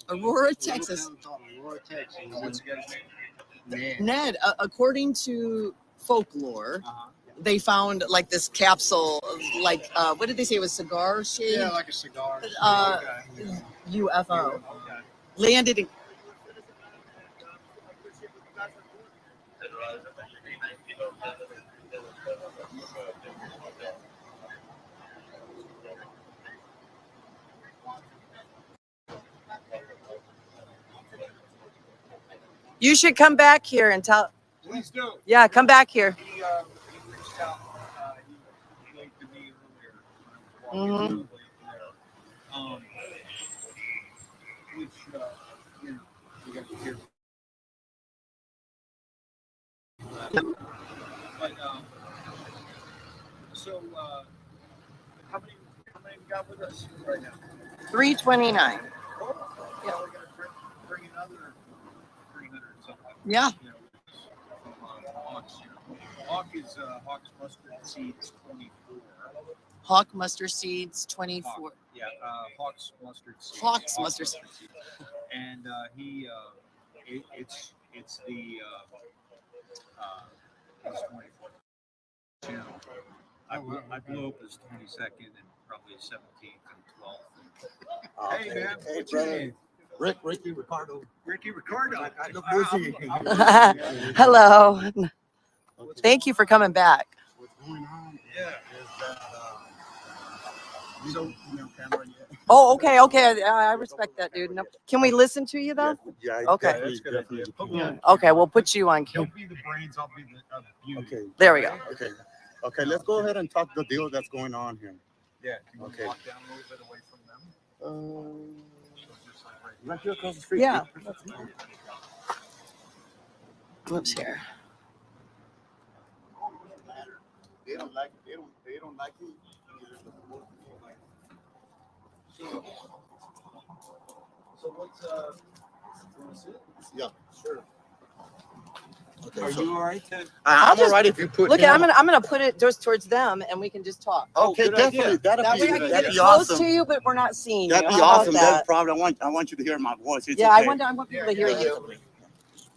Aurora, Texas. Aurora, Texas. What's the guy's name? Ned, according to folklore, they found like this capsule, like what did they say it was cigar shaped? Yeah, like a cigar. UFO landed in. You should come back here and tell. Please do. Yeah, come back here. He reached out. He linked to me earlier. Which we got to hear. But so how many we got with us right now? 329. Yeah, we're gonna bring another 300 something. Yeah. Hawk is Hawk's mustard seeds 24. Hawk mustard seeds 24. Hawk, yeah, Hawk's mustard seeds. Hawk's mustard seeds. And it's the it's 24 channel. I blew up his 22nd and probably 17th and 12th. Hey man, what's your name? Ricky Ricardo. Ricky Ricardo. I look busy. Hello. Thank you for coming back. What's going on? Yeah. Is that so camera yet? Oh, okay. I respect that, dude. No, can we listen to you though? Yeah. Okay. That's a good idea. Put me on. Okay, we'll put you on He'll cue. be the brains. I'll be the beauty. Okay. There we go. Okay. Let's go ahead and talk the deal that's going on here. Yeah. Can you Okay. walk down a little bit away from them? Just like right Right here across the street. Yeah. Whoops here. They don't like. They don't like it. So what's Yeah. Sure. Okay. Are you all right, Ted? I'm all right if you put. Look, him. I'm gonna put it just towards them, and we can just talk. Okay, good definitely. idea. That way I can get That'd be close awesome. to you, but we're not seeing That'd you. be How about awesome. that? That's probably. I want you to hear my voice. It's Yeah, okay. I want people to hear you.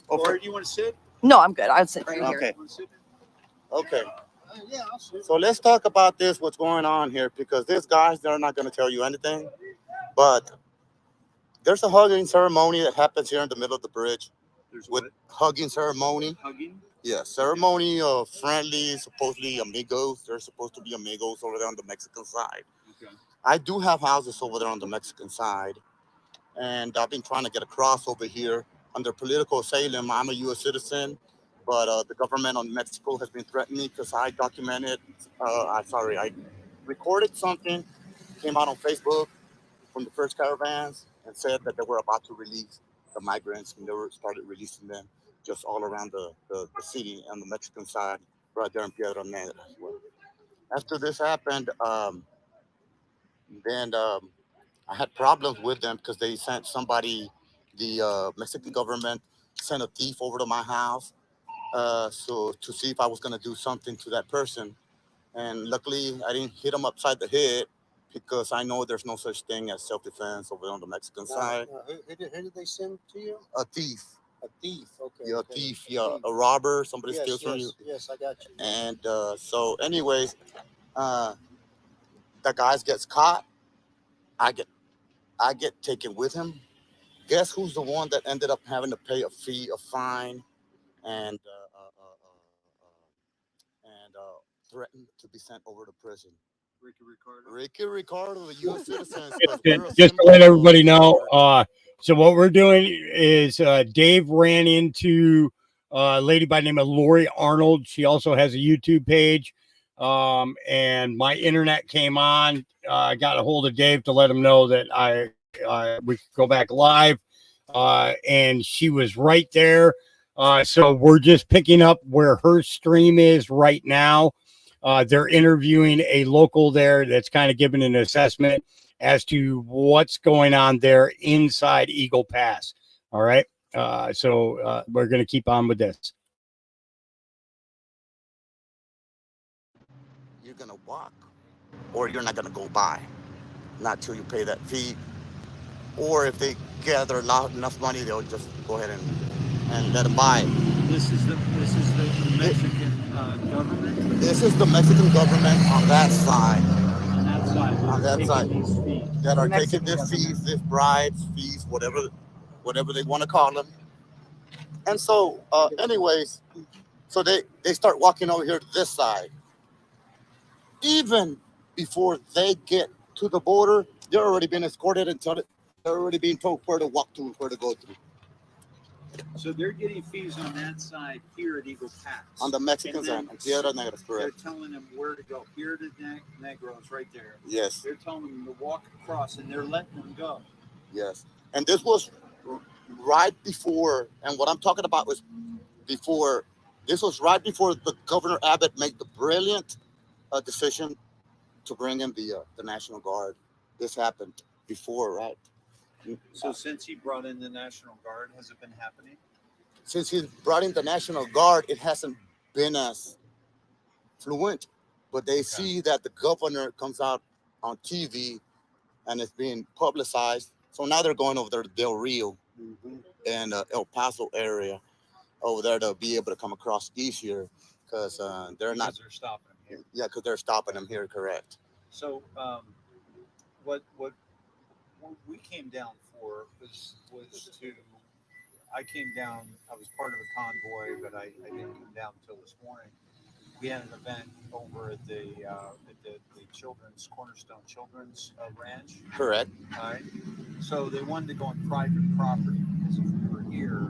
Or do you want to sit? No, I'm good. I'll sit right here. Okay. You want to sit? Okay. Yeah, I'll sit. So let's talk about this. What's going on here? Because these guys, they're not going to tell you anything. But there's a hugging ceremony that happens here in the middle of the bridge. There's With what? hugging ceremony. Hugging? Yeah, ceremony of friendly, supposedly amigos. There's supposed to be amigos over there on the Mexican side. Okay. I do have houses over there on the Mexican side, and I've been trying to get across over here under political asylum. I'm a U.S. citizen, but the government on Mexico has been threatening me because I documented. I recorded something, came out on Facebook from the first caravans, and said that they were about to release the migrants, and they were started releasing them just all around the city on the Mexican side, right there in Piedra Negra as well. After this happened, then I had problems with them because they sent somebody, the Mexican government sent a thief over to my house, so to see if I was gonna do something to that person. And luckily, I didn't hit him upside the head because I know there's no such thing as self-defense over on the Mexican side. Who did they send to you? A thief, A thief. Okay. yeah, a okay. thief, yeah, a robber, somebody Yes, steals from you. yes, I got you. And so, anyways, the guy gets caught. I get taken with him. Guess who's the one that ended up having to pay a fine, and threatened to be sent over to prison? Ricky Ricardo. Ricky Ricardo, the U.S. citizen. Just to let everybody know, so what we're doing is Dave ran into a lady by the name of Lori Arnold. She also has a YouTube page. And my internet came on. I got a hold of Dave to let him know that we could go back live. And she was right there. So we're just picking up where her stream is right now. They're interviewing a local there that's kind of giving an assessment as to what's going on there inside Eagle Pass. All right. So we're going to keep on with this. You're going to walk or you're not going to go by. Not till you pay that fee. or if they gather enough money, they'll just go ahead and let them buy it. This is the Mexican government This is the Mexican government on that side. on that side. On that taking side. These fees. That are Mexican taking this government. fees, this bribes, fees, whatever they want to call them. And so, anyways, so they start walking over here to this side. Even before they get to the border, they're already being escorted and they're already being told where to walk to and where to go through. So they're getting fees on that side here at Eagle Pass. On the Mexican And side, then Tierra Negra, They're correct? telling them where to go. Here to Negros, right there. Yes, They're telling them to walk across, and they're letting them go. yes. And this was right before, and what I'm talking about was before. This was right before the Governor Abbott made the brilliant decision to bring in the National Guard. This happened before, right? So since he brought in the National Guard, has it been happening? Since he brought in the National Guard, it hasn't been as fluent. But they see that the governor comes out on TV and it's being publicized. So now they're going over there to Del Rio and El Paso area over there to be able to come across easier because they're not. Because they're stopping them here. Yeah, because they're stopping them here, correct? So what we came down for was to. I came down. I was part of a convoy, but I didn't come down until this morning. We had an event over at the Children's Cornerstone Children's Ranch. Correct. All right. So they wanted to go on private property because if we were here,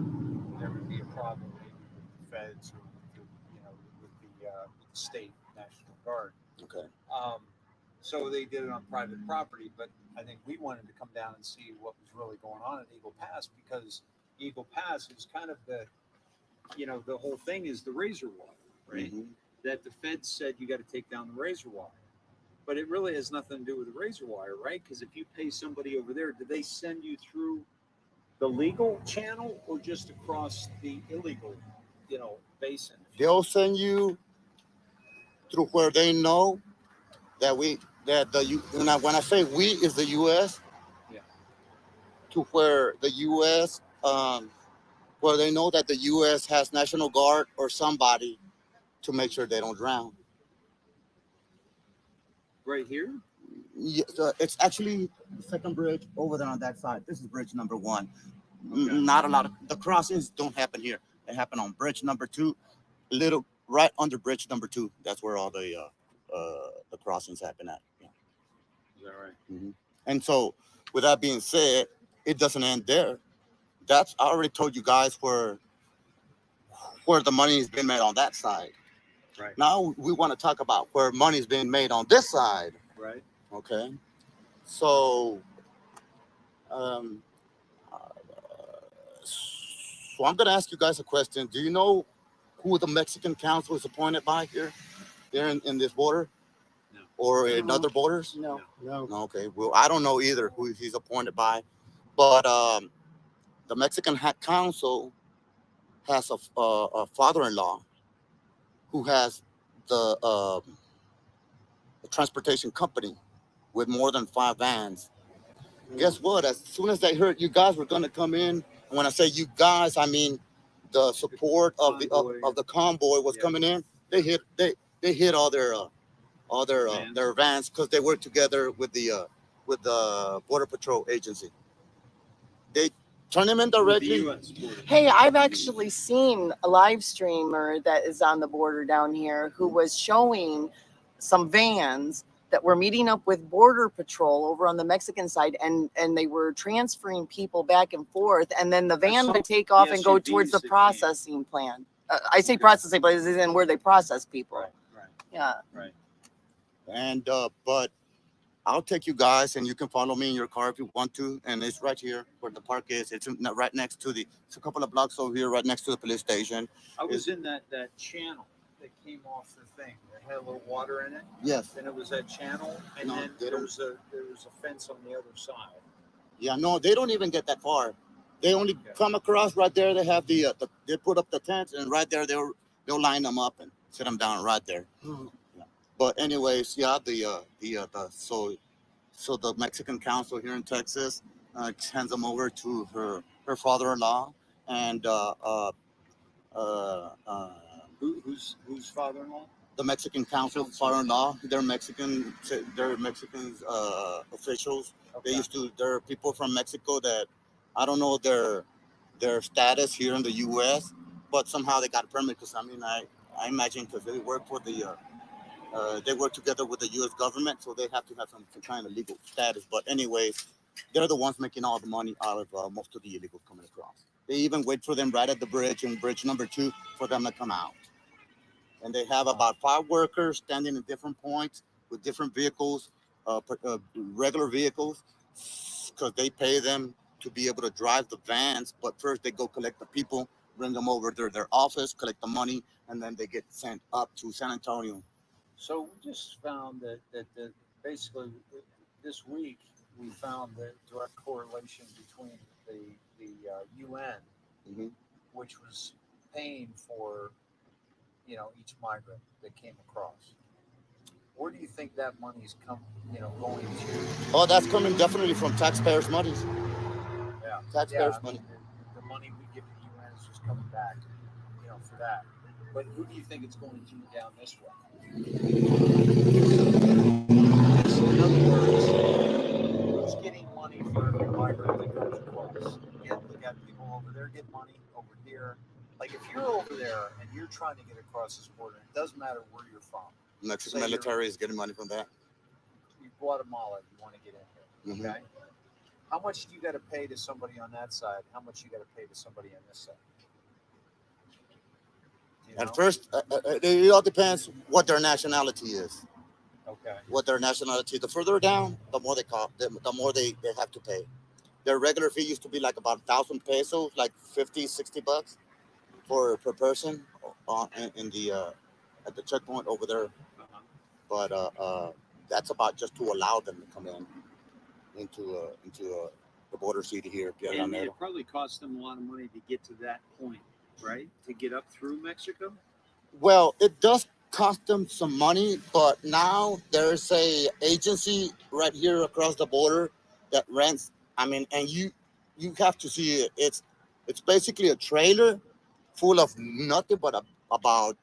there would be a problem maybe with the feds or with the state National Guard. Okay. So they did it on private property, but I think we wanted to come down and see what was really going on at Eagle Pass because Eagle Pass is kind of the whole thing is the razor wire, right? Mhm. That the feds said you got to take down the razor wire. But it really has nothing to do with the razor wire, right? Because if you pay somebody over there, do they send you through the legal channel or just across the illegal, basin? They'll send you through where they know that when I say we is the U.S. Yeah. To where the U.S. Where they know that the U.S. has National Guard or somebody to make sure they don't drown. Right here? Yeah, it's actually the second bridge over there on that side. This is bridge number 1. Okay. Not a lot of the crossings don't happen here. They happen on bridge number 2, little right under bridge number 2. That's where all the crossings happen at. Yeah. Is that right? Mm-hmm. And so, with that being said, it doesn't end there. I already told you guys where the money is being made on that side. Right. Now we want to talk about where money is being made on this side. Right. Okay. So, so I'm going to ask you guys a question. Do you know who the Mexican council is appointed by here in this border? No. Or in other borders? No. No. Okay. Well, I don't know either who he's appointed by, but the Mexican council has a father-in-law who has the transportation company with more than 5 vans. Guess what? As soon as they heard you guys were going to come in, and when I say you guys, I mean the support of the convoy was coming in. They hit all their vans because they work together with the Border Patrol agency. They turn them in directly. Hey, I've actually seen a live streamer that is on the border down here who was showing some vans that were meeting up with Border Patrol over on the Mexican side, and they were transferring people back and forth, and then the van would take off and go towards the processing plant. I say processing, but it's in where they process people. Right. Yeah. Right. And but I'll take you guys, and you can follow me in your car if you want to. And it's right here where the park is. It's right next to it's a couple of blocks over here, right next to the police station. I was in that channel that came off the thing that had a little water in it. Yes. Then it was that channel, and No, then they there don't. was a fence on the other side. Yeah, no, they don't even get that far. They only come across right there. They have the they put up the tents, and right there they'll line them up and sit them down right there. Mhm. Yeah. But anyways, yeah, so the Mexican council here in Texas, hands them over to her father-in-law, and Who's father-in-law? the Mexican council father-in-law. They're Mexican. They're Mexican officials. They Okay. used to. There are people from Mexico that I don't know their status here in the U.S., but somehow they got a permit. Because I mean, I imagine because they work for the they work together with the U.S. government, so they have to have some kind of legal status. But anyways, they're the ones making all the money out of most of the illegals coming across. They even wait for them right at the bridge and bridge number 2 for them to come out. And they have about 5 workers standing in different points with different vehicles, regular vehicles, because they pay them to be able to drive the vans. But first, they go collect the people, bring them over to their office, collect the money, and then they get sent up to San Antonio. So we just found that basically this week we found the direct correlation between the UN, Mhm. which was paying for each migrant that came across. Where do you think that money's going to? Oh, that's coming definitely from taxpayers' monies. Yeah, Taxpayers' I money. mean, the money we give the UN is just coming back, for that. But who do you think it's going to down this way? In other words, who's getting money for every migrant that comes across? You got people over there get money over here. Like if you're over there and you're trying to get across this border, it doesn't matter where you're from. Mexican Say military is getting money from that. you're Guatemala, you want to get in here, Mhm. okay? How much do you got to pay to somebody on that side? How much you got to pay to somebody on this side? Do you know? At first, it all depends what their nationality is. Okay. What their nationality. The further down, the more they cost. The more they have to pay. Their regular fee used to be like about 1,000 pesos, like 50, 60 bucks per person in the at the checkpoint over there. Uh-huh. But that's about just to allow them to come in into the border city here. And it probably cost them a lot of money to get to that point, right? To get up through Mexico. Well, it does cost them some money, but now there's a agency right here across the border that rents. I mean, and you have to see it. It's basically a trailer full of nothing but about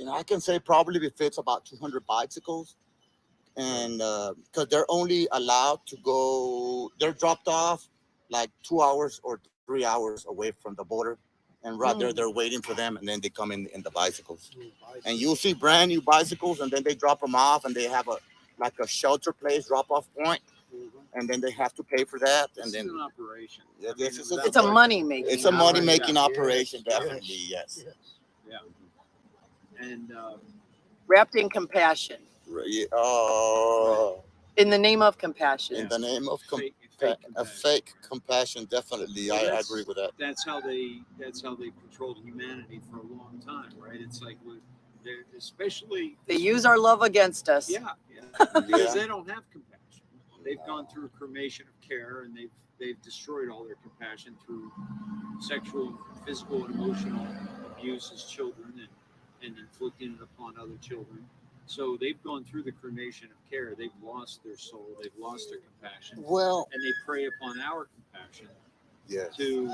I can say probably it fits about 200 bicycles, and because they're only allowed to go, they're dropped off like 2 hours or 3 hours away from the border, and right there they're waiting for them, and then they come in the bicycles, and you'll see brand new bicycles, and then they drop them off, and they have a shelter place drop off point, and then they have to pay for that, and This then is an operation. Yeah, I mean, this is- without It's a question. money making. it's a money Yeah. making operation, definitely. Yes. And Wrapped in compassion. Yeah, In the name of compassion. in the name of fake a compassion. fake compassion, definitely. Well, I that's- agree with that. That's how they controlled humanity for a long time, right? It's like they're especially They use our love against us. yeah, because Yeah. they don't have compassion. They've gone through cremation of care, and they've destroyed all their compassion through sexual, physical, and emotional abuse as children, and inflicting it upon other children. So they've gone through the cremation of care. They've lost their soul. They've lost their compassion, Well, and they prey upon our compassion yes. to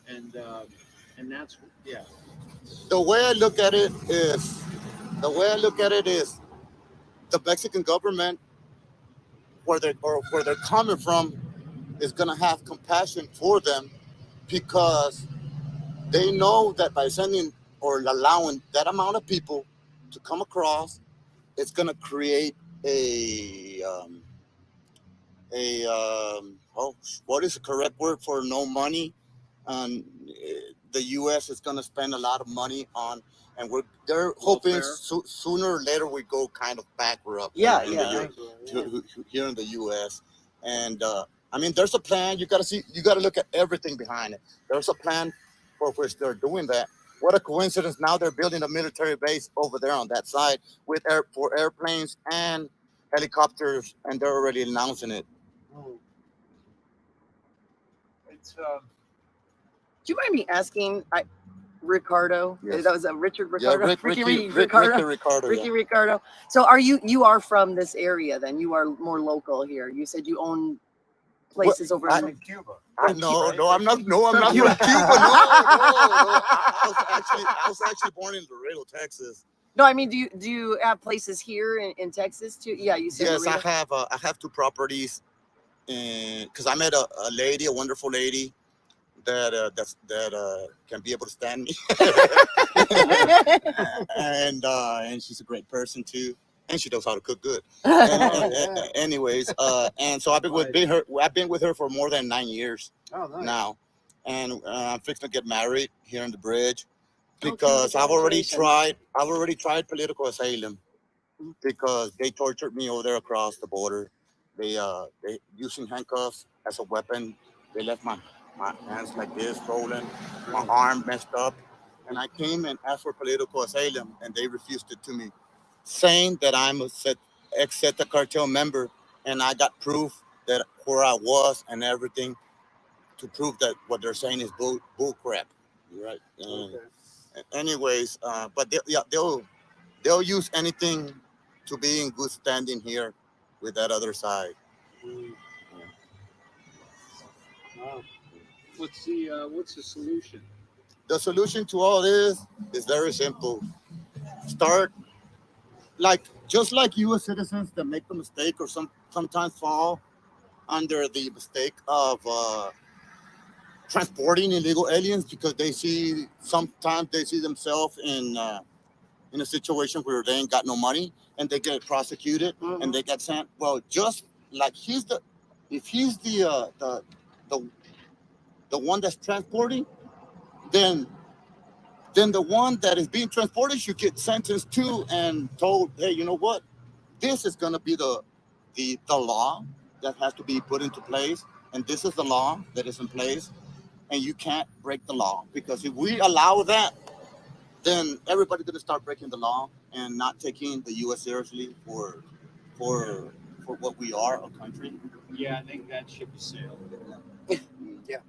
and that's The way I look at it is, the Mexican government, where they're coming from, is gonna have compassion for them, because they know that by sending or allowing that amount of people to come across, it's gonna create what is the correct word for no money? The U.S. is going to spend a lot of money on, and they're hoping Welfare. sooner or later we go kind of bankrupt. Yeah, in yeah. here in the U.S. And I mean, there's a plan. You got to look at everything behind it. There's a plan for which they're doing that. What a coincidence! Now they're building a military base over there on that side with for airplanes and helicopters, and they're already announcing it. It's Do you mind me asking? Ricardo. Yes. That was a Richard Yeah, Ricardo. Ricky Ricardo. Ricardo. Ricky Yeah. Ricardo. So you are from this area then? You are more local here. You said you own places over I- in In Cuba. No, Right? no, I'm not. No, I'm From not Cuba. from Cuba. No, no. I was actually born in Laredo, Texas. No, I mean, do you have places here in Texas too? Yeah, you said Yes, Laredo. I have two properties, and because I met a lady, a wonderful lady that can be able to stand me, and she's a great person too, and she knows how to cook good. Anyways, and so I've been with her for more than 9 years Oh, nice. now, and I'm fixing to get married here in the bridge Oh, because I've already congratulations. tried political asylum because they tortured me over there across the border. They using handcuffs as a weapon. They left my hands like this, rolling, my arm messed up, and I came and asked for political asylum, and they refused it to me, saying that I'm a ex-Zeta cartel member, and I got proof that where I was and everything to prove that what they're saying is bull crap, right? Okay. Anyways, but they'll use anything to be in good standing here with that other side. Mm. Wow. What's the solution? The solution to all this is very simple. Start like just like U.S. citizens that make the mistake or sometimes fall under the mistake of transporting illegal aliens because sometimes they see themselves in a situation where they ain't got no money and they get prosecuted and they get sent. Well, just like if he's the the one that's transporting, then the one that is being transported should get sentenced too and told, hey, you know what? This is gonna be the law that has to be put into place, and this is the law that is in place, and you can't break the law because if we allow that, then everybody's gonna start breaking the law and not taking the U.S. seriously for what we are, a country. Yeah, I think that ship has sailed. Yeah.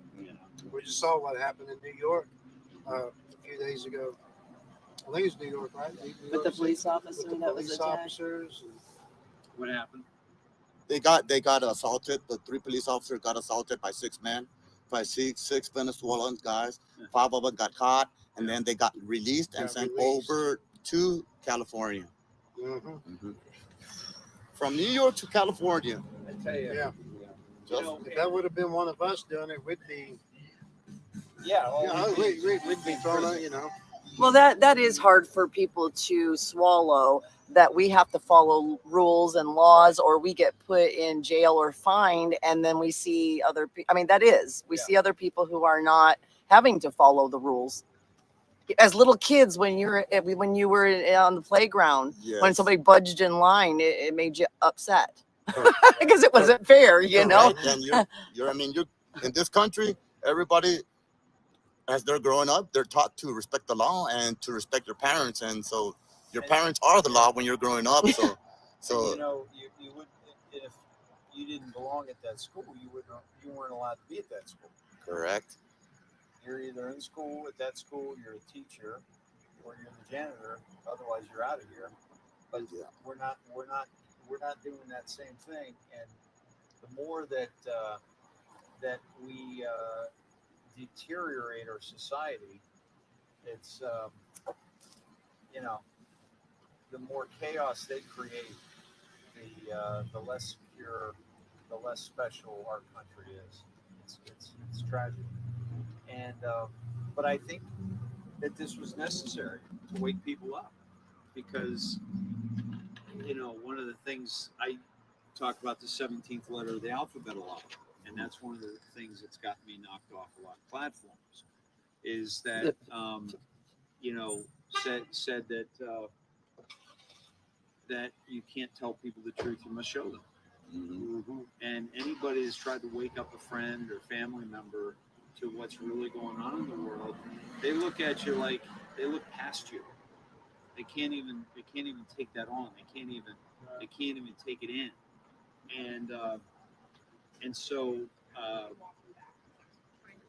We just saw what happened in New York a few days ago. I think it's New York, right? New With York the City, police officer with the that was police attacked. officers. What happened? They got assaulted. The 3 police officers got assaulted by 6 men, by six Venezuelan guys. 5 of them got caught, and then they got released and Got sent released. over to California. Mm-hmm. From New York to California. I tell you. Yeah. Just If that would have been one of us doing it, we'd be, Yeah. we'd be thrown out, you know. Well, that is hard for people to swallow, that we have to follow rules and laws or we get put in jail or fined, and then we see other people. I mean, we see other people who are not having to follow the rules. As little kids, when you were on the playground, when yes. somebody budged in line, it made you upset because it wasn't fair, you know. Correct. And you're in this country, everybody, as they're growing up, they're taught to respect the law and to respect your parents, and so your parents are the law when you're growing up. So You know, you would if you didn't belong at that school, you weren't allowed to be at that school. correct. You're either in school at that school, you're a teacher, or you're the janitor. Otherwise, you're out of here. But Yeah. we're not doing that same thing. And the more that we deteriorate our society, it's the more chaos they create, the less secure, the less special our country is. It's tragic. And but I think that this was necessary to wake people up because one of the things I talk about, the 17th letter of the alphabet a lot, and that's one of the things that's gotten me knocked off a lot of platforms, is that said that that you can't tell people the truth, you must show them. Mm-hmm. And anybody that's tried to wake up a friend or family member to what's really going on in the world, they look at you like they look past you. They can't even take that on. They can't even take it in. And so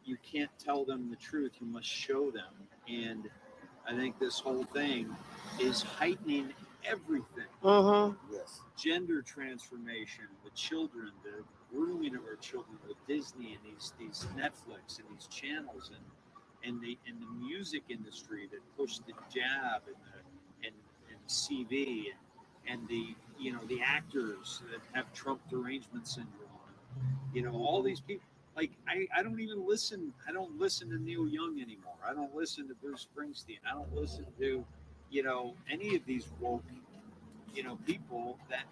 you can't tell them the truth. You must show them. And I think this whole thing is heightening everything. Mm-hmm. Yes. Gender transformation with children, the grooming of our children with Disney and these Netflix and these channels and the music industry that push the jab and CV and the the actors that have Trump derangement syndrome. All these people. Like I don't even listen. I don't listen to Neil Young anymore. I don't listen to Bruce Springsteen. I don't listen to any of these woke people that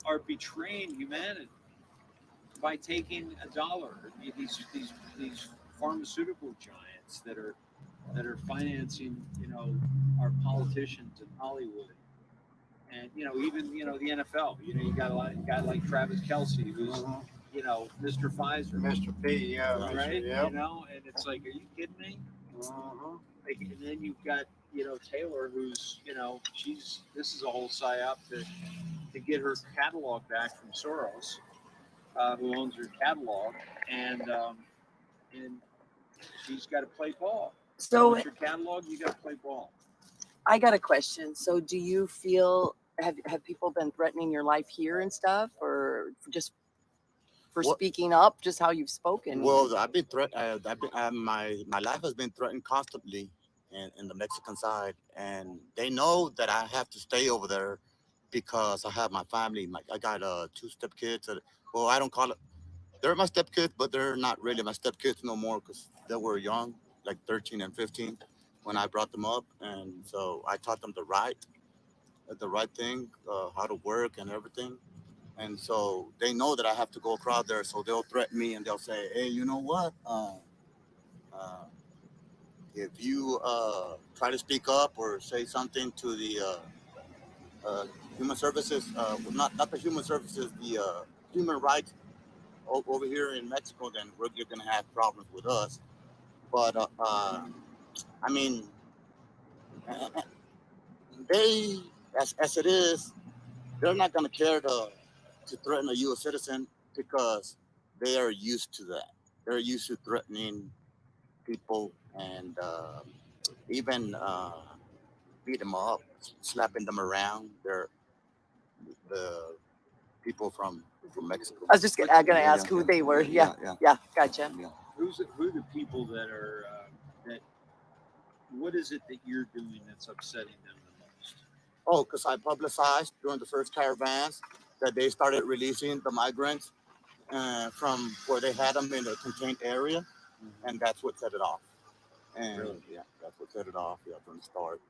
are betraying humanity by taking a dollar. These pharmaceutical giants that are financing our politicians in Hollywood, and even the NFL. You got a guy like Travis Kelce who's Mr. Pfizer, Mr. P, yeah, right? yeah. And it's like, are you kidding me? Like, and then you've got Taylor, who's this is a whole psyop to get her catalog back from Soros, who owns her catalog, and she's got to play ball. So With your catalog, you got to play ball. I got a question. So do you feel have people been threatening your life here and stuff, or just for What- speaking up, just how you've spoken? Well, I've been threatened. My life has been threatened constantly in the Mexican side, and they know that I have to stay over there because I have my family. I got 2 stepkids. Well, I don't call it. They're my stepkids, but they're not really my stepkids no more because they were young, like 13 and 15, when I brought them up, and so I taught them the right thing, how to work and everything. And so they know that I have to go across there, so they'll threaten me and they'll say, "Hey, you know what? If you try to speak up or say something to the human services, well, not the human services, the human rights over here in Mexico, then you're going to have problems with us." But I mean, they, as it is, they're not going to care to threaten a U.S. citizen because they are used to that. They're used to threatening people and even beat them up, slapping them around. They're the people from Mexico. I was just gonna Yeah, ask who they were. Yeah, gotcha. Yeah. Who are the people that are that? What is it that you're doing that's upsetting them the most? Oh, because I publicized during the first caravans that they started releasing the migrants from where they had them in a contained area, and that's what set it off. And Really? yeah, that's what set it off. Yeah, from the start.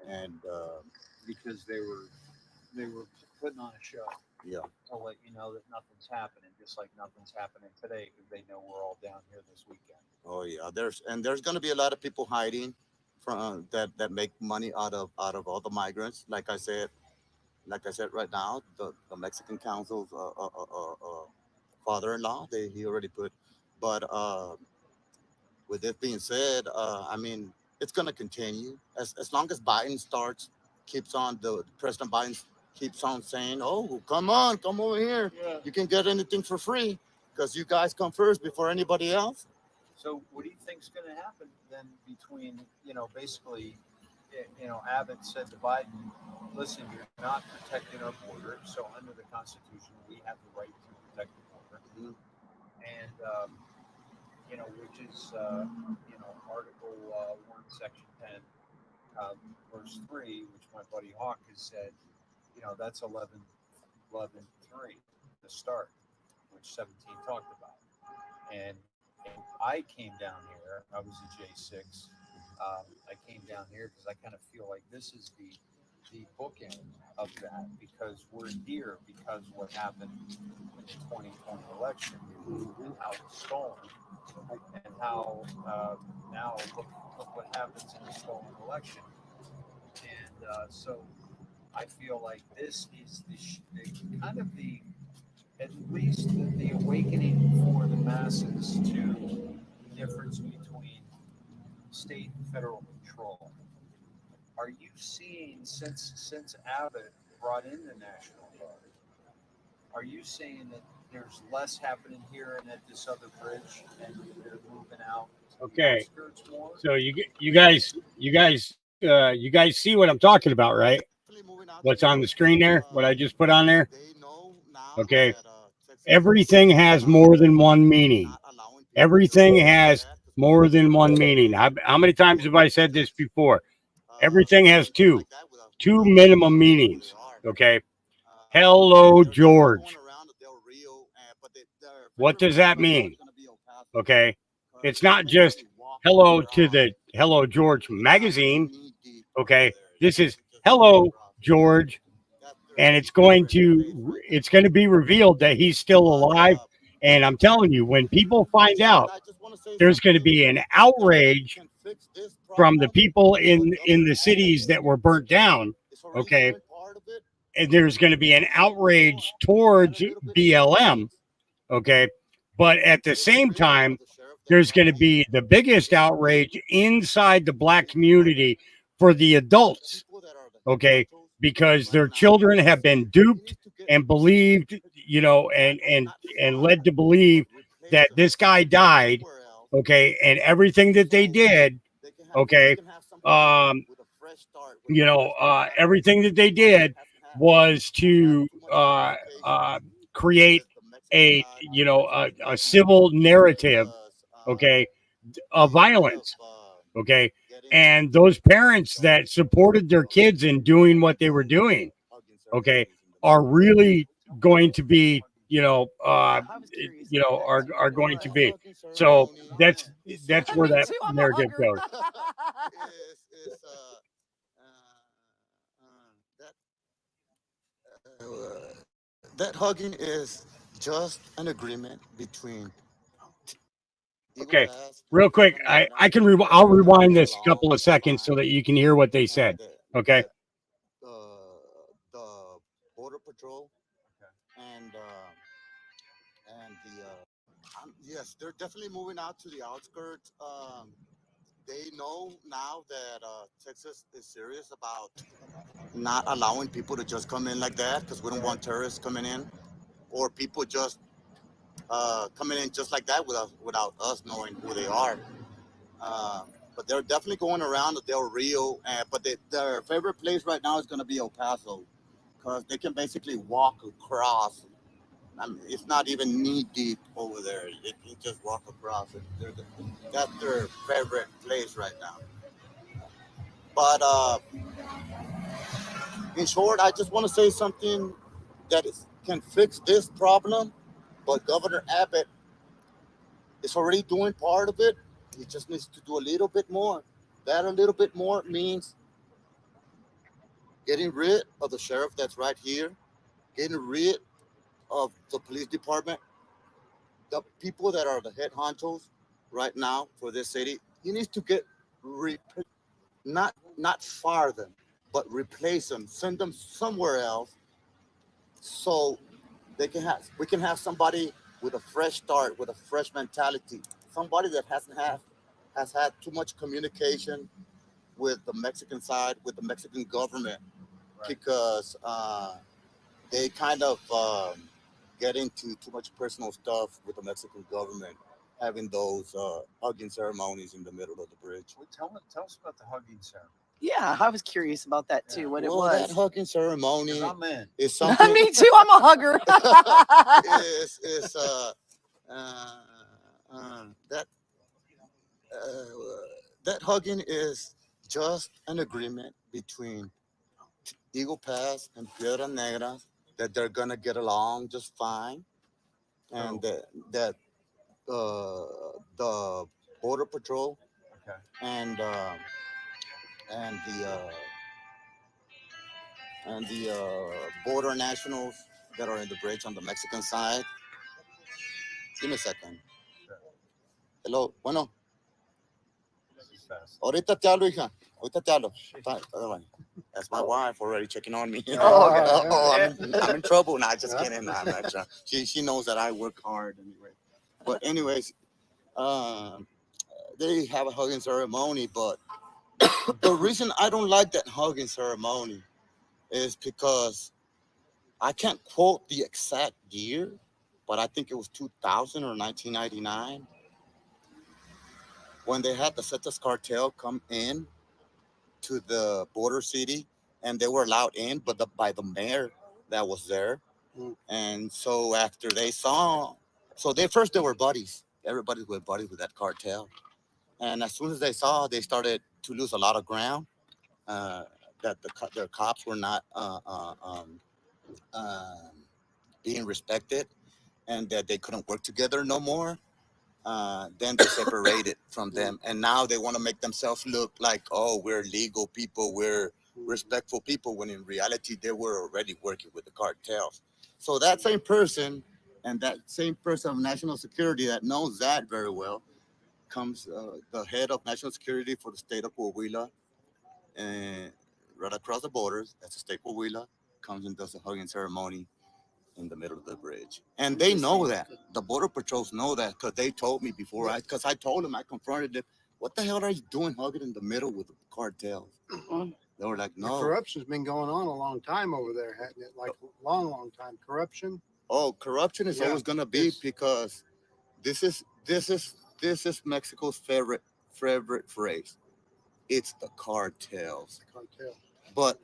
And Because they were putting on a show yeah, to let you know that nothing's happening, just like nothing's happening today because they know we're all down here this weekend. oh yeah. There's going to be a lot of people hiding from that make money out of all the migrants. Like I said right now, the Mexican Council's father-in-law, he already put, but with this being said, I mean, it's going to continue as long as keeps on, the President Biden keeps on saying, "Oh, come on, come over here. Yeah. You can get anything for free because you guys come first before anybody else." So what do you think's going to happen then between, basically, Abbott said to Biden, "Listen, you're not protecting our border, so under the Constitution, we have the right to protect the border." Mhm. And, which is, Article 1, Section 10, verse 3, which my buddy Hawk has said, that's 11.3, the start, which 17 talked about. And I came down here. I was a J6. I came down here because I kind of feel like this is the bookend of that, because we're here because what happened in the 2020 election, how it was stolen, and how now look what happens in the stolen election. And so I feel like this is the kind of the, at least the awakening for the masses to the difference between state and federal control. Are you seeing, since Abbott brought in the National Guard, are you saying there's less happening here and at this other bridge, and they're moving out to the Okay. outskirts more. So you guys see what I'm talking about, right? What's on the screen there? What I just put on there? Okay. Everything has more than one meaning. Everything has more than one meaning. How many times have I said this before? Everything has two minimum meanings. Okay. Hello, George. What does that mean? Okay. It's not just hello to the Hello George magazine. Okay. This is hello, George. And it's going to be revealed that he's still alive. And I'm telling you, when people find out, there's going to be an outrage from the people in the cities that were burnt down. Okay. And there's going to be an outrage towards BLM. Okay. But at the same time, there's going to be the biggest outrage inside the black community for the adults. Okay. Because their children have been duped and believed, and led to believe that this guy died. Okay. And everything that they did. Okay. Everything that they did was to create a civil narrative, okay, of violence, okay, and those parents that supported their kids in doing what they were doing, okay, are really going to be, are going to be. So that's where that narrative goes. That hugging is just an agreement between. Okay, real quick, I can I'll rewind this a couple of seconds so that you can hear what they said. Okay. The border patrol and yes, they're definitely moving out to the outskirts. They know now that Texas is serious about not allowing people to just come in like that, because we don't want terrorists coming in or people just coming in just like that without us knowing who they are. But they're definitely going around Del Rio, but their favorite place right now is going to be El Paso, because they can basically walk across. I mean, it's not even knee deep over there. They can just walk across it. That's their favorite place right now. But in short, I just want to say something that can fix this problem. But Governor Abbott is already doing part of it. He just needs to do a little bit more. That a little bit more means getting rid of the sheriff that's right here, getting rid of the police department, the people that are the head honchos right now for this city. He needs to get not fire them, but replace them, send them somewhere else, so we can have somebody with a fresh start, with a fresh mentality, somebody that has had too much communication with the Mexican side, with the Mexican government, right? Because they kind of get into too much personal stuff with the Mexican government, having those hugging ceremonies in the middle of the bridge. Well, tell us about the hugging ceremony. Yeah, I was curious about that too. What it was. That hugging ceremony I'm in. is something. Me too. I'm a hugger. That hugging is just an agreement between Eagle Pass and Piedra Negra that they're gonna get along just fine, and that the border patrol and the border nationals that are in the bridge on the Mexican side. Give me a second. Hello, bueno. Ahorita te hablo, hija. Ahorita te hablo. That's my wife already checking on me. I'm in trouble. Nah, just kidding. Nah, she knows that I work hard anyway. But anyways, they have a hugging ceremony, but the reason I don't like that hugging ceremony is because I can't quote the exact year, but I think it was 2000 or 1999 when they had the Zetas cartel come in to the border city, and they were allowed in, but by the mayor that was there. Mm. And so after they saw, so they were buddies. Everybody was buddies with that cartel. And as soon as they saw, they started to lose a lot of ground. Uh, that their cops were not being respected, and that they couldn't work together no more. Then they separated from them, and now they want to make themselves look like, oh, we're legal people, we're respectful people, when in reality they were already working with the cartels. So that same person and that same person of national security that knows that very well comes the head of national security for the state of Coahuila, and right across the borders, that's the state of Coahuila, comes and does a hugging ceremony in the middle of the bridge. And they know that. The border patrols know that because they told me before because I told them, I confronted them, what the hell are you doing hugging in the middle with the cartels? They were like, The no. corruption's been going on a long time over there, hasn't it? Like long time. Corruption. Oh, corruption is Yeah, always gonna be it's- because this is Mexico's favorite phrase. It's the cartels. The cartel. But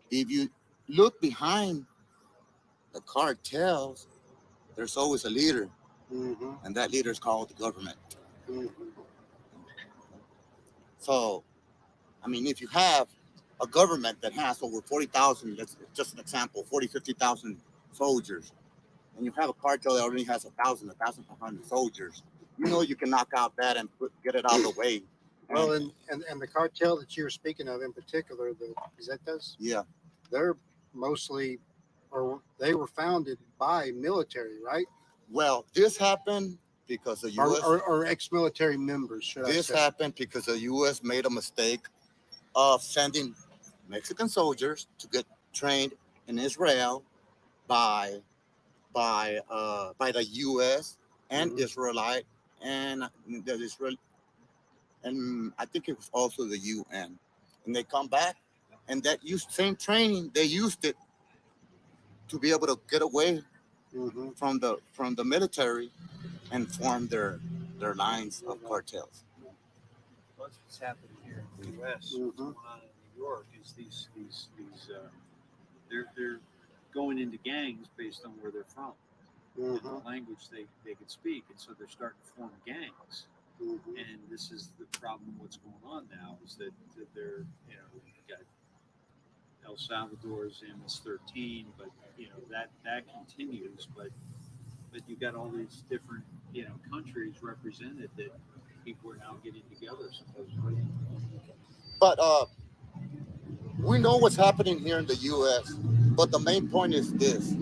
if you look behind the cartels, there's always a leader, Mm-hmm. and that leader is called the government. Mm-hmm. So, I mean, if you have a government that has over 40,000, that's just an example, 40, 50,000 soldiers, and you have a cartel that already has 1,500 soldiers, you know you can knock out that and get it out of the way. Well, and the cartel that you're speaking of in particular, the Zetas, Yeah. they're mostly, or they were founded by military, right? Well, this happened because the U.S. Or ex-military members, should I This say? happened because the U.S. made a mistake of sending Mexican soldiers to get trained in Israel by the U.S. and Mhm. Israelite and the Israel, and I think it was also the UN. And they come back, and that same training they used it to be able to get away Mm-hmm. from the military and form their lines of cartels. That's what's happening here in the U.S. Mhm. What's going on in New York is they're going into gangs based on where they're from and Mm-hmm. the language they could speak, and so they're starting to form gangs. Mm-hmm. And this is the problem. What's going on now is that they're, you've got El Salvador's MS-13, but that continues. But you've got all these different countries represented that people are now getting together supposedly. But we know what's happening here in the U.S. But the main point is this: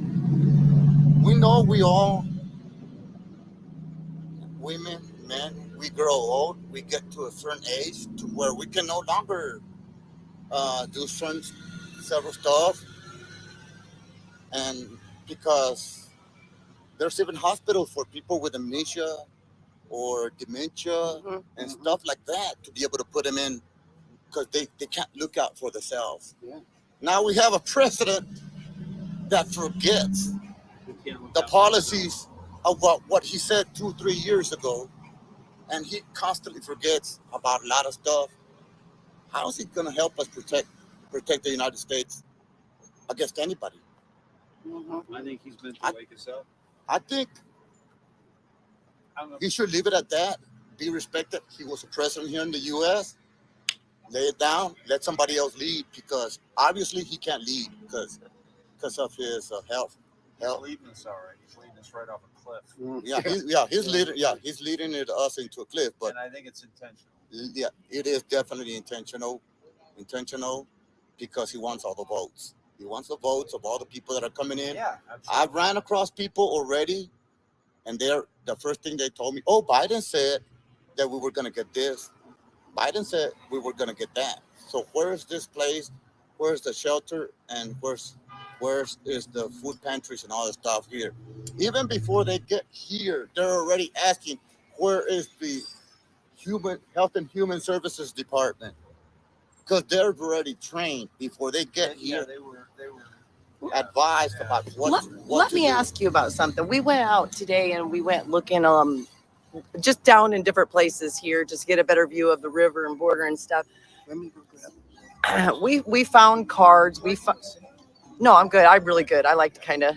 we know we all, women, men, we grow old. We get to a certain age to where we can no longer do several stuff, and because there's even hospitals for people with amnesia or dementia Mhm. and stuff like that to be able to put them in because they can't look out for themselves. Yeah. Now we have a president that forgets We can't look the out for policies of what he said 2-3 years ago, and he constantly forgets about a lot of stuff. How is he going to help us protect the United States against anybody? Mhm. I think he's meant to wake us up. I think I don't know. he should leave it at that. Be respected. He was a president here in the U.S. Lay it down. Let somebody else lead, because obviously he can't lead because of his health. He's leading us all right. He's leading us right off a cliff. He's leading us into a cliff. But And I think it's intentional. yeah, it is definitely intentional because he wants all the votes. He wants the votes of all the people that are coming in. Yeah, I've ran across people already, and the first thing they told me, oh, Biden said that we were going to get this. Biden said we were going to get that. So where's this place? Where's the shelter? And where's is the food pantries and all the stuff here? Even before they get here, they're already asking, where is the Health and Human Services Department? Because they're already trained before they get Yeah, here. they were advised about what Let to me do. ask you about something. We went out today and we went looking just down in different places here just to get a better view of the river and border and stuff. Let me go grab it. We found cards. No, I'm good. I'm really good. I like to kind of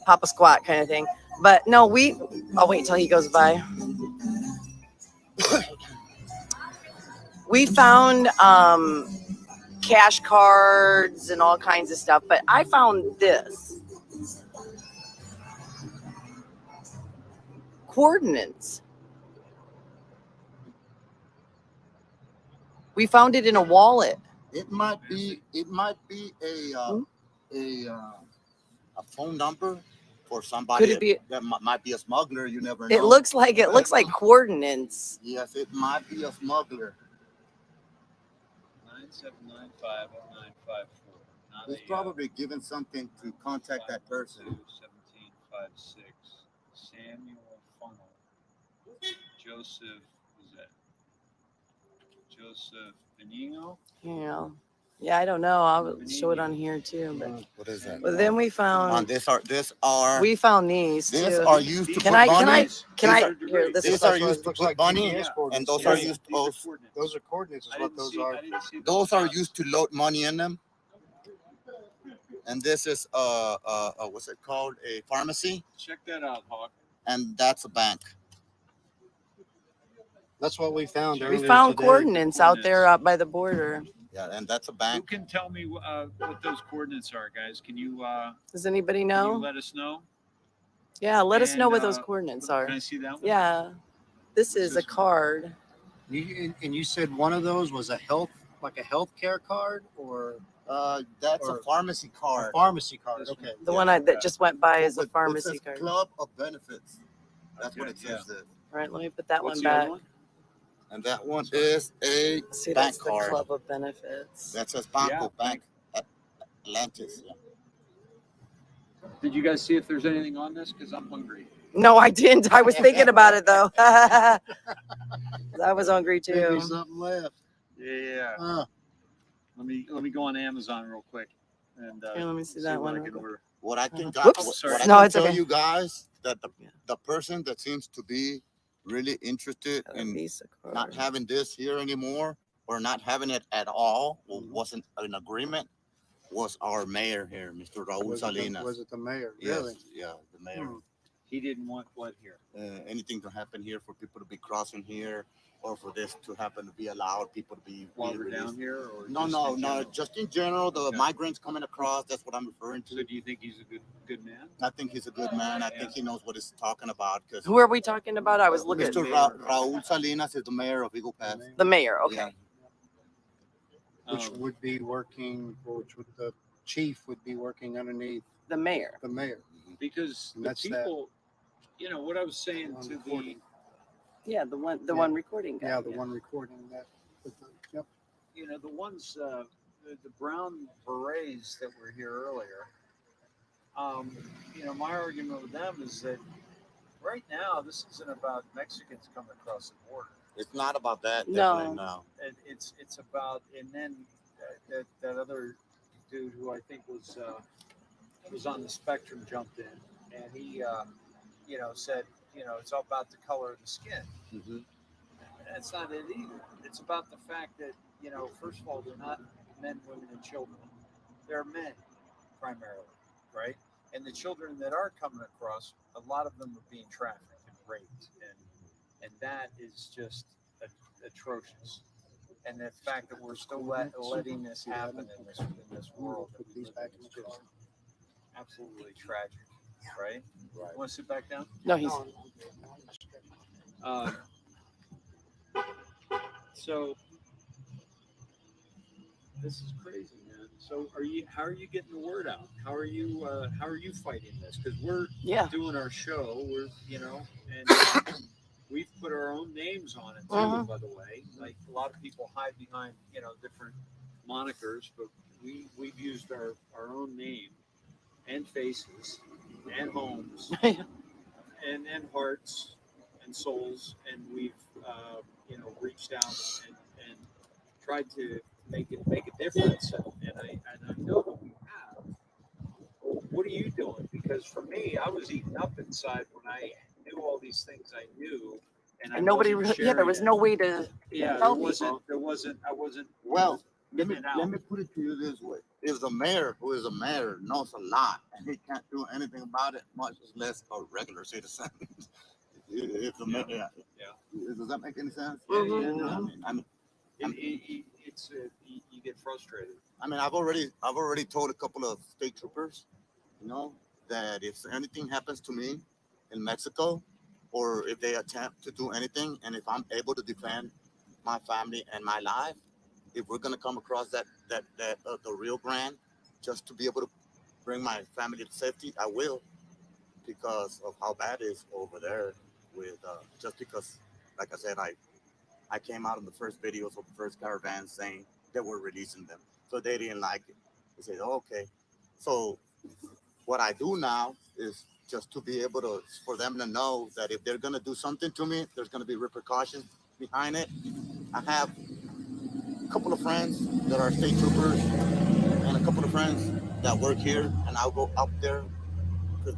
hop a squat kind of thing. But no, I'll wait till he goes by. We found cash cards and all kinds of stuff, but I found this coordinates. We found it in a wallet. It might be a phone number for somebody. Could it be? that might be a smuggler? You never know. It looks like coordinates. Yes, it might be a smuggler. 9795095. He's probably given something to contact that person. 1756. Samuel Funnel. Joseph, was that Joseph Benigno? Yeah, I don't know. I'll show it on here too. But What is that? then we On found we found these these too. are used to Can put I? money. Here, this These is are That's what used it to looks put like money, GPS coordinates. and those Yeah, are yeah. used. Those are coordinates. Is what those are. Those are used to load money in them. And this is what's it called? A pharmacy, Check that out, Hawk. and that's a bank. That's what we found. we earlier found today. coordinates out there by the border. Yeah, and that's a Who bank. can tell me what those coordinates are, guys? Can you Does anybody can you know? let us know? Yeah, let us know And, what those coordinates are. Can I see that one? Yeah, this is a card. And you said one of those was a healthcare card or That's Or- a pharmacy a card. pharmacy card. This one. Okay. The Yeah. one that just went by is a It pharmacy says card. Club of Benefits. That's what Okay, it says there. All right, let me put that What's one the other back. one? And that one is a See, bank that's the card. Club of Benefits. That says Banco Yeah, Bank Atlantis. Yeah. Did you guys see if there's anything on this? Because I'm hungry. No, I didn't. I was thinking about it though. I was hungry Maybe too. something left. Yeah. Uh, Let me go on Amazon real quick and Here, let me see that what one I real can quick. order. What I can, Whoops. what I No, can it's tell okay. you guys that Yeah. the person that seems to be really interested Got a in Visa card. not having this here anymore or not having it at all, or Mm-hmm. wasn't an agreement, was our mayor here, Mr. Raul was Salinas. it the mayor? Yes, Really? yeah, the mayor. Hmm. He didn't want what here? Anything to happen here for people to be crossing here, or for this to happen to be allowed, people to be While we're released. down here, or No, just no, in no. general? Just in general, the Okay. migrants coming across. That's what I'm referring So to. do you think he's a good man? I think he's a good man. I think he knows what he's talking about. Because Who are we talking about? I was looking at Mr. Raul Salinas is the mayor of Eagle Pass. the mayor. Okay. Yeah. Which would be working, the chief would be working underneath The mayor. the mayor. Because And the that's that. people, what I was saying On to the recording. Yeah, the one Yeah. recording guy. Yeah, the one recording that. Yep. the ones the brown berets that were here earlier. My argument with them is that right now this isn't about Mexicans coming across the border. It's not about that. No. Definitely, no. It's about, and then that other dude who I think was on the spectrum jumped in, and he said it's all about the color of the skin. Mhm. That's not it either. It's about the fact that first of all, they're not men, women, and children. They're men primarily, right? And the children that are coming across, a lot of them are being trafficked and raped, and that is just atrocious. And the fact that we're still letting this happen in this world, that we live in is just absolutely tragic, right? You want to sit back down? No, he's. So this is crazy, man. So how are you getting the word out? How are you fighting this? Because we're Yeah. doing our show. We're and we've put our own names on it too. Uh-huh. By the way, like a lot of people hide behind different monikers, but we've used our own name and faces and homes and hearts and souls, and we've reached out and tried to make a difference, and I know that we have. are you doing? Because for me, I was eaten up inside when I knew all these things I knew, and And nobody, wasn't yeah, there was sharing no it. way to, Yeah, tell I wasn't. Well, in and out. let me put it to you this way: if the mayor, who is a mayor, knows a lot and he can't do anything about it, much less a regular citizen. If the mayor, does that make any sense? Yeah, Mhm. yeah, no. I mean, You get frustrated. I've already told a couple of state troopers, that if anything happens to me in Mexico, or if they attempt to do anything, and if I'm able to defend my family and my life, if we're gonna come across the Rio Grande, just to be able to bring my family to safety, I will, because of how bad it is over there. With just because, like I said, I came out in the first videos of the first caravan saying they were releasing them, so they didn't like it. They said, oh, okay. So what I do now is just to be able to, for them to know that if they're gonna do something to me, there's gonna be repercussions behind it. I have a couple of friends that are state troopers and a couple of friends that work here, and I'll go up there because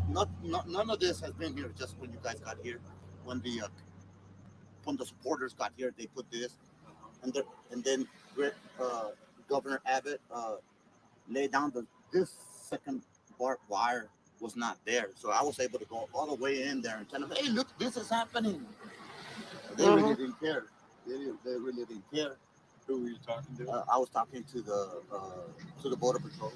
none of this has been here just when you guys got here. When the supporters got here, they put this, and then Governor Abbott laid down this second barbed wire was not there, so I was able to go all the way in there and tell them, hey, look, this is happening. They really didn't care. They really didn't care. Who were you talking to? I was talking to the border patrol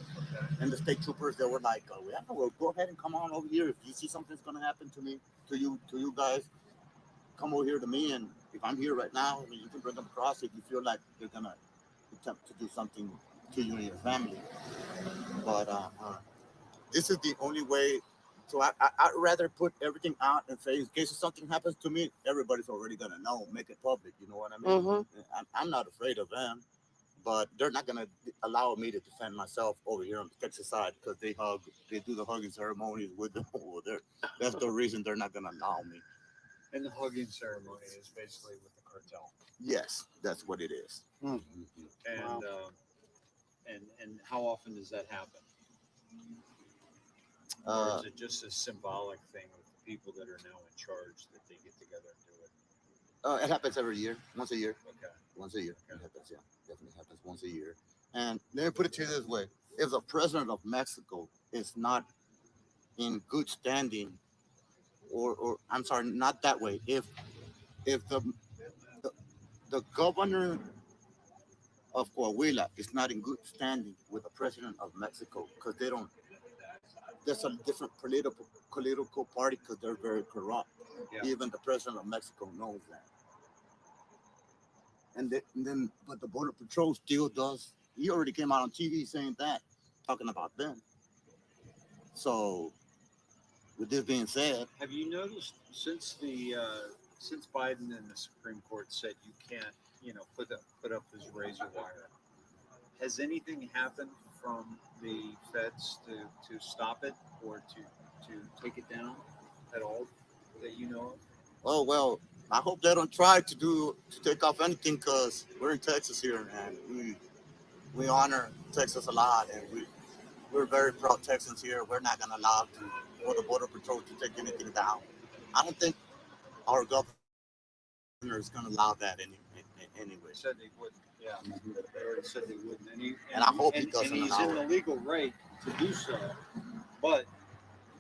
and the state troopers. They were like, "Yeah, well, go ahead and come on over here. If you see something's gonna happen to me, to you guys, come over here to me. And if I'm here right now, you can bring them across if you feel like they're gonna attempt to do something to you and your family." But this is the only way. So I'd rather put everything out and say, in case something happens to me, everybody's already gonna know. Make it public. You know what I mean? Mhm. I'm not afraid of them, but they're not gonna allow me to defend myself over here on the Texas side because they do the hugging ceremonies with them over there. That's the reason they're not gonna allow me. And the hugging ceremony is basically with the cartel. Yes, that's what it is. And and how often does that happen? Or is it just a symbolic thing with the people that are now in charge that they get together and do it? It happens every year, once a year. Okay. Once a year. It happens, yeah. Definitely happens once a year. And let me put it to you this way. If the president of Mexico is not in good standing, or I'm sorry, not that way. If the governor of Coahuila is not in good standing with the president of Mexico, because there's a different political party because they're very corrupt. Yeah. Even the president of Mexico knows that. But the border patrol still does. He already came out on TV saying that, talking about them. So, with this being said, Have you noticed since Biden and the Supreme Court said you can't, put up this razor wire, has anything happened from the feds to stop it or to take it down at all that you know of? oh well, I hope they don't try to take off anything because we're in Texas here and we honor Texas a lot, and we're very proud Texans here. We're not gonna allow for the border patrol to take anything down. I don't think our governor is gonna allow that anyway. They said they wouldn't. Yeah, they already said they wouldn't. And I hope he doesn't and he's allow in the it. legal right to do so,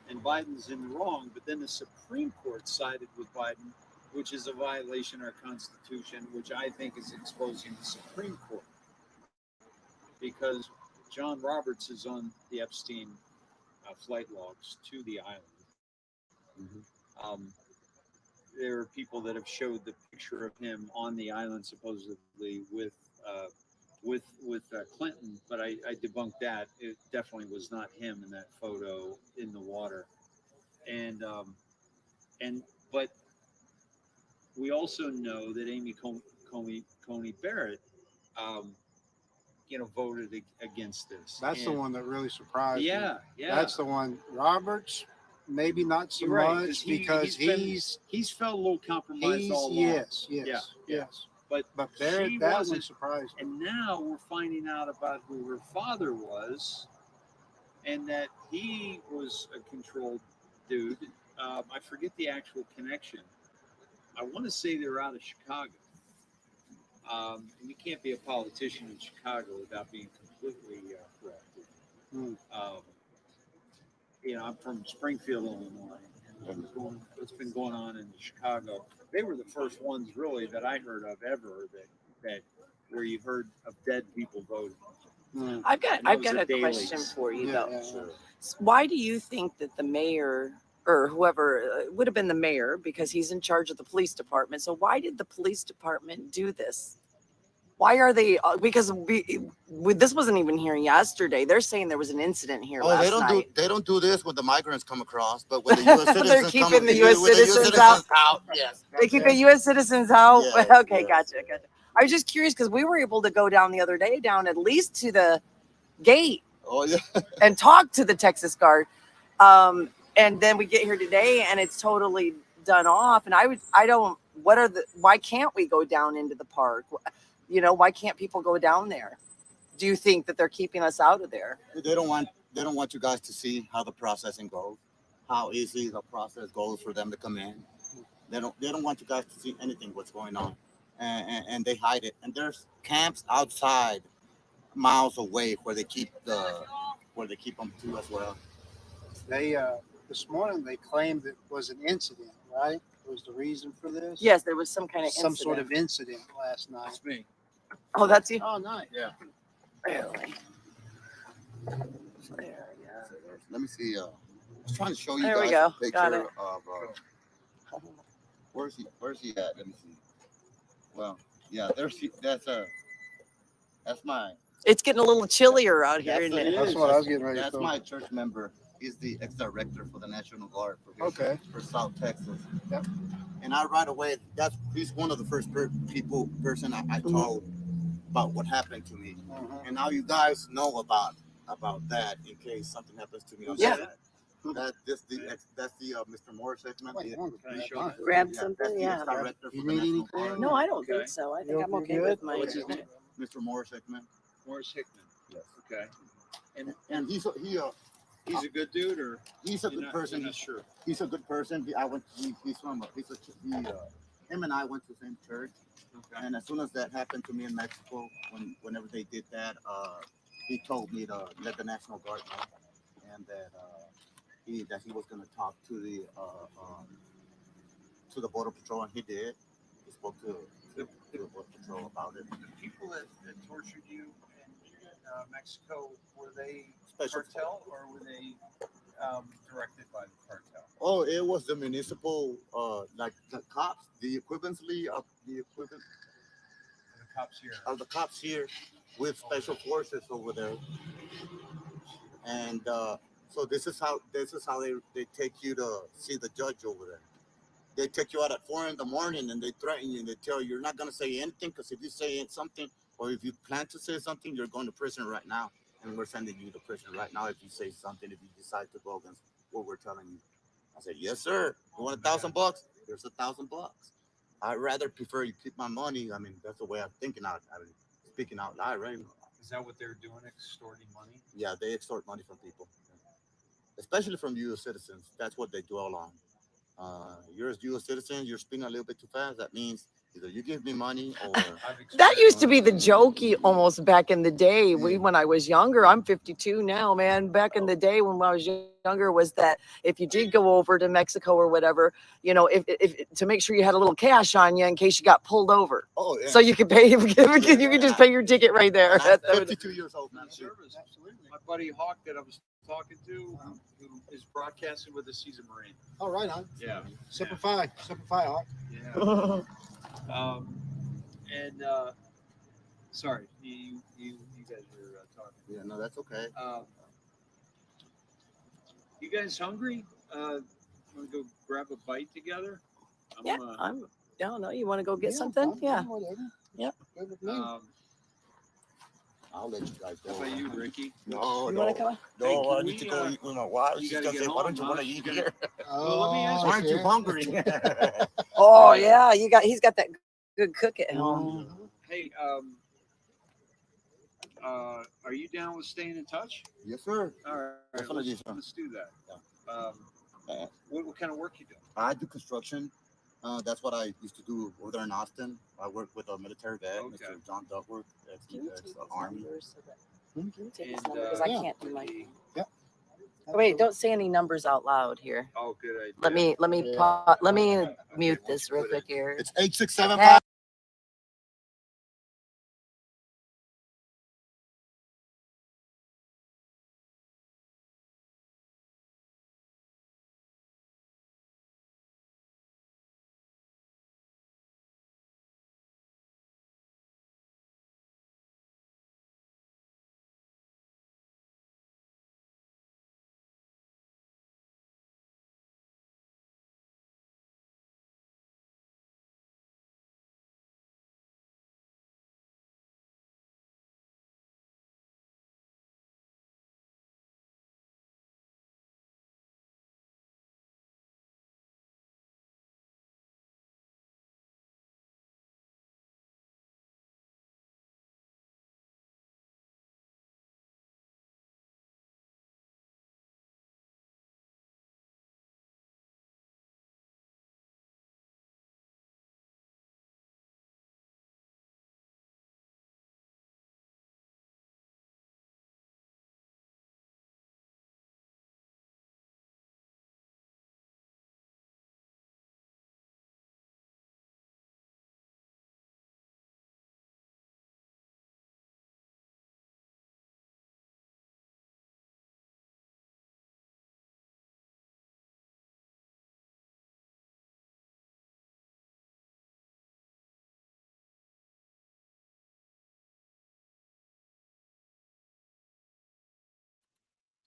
and Biden's in the wrong. But then the Supreme Court sided with Biden, which is a violation of our Constitution, which I think is exposing the Supreme Court because John Roberts is on the Epstein flight logs to the island. Mhm. There are people that have showed the picture of him on the island supposedly with Clinton, but I debunked that. It definitely was not him in that photo in the water. But we also know that Amy Coney Barrett, voted against this. That's the one that really surprised me. Yeah. That's the one. Roberts, maybe not so You're right, much because he's felt a little compromised all along. yes. But Barrett, she that one wasn't. surprised me. And now we're finding out about who her father was, and that he was a controlled dude. I forget the actual connection. I want to say they're out of Chicago. And you can't be a politician in Chicago without being completely corrupted. I'm from Springfield, Illinois, and what's been going on in Chicago. They were the first ones, really, that I heard of ever that where you heard of dead people voting. I've got And those a are dailies. question for you Yeah, though. yeah. Sure. Why do you think that the mayor or whoever would have been the mayor, because he's in charge of the police department? So why did the police department do this? Why are they? Because this wasn't even here yesterday. They're saying there was an incident here Oh, last they don't night. do this when the migrants come across, but when the U.S. citizens They're come, keeping the US when citizens out. Yes. They keep the U.S. citizens out. Yes, Okay, yes. gotcha. I was just curious because we were able to go down the other day, down at least to the gate Oh yeah. and talk to the Texas Guard. And then we get here today and it's totally done off. And why can't we go down into the park? Why can't people go down there? Do you think that they're keeping us out of there? They don't want you guys to see how the processing goes, how easy the process goes for them to come in. They don't want you guys to see anything what's going on, and they hide it. And there's camps outside, miles away, where they keep them too as well. They this morning they claimed it was an incident, right? Was the reason for this? Yes, there was some kind of Some incident. sort of incident last night. That's me. Oh, that's you? Oh, nice. Yeah. Really? Let me see. I was trying to show you There we guys go. a picture Got it. of. Where's he at? Let me see. Well, yeah. That's mine. It's getting a little chillier out here, isn't it? That's what I was getting ready to That's throw. my church member. He's the ex-director for the National Guard for South Texas. Yep. And right away, he's one of the first person I told about what happened to me. And now you guys know about that in case something happens to me. Yeah. That's the Mr. Morris segment. Wait, Yeah. Can I show you? Grab That's something, the yeah. ex-director You for the need National anything? Guard. No, I don't Okay. think so. I think You're I'm okay good? with my. What's his name? Mr. Morris segment. Morris Hickman. Yes. Okay. And he's He's a good dude, or he's a you're good not- person. you're not sure. He's a good person. Him and I went to the same church. Okay. And as soon as that happened to me in Mexico, whenever they did that, he told me to let the National Guard know, and that he was going to talk to the Border Patrol, and he did. He spoke to the Border Patrol about it. The people that tortured you in Mexico, were they Special cartel or were they directed by the cartel? Oh, it was the municipal, like the cops, the equivalent The cops here. of the cops here with special forces over there. And so this is how they take you to see the judge over there. They take you out at 4 a.m. and they threaten you and they tell you you're not going to say anything, because if you say something or if you plan to say something, you're going to prison right now. And we're sending you to prison right now if you say something, if you decide to go against what we're telling you. I said, yes, sir. You want $1,000? Here's $1,000. I'd rather prefer you keep my money. I mean, that's the way I'm thinking speaking out loud, right? Is that what they're doing, extorting money? Yeah, they extort money from people, especially from U.S. citizens. That's what they dwell on. You're a U.S. citizen, you're speaking a little bit too fast. That means either you give me money or That used to be the jokey almost back in the day. When I was younger, I'm 52 now, man. Back in the day when I was younger, was that if you did go over to Mexico or whatever, if to make sure you had a little cash on you in case you got pulled over, oh yeah. so you could pay. You could just pay your ticket right there. And I'm 52 years old now. too. Service. My buddy Hawk that I was talking to, who is broadcasting with us, he's a Marine. All right, huh? Yeah. Simplify, Hawk. Yeah. Sorry, you guys were talking. Yeah, no, that's okay. You guys hungry? Want to go grab a bite together? Yeah, I'm down. No, you want to go get something? Yeah. Whatever. Yep. Good with me. I'll let you guys go. How about you, Ricky? No, You no, want to come? no. Hey, I can need to we, go eat with my wife. you She's gotta gonna get say, "Why don't you home, want to huh? eat You here? Well, let me ask Why aren't you okay. hungry?" Oh yeah, he's got that good cook at home. Hey, Are you down with staying in touch? Yes, sir. All right, Definitely, sir. let's do that. Yeah. Um, what kind of work you do? I do construction. That's what I used to do over there in Austin. I work with a military vet, Okay. Mr. John Duckworth. That's Can you that's take the his Army. number so that- Hmm? Can you take his And, number? Because I yeah. can't do my. the- Wait, don't say any numbers out loud here. Oh, good idea. Let me Yeah. let me Okay, mute once this you real put quick it- here. It's 8675. Yeah.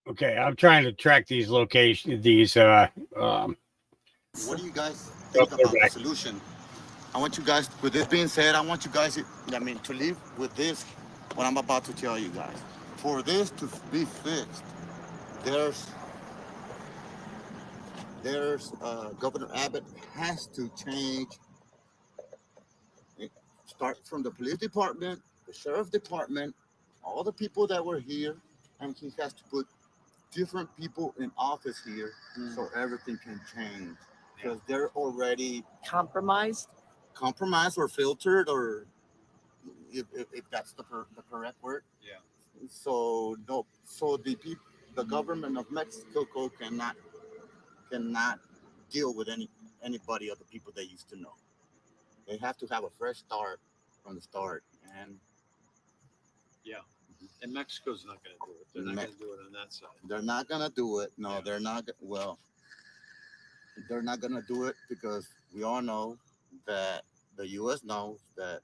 Okay, I'm trying to track these locations. These What do you guys think they're about the back. solution? I want you guys, with this being said, I want you guys, to leave with this, what I'm about to tell you guys. For this to be fixed, there's Governor Abbott has to change, start from the police department, the sheriff department, all the people that were here, and he has to put different people in office here so everything can change. Because they're already Compromised. compromised or filtered, or if that's the correct word. Yeah. So no, so the government of Mexico cannot deal with anybody of the people they used to know. They have to have a fresh start from the start, and And Mexico's not going to do it. They're not Me- going to do it on that side. they're not gonna do it. No, Yeah. they're not. Well, they're not gonna do it because we all know that the U.S. knows that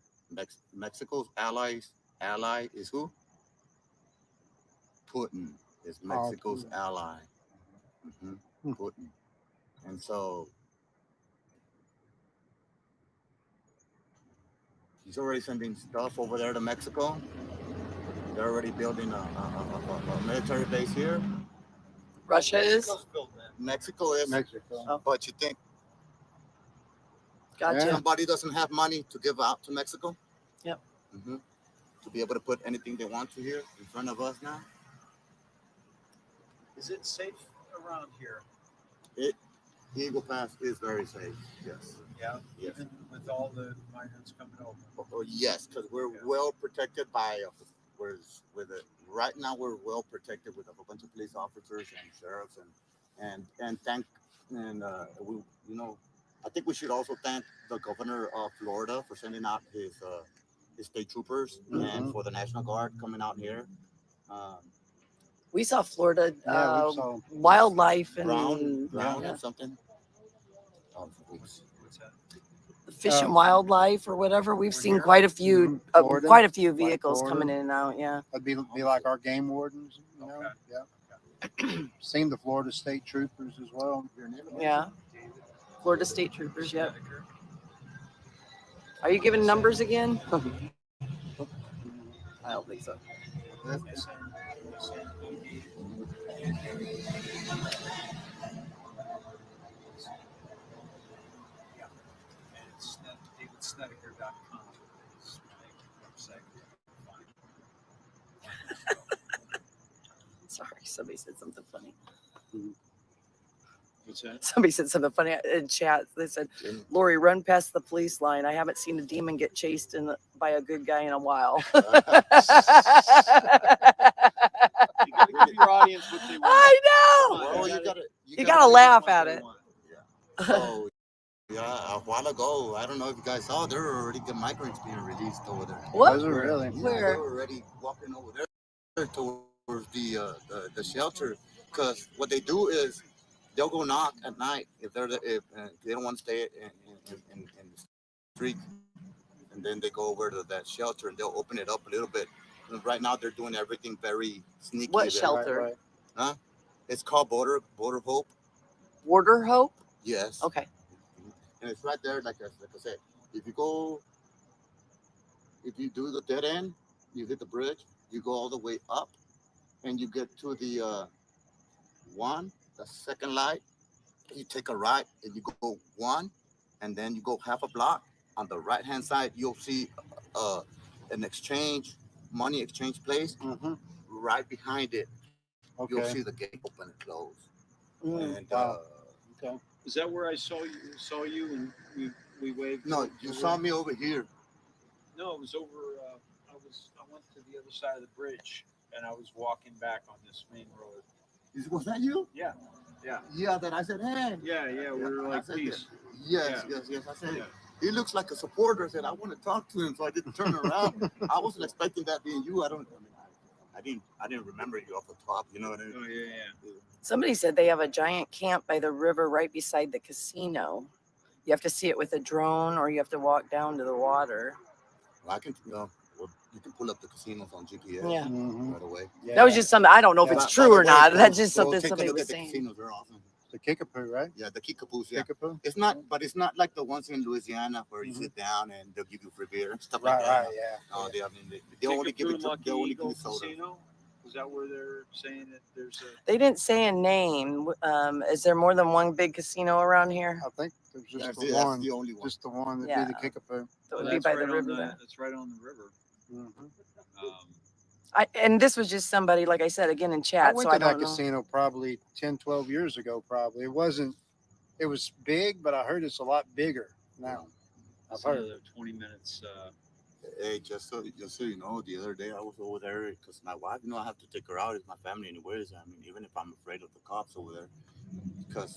Mexico's ally is who? Putin is Mexico's ally. Putin, and so he's already sending stuff over there to Mexico. They're already building a military base here. Russia is. Mexico's built that. Mexico is, Mexico. but you think Gotcha. somebody doesn't have money to give out to Mexico? Yep. hmm To be able to put anything they want to here in front of us now? Is it safe around here? Eagle Pass is very safe. Yes. Yeah. Yes. Even with all the migrants coming over. Oh, yes, because we're Yeah. well protected by right now we're well protected with a whole bunch of police officers and sheriffs I think we should also thank the governor of Florida for sending out his state troopers and for the National Guard coming out here. We saw Florida Yeah, we saw. wildlife and Brown yeah, and something. Oh, What's that? fish and wildlife or whatever. We've Over seen here? quite a few Florida? quite a few Like vehicles Florida? coming in and out. Yeah. That'd be like our game wardens, you know? Okay. Yeah. Seen the Florida State Troopers as well. Yeah. Florida State Troopers. Yep. Are you giving numbers again? I don't think so. And it's davidsnedeker.com is my website. Sorry, somebody said something funny. What's that? Somebody said something funny in chat. They said, Lori, run past the police line. I haven't seen a demon get chased by a good guy in a while. You gotta give your audience what they want. I know. Come on, Well, you You give gotta them laugh what at they it. want. So, yeah, a while ago, I don't know if you guys saw, there were already migrants being released over there. What? Was it really? Yeah, Where? they were already walking over there towards the shelter. Because what they do is they'll go knock at night if if they don't want to stay in the street, and then they go over to that shelter and they'll open it up a little bit. And right now they're doing everything very sneaky. What there. shelter? Right. It's called Border Hope. Border Hope? Yes. Okay. And it's right there, like I said. If you do the dead end, you hit the bridge, you go all the way up, and you get to the second light. You take a right, and you go one, and then you go half a block. On the right hand side, you'll see an money exchange place. Mm-hmm. Right behind it, you'll Okay. see the gate open and close. Mm. And Wow. Okay. Is that where I saw you and we waved? no, you saw me over here. No, it was over. I went to the other side of the bridge, and I was walking back on this main road. Was that you? Yeah. Yeah, that I said, hey. Yeah. We were I like said peace. Yes. I said, Yeah. he looks like a supporter. I said, I want to talk to him, so I didn't turn around. I wasn't expecting that being you. I didn't remember you off the top. You know what I mean? Oh yeah. Somebody said they have a giant camp by the river right beside the casino. You have to see it with a drone or you have to walk down to the water. Well, you can pull up the casinos on GPS Yeah. Mm-hmm. right away. Yeah. That was just something, I don't know if Yeah. it's By true the or way, not. go- That's just go something take a somebody look was at the saying. casinos. They're awesome. The Kickapoo, right? Yeah, the Kickapoos. Yeah, Kickapoo. it's not like the ones in Louisiana where you Mhm. sit down and they'll give you free beer and stuff Right. like that. Right. Yeah. No, they only give you Lucky they only give Eagle you soda. Casino. Is that where they're saying that there's a? They didn't say a name. Is there more than one big casino around here? I think there's just That's the that's one. the only one. Just the one that'd Yeah. be the Kickapoo. That would Well, be that's by right the on river there. That's right on the river. Mm-hmm. And this was just somebody, like I said, again in I chat, went so to I that don't know. casino probably 10, 12 years ago. Probably it wasn't. It was big, but I heard it's a lot bigger now. I've That's heard. another 20 minutes. Hey, just so you know, the other day I was over there because my wife, I have to take her out. It's my family anyways. I mean, even if I'm afraid of the cops over there, because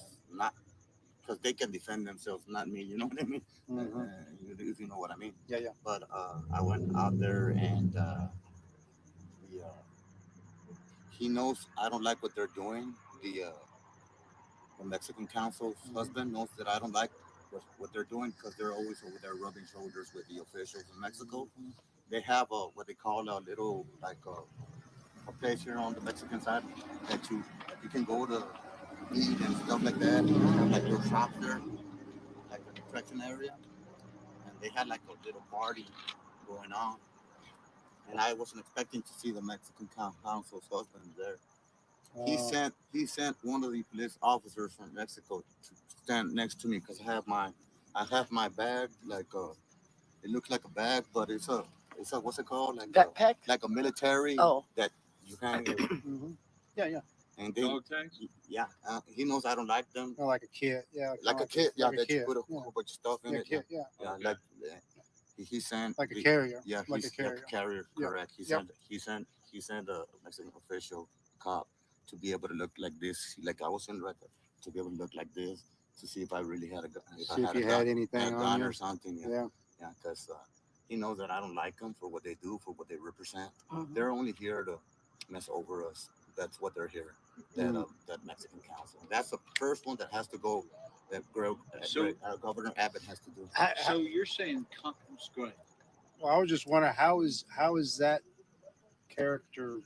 they can defend themselves, not me. You know what I mean? Mhm. If you know what I mean. Yeah. But I went out there and he knows I don't like what they're doing. The Mexican council's husband knows that I don't like what they're doing because they're always over there rubbing shoulders with the officials in Mexico. They have what they call a little a place here on the Mexican side that you can go to eat and stuff like that. They have like little shops there, like an attraction area, and they had like a little party going on. And I wasn't expecting to see the Mexican council's husband there. He sent one of the police officers from Mexico to stand next to me because I have my bag it looks like a bag, but it's a what's it called, Backpack? like a military Oh, that you hang it. Mm-hmm. Yeah. And they, Dog tags? yeah, he knows I don't like them. No, like a kit. Yeah. Like a kit, yeah, like a that you kit, put a yeah. whole bunch of stuff in Yeah, it. kit. Yeah. Yeah, Okay. like he sent Like a carrier. Yeah, Like he's a carrier. like a carrier, Yep. correct. He sent a Mexican official cop to be able to look like this. Like I was in record to be able to look like this to see if I really had a gun. See if you had anything a on gun you. or something. Yeah. Yeah, because he knows that I don't like them for what they do, for what they represent. mhm. They're only here to mess over us. That's what they're here. That Mexican council. That's the first one that has to go. That Governor Abbott has to do. So you're saying go ahead. Well, I was just wondering how is that character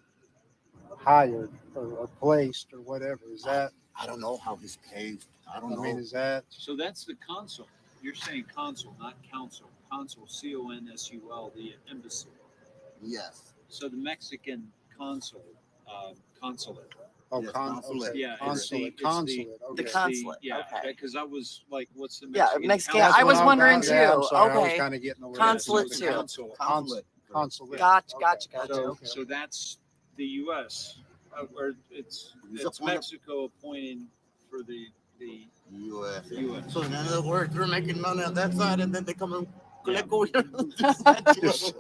hired or placed or whatever? Is that? I don't know how he's paid. I don't I know. mean, is that? So that's the consul. You're saying consul, not council. Consul, CONSUL, the embassy. Yes. So the Mexican consulate. Oh, Yes, consulate. consulate. Yeah, Consulate. the Consulate. The Okay. consulate, Yeah, okay. because I was like, what's the Yeah, Mexican? Mexican- council? I was That's what wondering I'm sorry, too. I was Okay. kind of getting away. Consulate It's too. the consul. Consulate. Consulate. Gotcha. Okay. So, Okay. so that's the U.S. or it's He's it's appointed- Mexico appointing for the U.S. U.S. So in other words, they're making money on that side, and then they come and collect over here. Just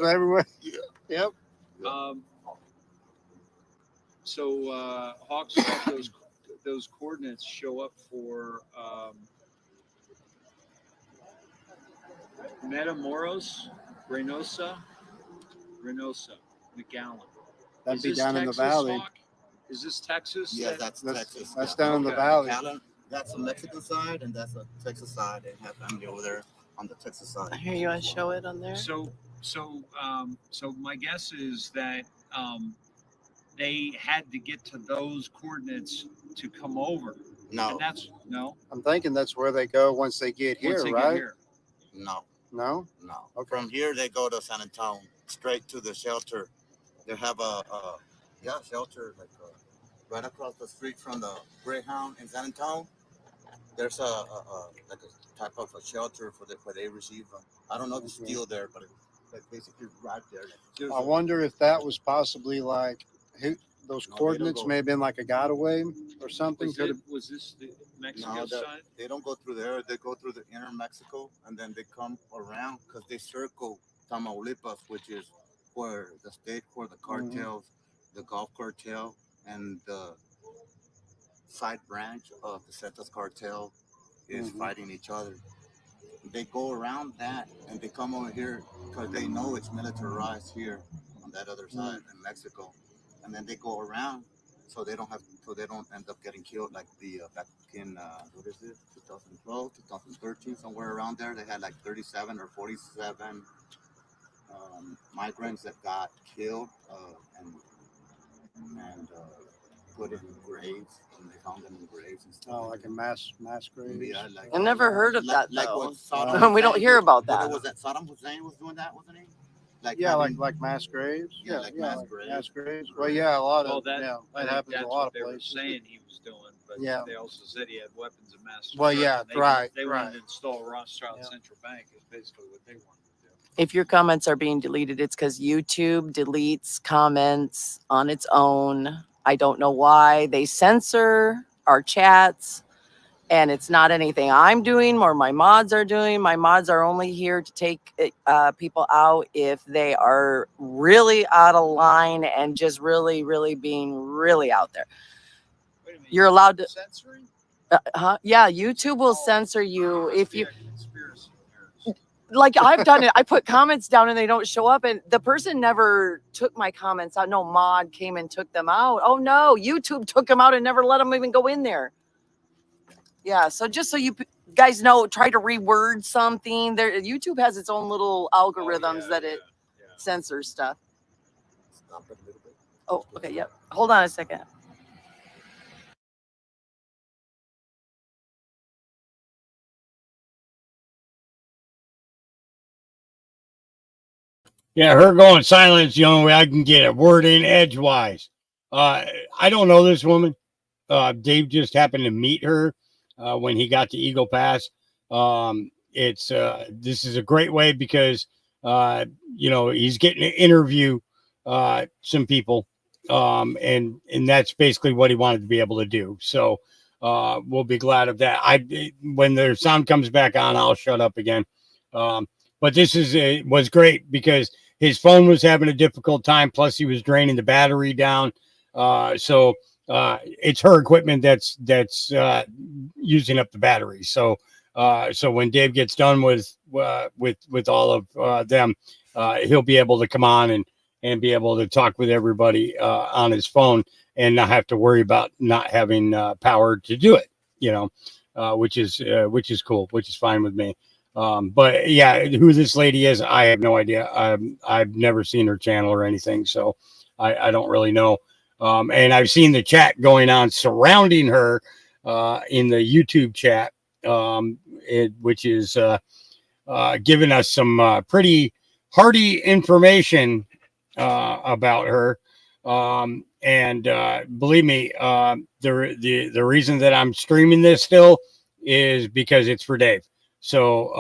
everywhere. Yep. So Hawks got those coordinates show up for Matamoros, Reynosa, McAllen. That'd Is be this down in the Texas, valley. Hawk? Is this Texas? Yeah, that- that's Texas. That's yeah. down in the Okay. valley. Allen, that's the Mexican side, and that's the Texas side. They have family over there on the Texas side. Here, you want to show it on there? So my guess is that they had to get to those coordinates to come over, No, and that's no. I'm thinking that's where they go once they get here, Once they right? get here. no, No? no. Okay. From here, they go to San Antonio, straight to the shelter. They have a shelter like right across the street from the Greyhound in San Antonio. There's like a type of a shelter where they receive. I don't know if it's Okay. still there, but it's like basically right there. Like, I seriously. wonder if that was possibly like those No, they coordinates don't go- may have been like a getaway or something. Was this the Mexico No, that- side? They don't go through there. They go through the inner Mexico, and then they come around because they circle Tamaulipas, which is where the state where the cartels, the Gulf cartel, and the side branch of the Zetas cartel is Mhm. fighting each other. They go around that and they come over here because they know it's militarized here on that other side in Mexico, and then they go around so they don't end up getting killed like the back in what is it 2012 2013 somewhere around there. They had like 37 or 47 migrants that got killed and put in graves, and they found them in graves and stuff. Oh, like a mass grave. Yeah, like I never heard of that, like though. what Saddam We don't Hussein hear did. about What that. was that Saddam Hussein was doing that, wasn't he? Yeah, having- like mass graves. Yeah, like mass graves. Mass graves. Well, yeah, a lot Well, of that yeah, I that think happens that's a what lot of they were places. saying he was doing, but Yeah. they also said he had weapons of mass Well, destruction. yeah, They, right, They right. wanted to install Rothschild Yeah. Central Bank is basically what they wanted to do. If your comments are being deleted, it's because YouTube deletes comments on its own. I don't know why. They censor our chats, and it's not anything I'm doing or my mods are doing. My mods are only here to take people out if they are really out of line and just really, really being really out there. Wait a minute, You're allowed to, censoring? yeah, YouTube will Oh, censor you must if be you, a conspiracy theorist. like I've done it. I put comments down and they don't show up, and the person never took my comments out. No mod came and took them out. Oh no, YouTube took them out and never let them even go in there. Yeah, so just so you guys know, try to reword something. There, YouTube has its own little algorithms that it censors stuff. Stop it a little bit. Oh, okay, yep. Hold on a second. Yeah, her going silent is the only way I can get a word in edgewise. I don't know this woman. Dave just happened to meet her when he got to Eagle Pass. This is a great way because he's getting to interview some people, and that's basically what he wanted to be able to do. So we'll be glad of that. When the sound comes back on, I'll shut up again. But this was great because his phone was having a difficult time. Plus, he was draining the battery down. So it's her equipment that's using up the battery. So when Dave gets done with all of them, he'll be able to come on and be able to talk with everybody on his phone and not have to worry about not having power to do it. Which is cool, which is fine with me. But yeah, who this lady is, I have no idea. I've never seen her channel or anything, so I don't really know. And I've seen the chat going on surrounding her in the YouTube chat, which is giving us some pretty hearty information about her. And believe me, the reason that I'm streaming this still is because it's for Dave. So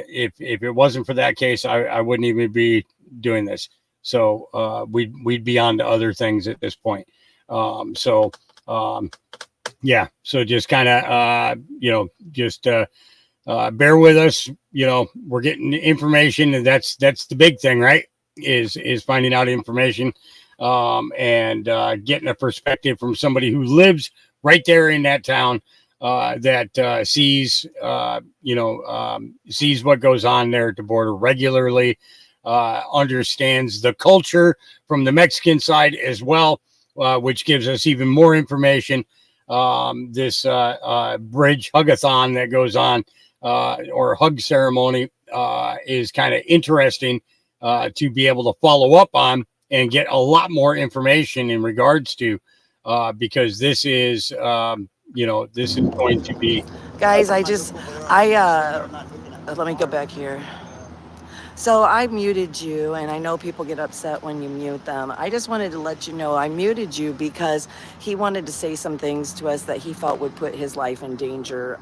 if it wasn't for that case, I wouldn't even be doing this. So we'd be on to other things at this point. Yeah. So just kind of just bear with us. We're getting information, and that's the big thing, right? Is finding out information, and getting a perspective from somebody who lives right there in that town, that sees sees what goes on there at the border regularly, understands the culture from the Mexican side as well, which gives us even more information. This bridge hugathon that goes on, or hug ceremony, is kind of interesting to be able to follow up on and get a lot more information in regards to, because this is this is going to be. Guys, let me go back here. So I muted you, and I know people get upset when you mute them. I just wanted to let you know I muted you because he wanted to say some things to us that he felt would put his life in danger.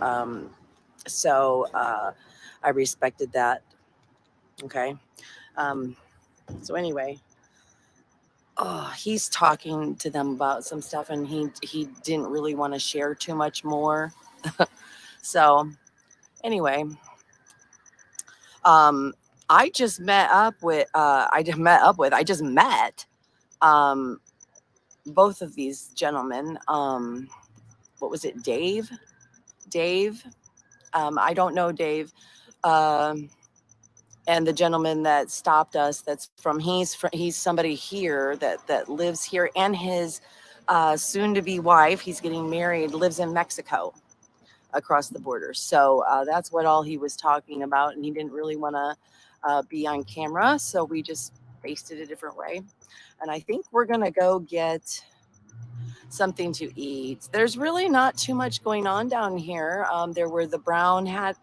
So I respected that. Okay. So anyway, he's talking to them about some stuff, and he didn't really want to share too much more. So anyway, I just met both of these gentlemen. What was it, Dave? I don't know Dave. And the gentleman that stopped us, he's somebody here that lives here, and his soon-to-be wife, he's getting married, lives in Mexico across the border. So that's what all he was talking about, and he didn't really want to be on camera, so we just faced it a different way. And I think we're gonna go get something to eat. There's really not too much going on down here. There were the brown hat,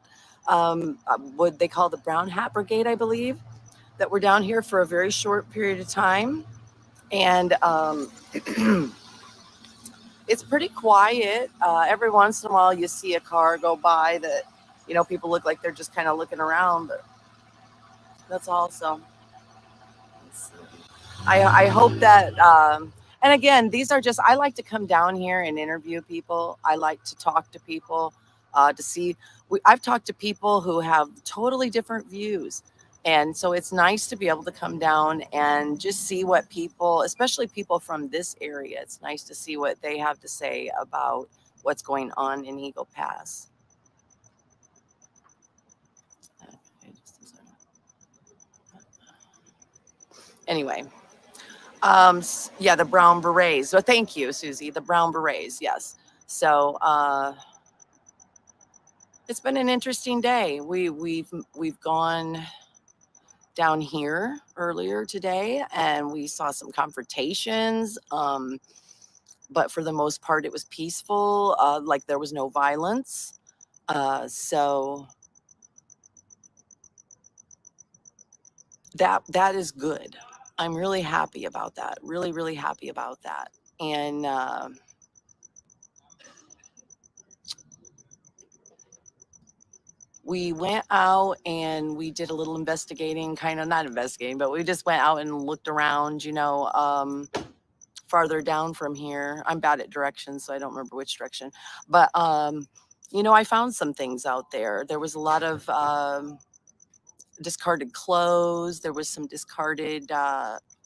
what they call the brown hat brigade, I believe, that were down here for a very short period of time. And it's pretty quiet. Every once in a while you see a car go by that, people look like they're just kind of looking around, but that's all. So I hope that, and again, these are just, I like to come down here and interview people. I like to talk to people, to see, I've talked to people who have totally different views. And so it's nice to be able to come down and just see what people, especially people from this area, it's nice to see what they have to say about what's going on in Eagle Pass. Anyway, yeah, the brown berets. So thank you, Susie. The brown berets, yes. So it's been an interesting day. We've gone down here earlier today, and we saw some confrontations. But for the most part, it was peaceful. Like there was no violence. So that is good. I'm really happy about that. Really, really happy about that. And we went out and we did a little investigating, kind of not investigating, but we just went out and looked around, farther down from here. I'm bad at directions, so I don't remember which direction. But, I found some things out there. There was a lot of discarded clothes. There was some discarded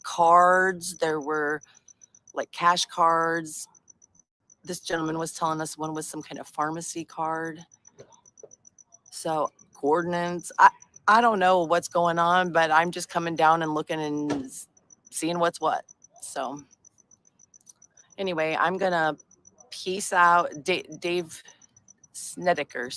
cards. There were like cash cards. This gentleman was telling us one was some kind of pharmacy card. So coordinates. I don't know what's going on, but I'm just coming down and looking and seeing what's what. So anyway, I'm gonna peace out. Dave Snedeker.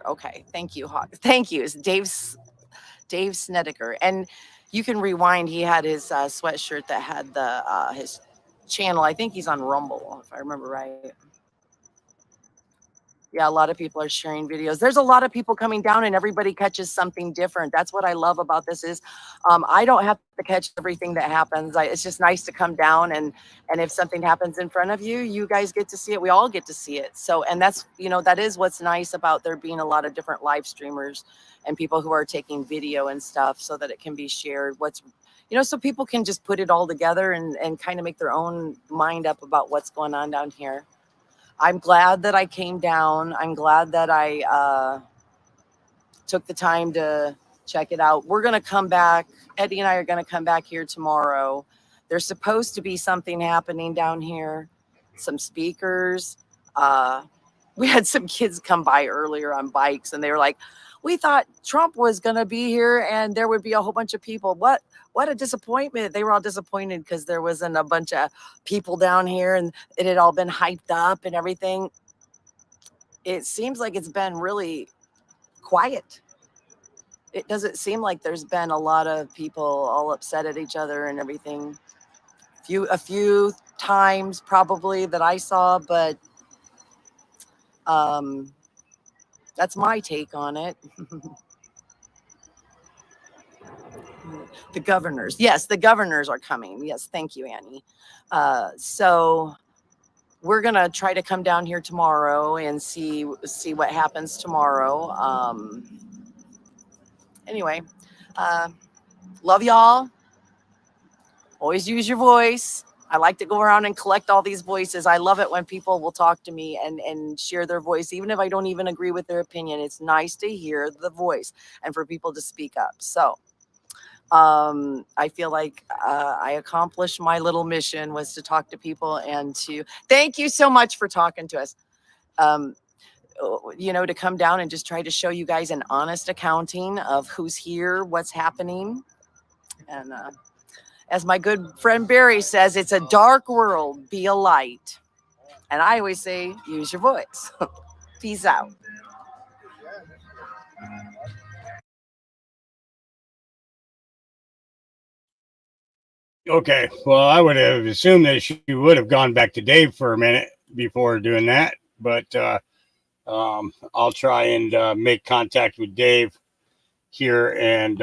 Okay, thank you, Hawk. Thank you. It's Dave Snedeker. And you can rewind. He had his sweatshirt that had the his channel. I think he's on Rumble, if I remember right. Yeah, a lot of people are sharing videos. There's a lot of people coming down, and everybody catches something different. That's what I love about this is I don't have to catch everything that happens. It's just nice to come down, and if something happens in front of you, you guys get to see it. We all get to see it. So, and that's, that is what's nice about there being a lot of different live streamers and people who are taking video and stuff so that it can be shared. so people can just put it all together and kind of make their own mind up about what's going on down here. I'm glad that I came down. I'm glad that I took the time to check it out. We're going to come back. Eddie and I are going to come back here tomorrow. There's supposed to be something happening down here, some speakers. We had some kids come by earlier on bikes, and they were like, we thought Trump was going to be here and there would be a whole bunch of people. What a disappointment. They were all disappointed because there wasn't a bunch of people down here and it had all been hyped up and everything. It seems like it's been really quiet. It doesn't seem like there's been a lot of people all upset at each other and everything. A few times probably that I saw, but that's my take on it. The governors. Yes, the governors are coming. Yes, thank you, Annie. So we're going to try to come down here tomorrow and see what happens tomorrow. Anyway, love y'all. Always use your voice. I like to go around and collect all these voices. I love it when people will talk to me and share their voice, even if I don't even agree with their opinion. It's nice to hear the voice and for people to speak up. So I feel like I accomplished my little mission, was to talk to people and to thank you so much for talking to us. To come down and just try to show you guys an honest accounting of who's here, what's happening. And as my good friend Barry says, it's a dark world, be a light. And I always say, use your voice. Peace out. Okay. Well, I would have assumed that she would have gone back to Dave for a minute before doing that, but I'll try and make contact with Dave here, and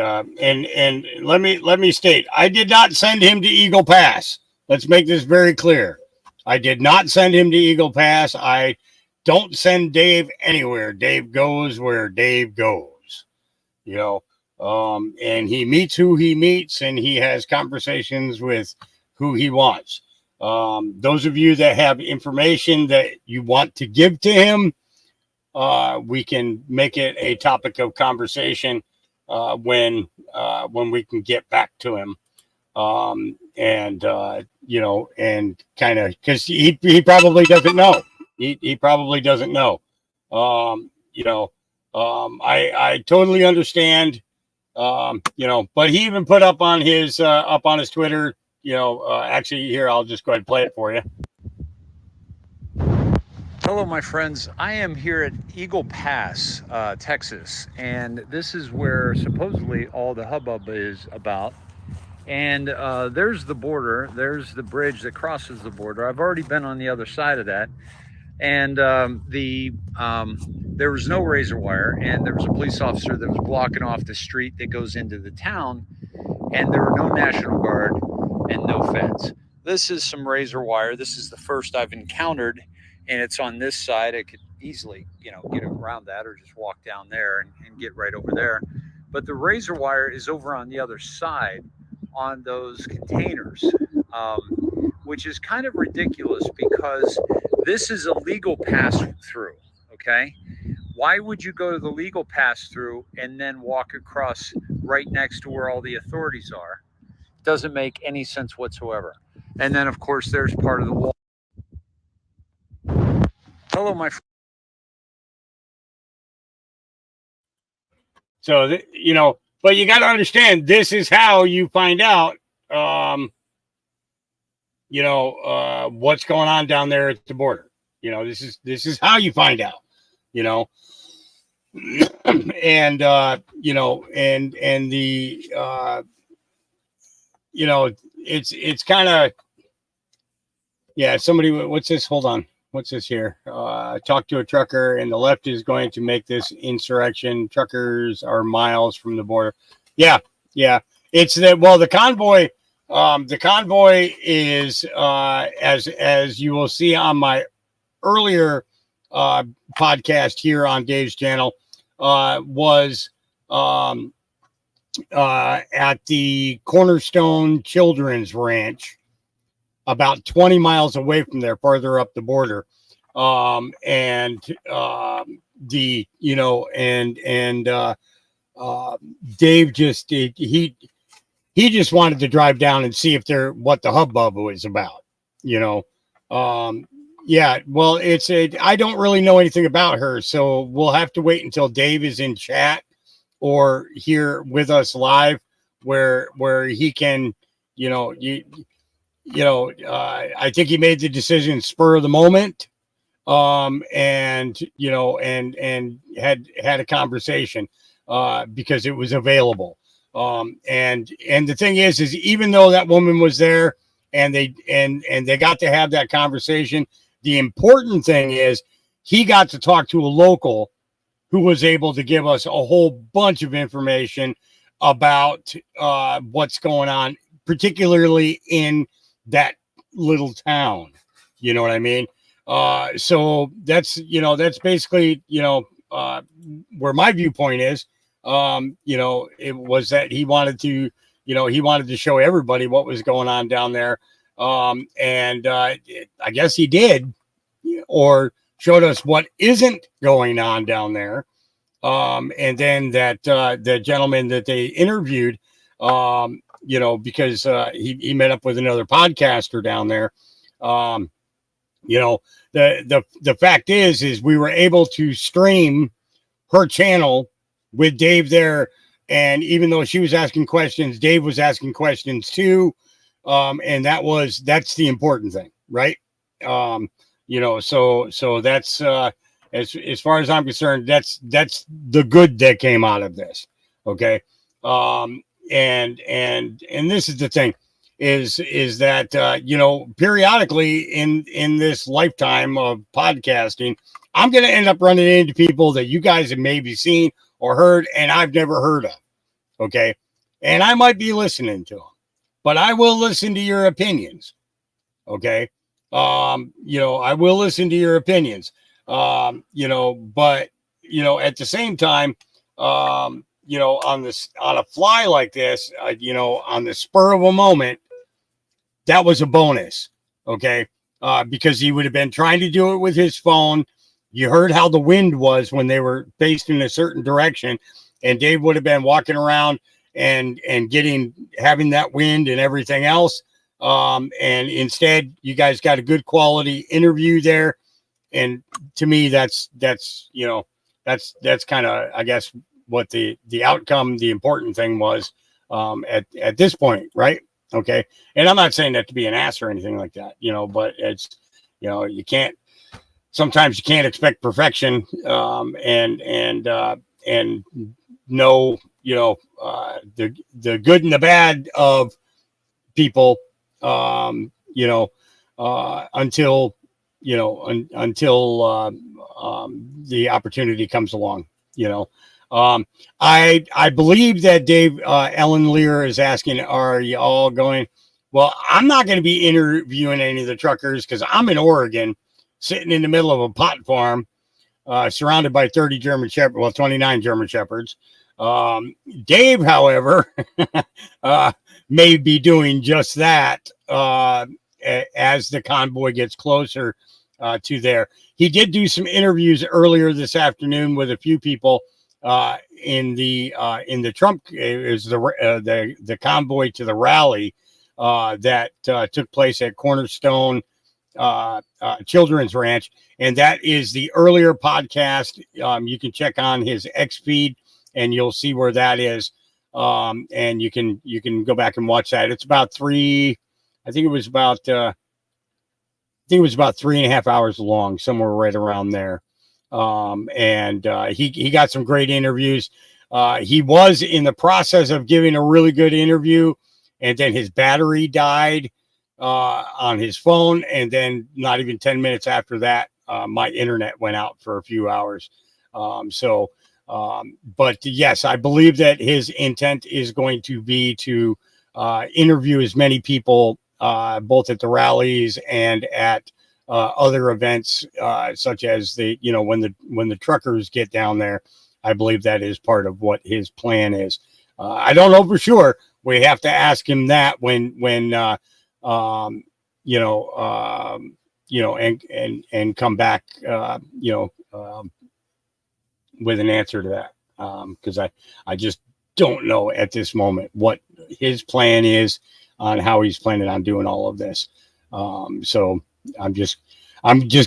let me state, I did not send him to Eagle Pass. Let's make this very clear. I did not send him to Eagle Pass. I don't send Dave anywhere. Dave goes where Dave goes, and he meets who he meets, and he has conversations with who he wants. Those of you that have information that you want to give to him, we can make it a topic of conversation when we can get back to him, and kind of, because he probably doesn't know. He probably doesn't know. I totally understand. But he even put up on his Twitter. Actually, here, I'll just go ahead and play it for you. Hello, my friends. I am here at Eagle Pass, Texas, and this is where supposedly all the hubbub is about. And there's the border. There's the bridge that crosses the border. I've already been on the other side of that, and there was no razor wire, and there was a police officer that was blocking off the street that goes into the town, and there were no National Guard and no feds. This is some razor wire. This is the first I've encountered. And it's on this side. I could easily, get around that or just walk down there and get right over there. But the razor wire is over on the other side on those containers, which is kind of ridiculous because this is a legal pass through, okay? Why would you go to the legal pass through and then walk across right next to where all the authorities are? Doesn't make any sense whatsoever. And then, of course, there's part of the wall. Hello, my friend. So, but you got to understand, this is how you find out, what's going on down there at the border. This is how you find out, and, it's kind of, yeah, somebody, what's this? Hold on. What's this here? Talk to a trucker, and the left is going to make this insurrection. Truckers are miles from the border. Yeah. It's that. Well, the convoy is as you will see on my earlier podcast here on Dave's channel, was at the Cornerstone Children's Ranch, about 20 miles away from there, farther up the border. Dave just he just wanted to drive down and see if what the hubbub was about, you know. Yeah, well, I don't really know anything about her, so we'll have to wait until Dave is in chat or here with us live, where he can, I think he made the decision spur of the moment, and had a conversation, because it was available. And the thing is even though that woman was there and they got to have that conversation, the important thing is he got to talk to a local who was able to give us a whole bunch of information about what's going on, particularly in that little town. You know what I mean? So that's basically, where my viewpoint is. It was that he wanted to show everybody what was going on down there. I guess he did, or showed us what isn't going on down there. And then that the gentleman that they interviewed, because he met up with another podcaster down there. The fact is we were able to stream her channel with Dave there, and even though she was asking questions, Dave was asking questions too. And that's the important thing, right? So that's as far as I'm concerned, that's the good that came out of this. Okay. And this is the thing is that, periodically in this lifetime of podcasting, I'm going to end up running into people that you guys have maybe seen or heard, and I've never heard of. Okay. And I might be listening to them, but I will listen to your opinions. Okay. I will listen to your opinions. But at the same time, on a fly like this, on the spur of a moment, that was a bonus. Okay. Because he would have been trying to do it with his phone. You heard how the wind was when they were faced in a certain direction, and Dave would have been walking around and having that wind and everything else. And instead you guys got a good quality interview there. And to me, that's kind of, I guess, what the outcome, the important thing was, at this point. Right. Okay. And I'm not saying that to be an ass or anything like that, but it's, sometimes you can't expect perfection, and know, the good and the bad of people, until the opportunity comes along. I believe that Dave, Ellen Lear is asking, are you all going? Well, I'm not going to be interviewing any of the truckers because I'm in Oregon, sitting in the middle of a pot farm, surrounded by 30 German Shepherds, well, 29 German Shepherds. Dave, however, may be doing just that, as the convoy gets closer to there. He did do some interviews earlier this afternoon with a few people in the Trump, it was the convoy to the rally that took place at Cornerstone Children's Ranch, and that is the earlier podcast. You can check on his X feed and you'll see where that is, and you can go back and watch that. It's about I think it was about 3.5 hours long, somewhere right around there. He got some great interviews. He was in the process of giving a really good interview, and then his battery died on his phone, and then not even 10 minutes after that, my internet went out for a few hours. But yes, I believe that his intent is going to be to interview as many people, both at the rallies and at other events, such as when the truckers get down there. I believe that is part of what his plan is. I don't know for sure. We have to ask him that when you know, and come back, with an answer to that. Because I just don't know at this moment what his plan is on how he's planning on doing all of this. So I'm just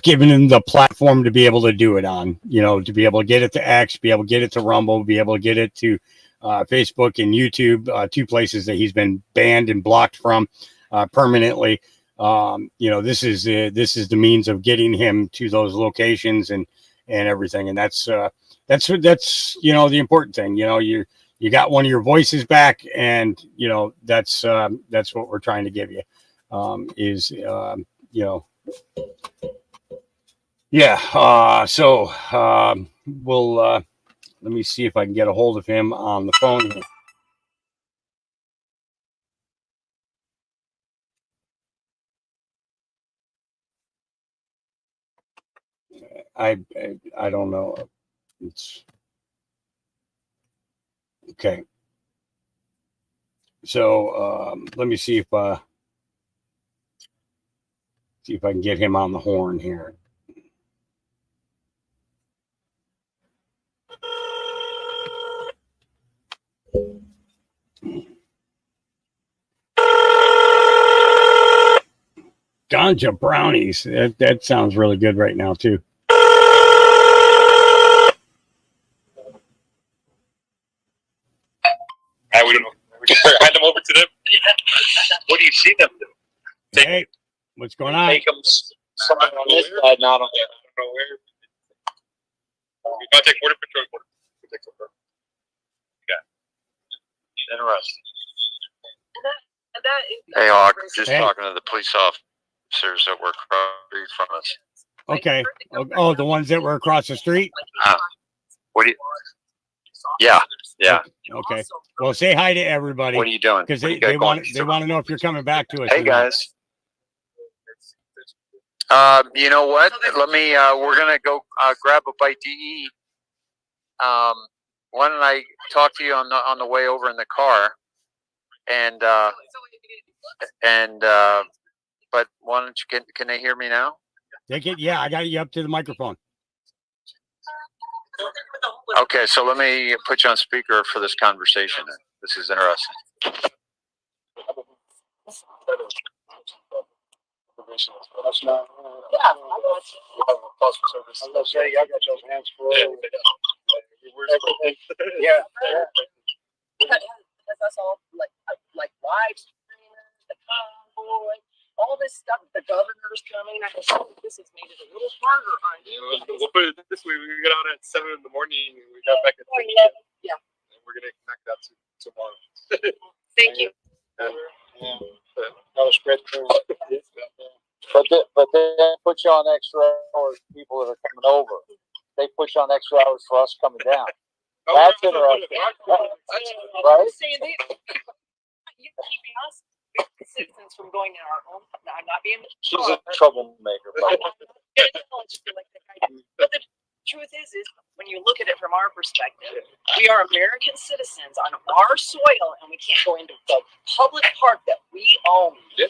giving him the platform to be able to do it on, to be able to get it to X, be able to get it to Rumble, be able to get it to Facebook and YouTube, two places that he's been banned and blocked from permanently. This is the means of getting him to those locations and everything. And that's the important thing. You got one of your voices back, and that's what we're trying to give you. We'll let me see if I can get a hold of him on the phone here. I don't know. It's okay. So let me see if I can get him on the horn here. Ganja brownies. That sounds really good right now too. We hand them over to them. What do you see them do? Hey, what's going on? Take them somewhere on this side, not on the other. I don't know where. We contact Border Patrol. Yeah. Interesting. Hey, Hawk, just Hey. talking to the police officers that were across from us. Okay. Oh, the ones that were across the street? What do you? Yeah. Okay. Well, say hi to everybody. What are you doing? Because What do they you got want going? to know if you're coming back to us. Hey or not. guys. You know what? Let me. We're gonna go grab a bite to eat. Why don't I talk to you on the way over in the car? But why don't you can they hear me now? Yeah, I got you up to the microphone. Okay, so let me put you on speaker for this conversation. This is interesting. I'm gonna say, I got your hands full. Yeah. That's us all like live streamers, the convoy, all this stuff. The governor's coming. I think this has made it a little harder on you. We'll put it this way: we got out at 7 in the morning, and we got back at 6. Yeah. And we're gonna connect that tomorrow. Thank you. That'll spread through. But they put you on extra hours. People that are coming over, they put you on extra hours for us coming down. That's interesting, right? I'm saying you're keeping us citizens from going in our own. I'm not being. She's a troublemaker. But the truth is when you look at it from our perspective, we are American citizens on our soil, and we can't go into the public park that we own. Yep.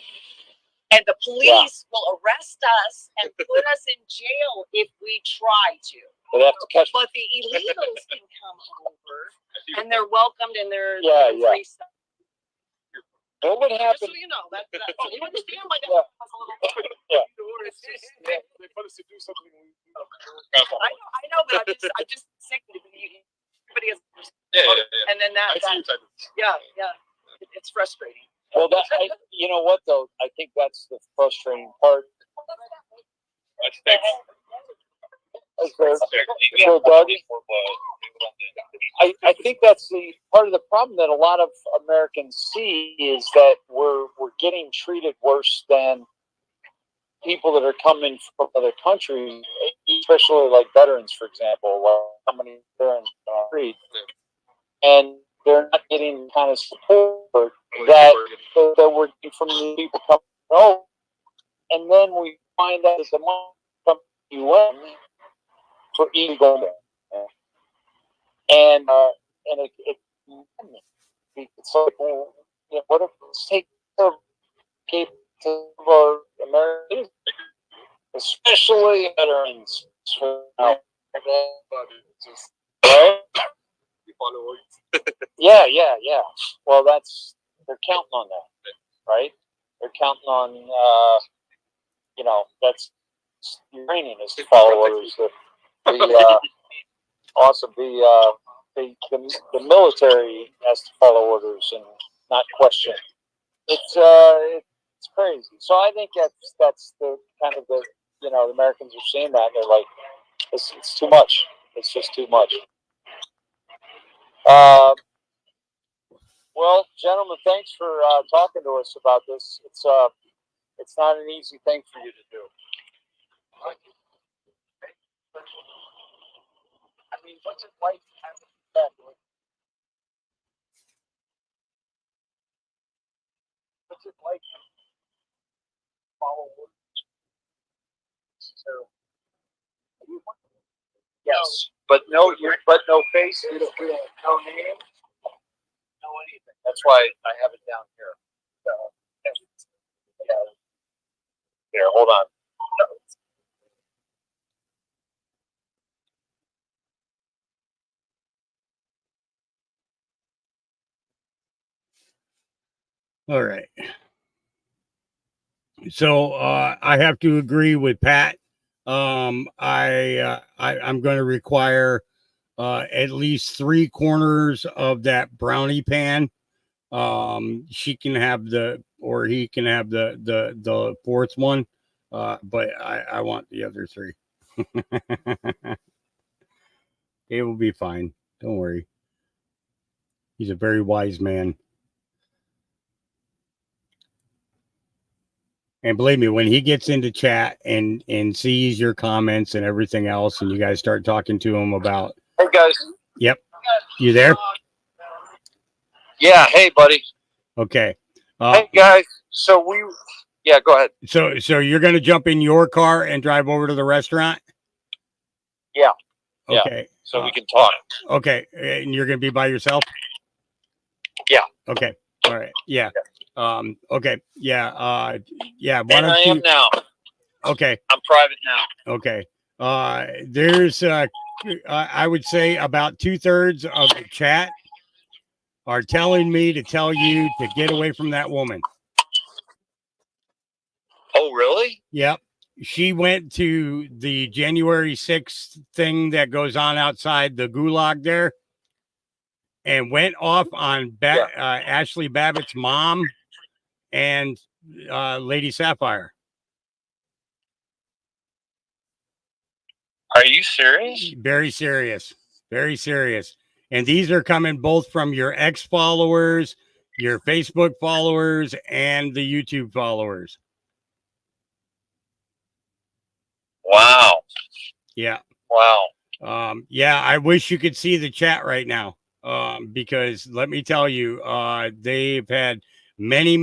And the police will arrest us and put us in jail if we try to. They have to catch. But the illegals can come over, and they're welcomed, and they're Yeah. free stuff. What would Just happen? so you know, that's you understand why that Yeah. was a little. Yeah. They put us to do something. I know, but I'm just sick of it. Everybody has, Yeah. and then that, I see your type of. yeah, it's frustrating. Well, you know what though? I think that's the frustrating part. So, Doug, I think that's the part of the problem that a lot of Americans see is that we're getting treated worse than people that are coming from other countries, especially like veterans, for example. Like how many they're in the street, and they're not getting the kind of support that we're getting from the people coming over. And then we find out that the money comes to the UN for illegal, and it's maddening. It's like, well, you know, what if let's take the people to our Americans, especially veterans. Right? Yeah. Well, they're counting on that, right? They're counting on, you know, that's training is to follow orders. Also, the military has to follow orders and not question. It's crazy. So I think that's the kind of the, you know, the Americans are seeing that and they're like, it's too much. It's just too much. Well, gentlemen, thanks for talking to us about this. It's not an easy thing for you to do. I mean, what's it like having that? What's it like to follow orders? Yes, but no face, no name, no anything. That's why I have it down here. Yeah. Here, hold on. All right. So I have to agree with Pat. I'm going to require at least 3 corners of that brownie pan. She can have or he can have the fourth one. But I want the other 3. It will be fine. Don't worry. He's a very wise man. And believe me, when he gets into chat and sees your comments and everything else, and you guys start talking to him about, Hey guys. yep, you there? Yeah. Hey, buddy. Okay. Hey guys. So yeah, go ahead. So you're gonna jump in your car and drive over to the restaurant? Yeah. Okay. So we can talk. Okay, and you're gonna be by yourself? Yeah. Okay. All right. Yeah. Okay. Yeah. Yeah. Why And don't I you? am now. Okay. I'm private now. Okay. There's I would say about 2/3 of the chat are telling me to tell you to get away from that woman. Oh, really? Yep. She went to the January 6th thing that goes on outside the gulag there and went off on Ashley Babbitt's mom and Lady Sapphire. Are you serious? Very serious. Very serious. And these are coming both from your ex followers, your Facebook followers, and the YouTube followers. Wow. Yeah. Wow. Yeah, I wish you could see the chat right now. Because let me tell you, they've had many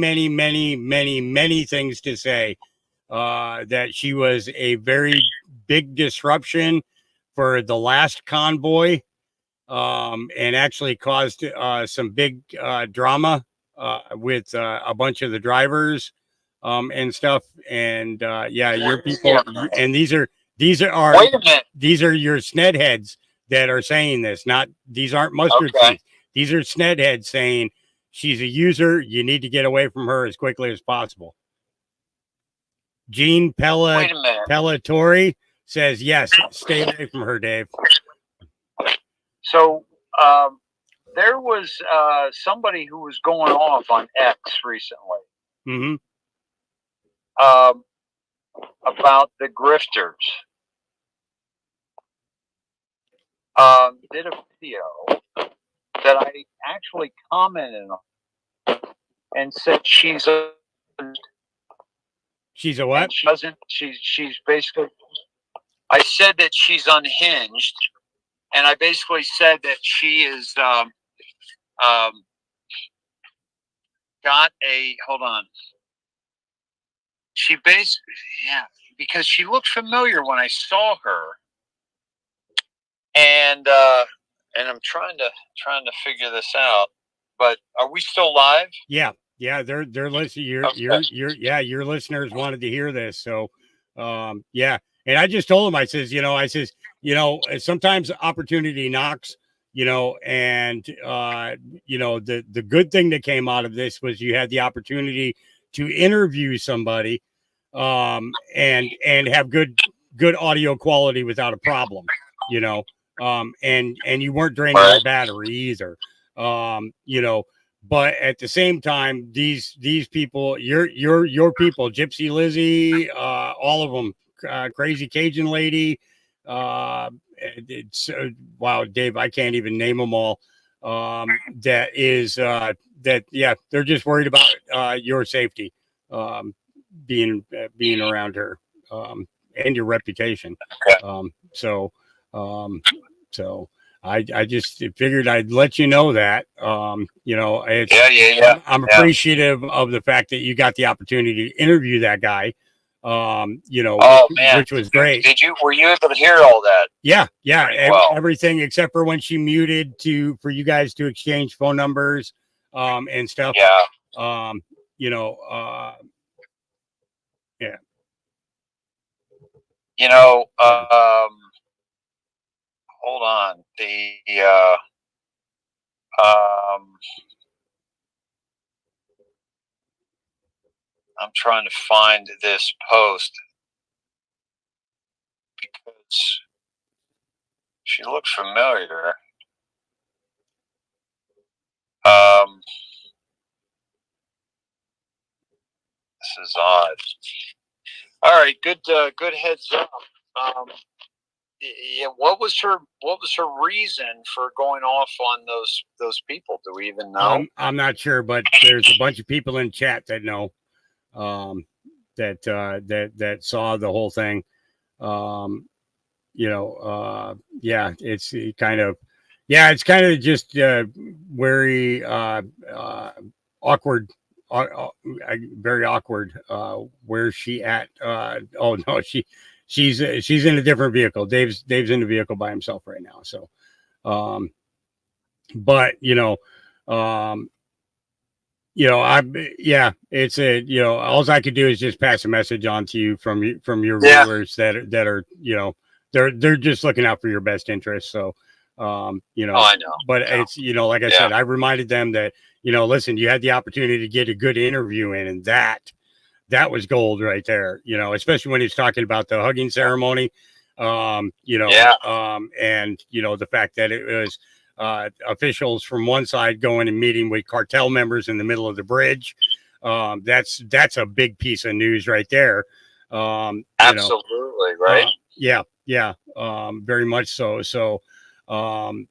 things to say. That she was a very big disruption for the last convoy, and actually caused some big drama with a bunch of the drivers and stuff. And yeah, your people, and these are Wait a minute. these are your sned heads that are saying this. Not these aren't mustard seeds. These are sned heads saying she's a user. You need to get away from her as quickly as possible. Gene Pellatori says, yes, stay away from her, Dave. So there was somebody who was going off on X recently about the grifters. Did a video that I actually commented on and said she's a what? She doesn't. She's basically. I said that she's unhinged, and I basically said that she is got a. Hold on. She basically, because she looked familiar when I saw her, and I'm trying to figure this out. but are we still live? Yeah, they're listening. Your listeners wanted to hear this, so yeah. And I just told them, I says, sometimes opportunity knocks, and the good thing that came out of this was you had the opportunity to interview somebody, and have good audio quality without a problem, and you weren't draining your battery either, but at the same time, these people, your people, Gypsy Lizzie, all of them, Crazy Cajun Lady, it's wow, Dave, I can't even name them all. That is yeah, they're just worried about your safety, being around her, and your reputation. So I just figured I'd let you know that, it's, I'm appreciative of the fact that you got the opportunity to interview that guy, Oh man, which was great. Were you able to hear all that? Yeah. Well. Everything except for when she muted for you guys to exchange phone numbers, and stuff. Yeah. Yeah. Hold on. I'm trying to find this post because she looked familiar. This is odd. All right, good heads up. Yeah, what was her reason for going off on those people? Do we even know? I'm not sure, but there's a bunch of people in chat that know, that saw the whole thing. Yeah, it's kind of just very awkward, very awkward. Where's she at? Oh no, she's in a different vehicle. Dave's in the vehicle by himself right now. So, but it's all I could do is just pass a message on to you from your viewers that are, they're just looking out for your best interest. So, I know. But it's, like I said, I reminded them that, listen, you had the opportunity to get a good interview in, and that was gold right there, especially when he's talking about the hugging ceremony, and the fact that it was officials from one side going and meeting with cartel members in the middle of the bridge. That's a big piece of news right there. Absolutely, right? Very much so. So, that's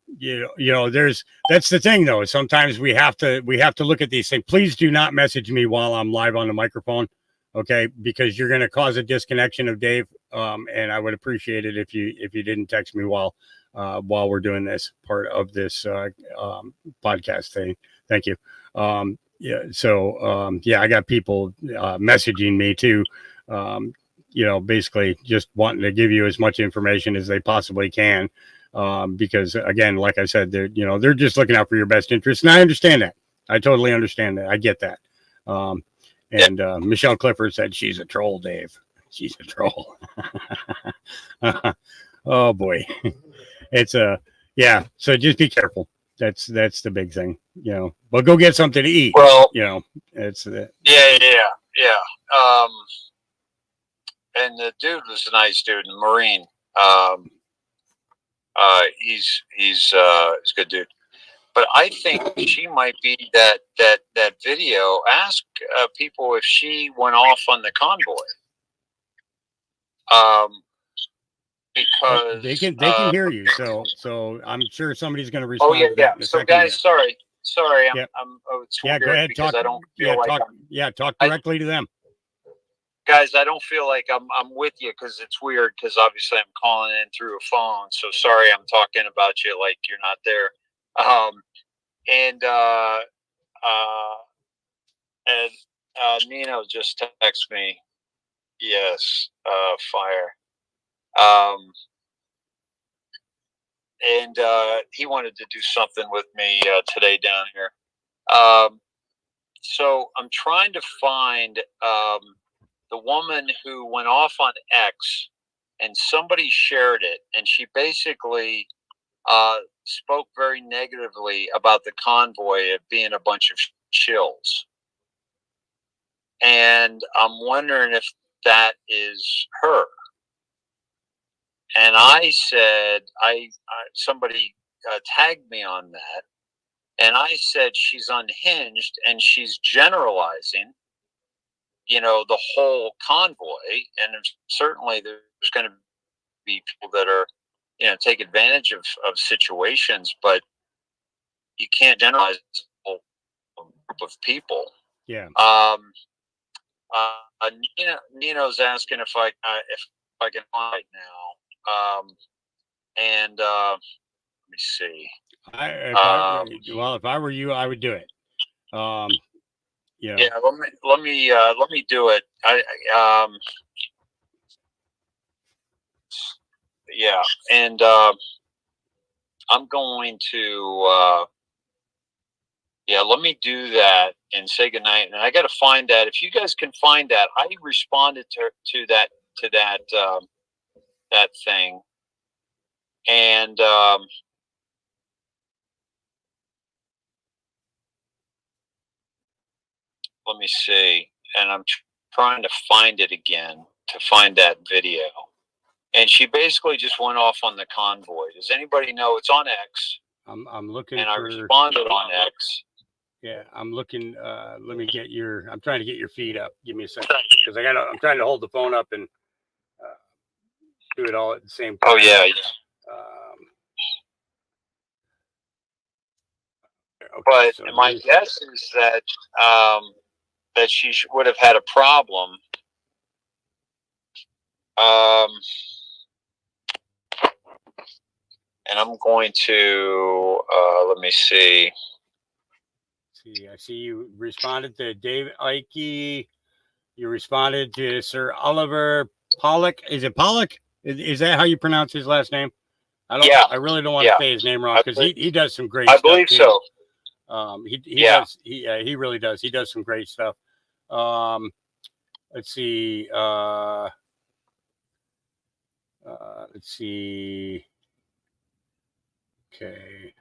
the thing though. Sometimes we have to look at these things. Please do not message me while I'm live on the microphone. Okay. Because you're going to cause a disconnection of Dave. And I would appreciate it if you didn't text me while we're doing this part of this, podcast thing. Thank you. So, I got people, messaging me too, basically just wanting to give you as much information as they possibly can. Because again, like I said, they're just looking out for your best interest. And I understand that. I totally understand that. I get that. Michelle Clifford said she's a troll, Dave. She's a troll. Oh boy. It's so just be careful. That's the big thing, but go get something to eat. Well, it's the and the dude was a nice dude, the Marine. He's a good dude, but I think she might be that video. Ask people if she went off on the convoy. Because they can hear you, so I'm sure somebody's going to respond. Oh yeah. So guys, sorry, Yep. it's go ahead. Talk. I don't feel talk directly to them. Guys, I don't feel like I'm with you because it's weird because obviously I'm calling in through a phone. So sorry, I'm talking about you like you're not there. Nino just texted me. Yes, fire. And he wanted to do something with me today down here. So I'm trying to find the woman who went off on X, and somebody shared it, and she basically spoke very negatively about the convoy of being a bunch of shills. And I'm wondering if that is her. And I said, somebody tagged me on that. And I said, she's unhinged and she's generalizing, the whole convoy. And certainly there's going to be people that are, take advantage of situations, but you can't generalize a whole group of people. Yeah. Nino's asking if I can find right now. And let me see. If I were you, I would do it. Yeah, let me do it. Yeah, and I'm going to let me do that and say goodnight. And I got to find that. If you guys can find that, I responded to that thing, and let me see. And I'm trying to find it again to find that video. And she basically just went off on the convoy. Does anybody know? It's on X. I'm looking and I responded on X. Yeah, I'm looking. Let me get I'm trying to get your feed up. Give me a second, because I'm trying to hold the phone up and do it all at the same time. Oh yeah. Okay, but so my guess is that that she would have had a problem. And I'm going to let me see. I see you responded to David Icke. You responded to Sir Oliver Pollock. Is it Pollock? Is that how you pronounce his last name? I really don't want to say his name wrong, because he does some great stuff. I believe so. He really does. He does some great stuff. Let's see. Let's see. Okay.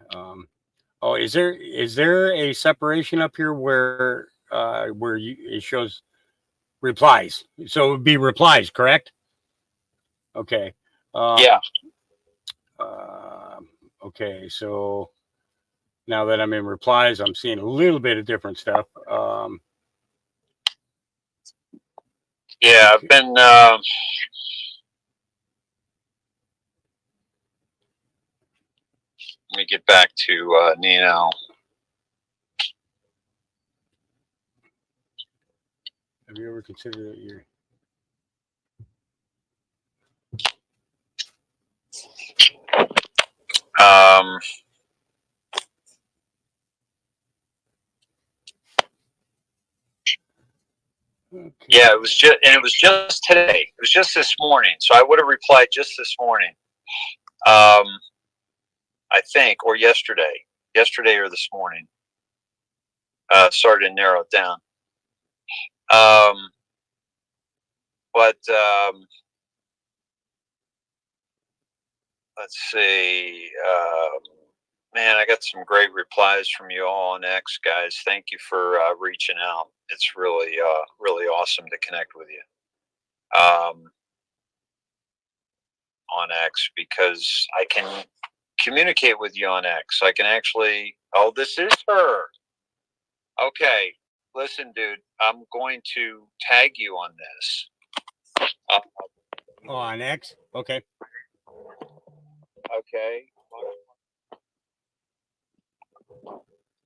Is there a separation up here where it shows replies? So it would be replies, correct? Okay. Yeah. Okay. So now that I'm in replies, I'm seeing a little bit of different stuff. Yeah, I've been. Let me get back to Nino. Have you ever considered that you're? Okay. Yeah, it was just today. It was just this morning. So I would have replied just this morning. I think, or yesterday or this morning. Started to narrow it down. But let's see. Man, I got some great replies from you all on X, guys. Thank you for reaching out. It's really, really awesome to connect with you on X, because I can communicate with you on X. I can actually. Oh, this is her. Okay, listen, dude. I'm going to tag you on this. On X. Okay. Okay.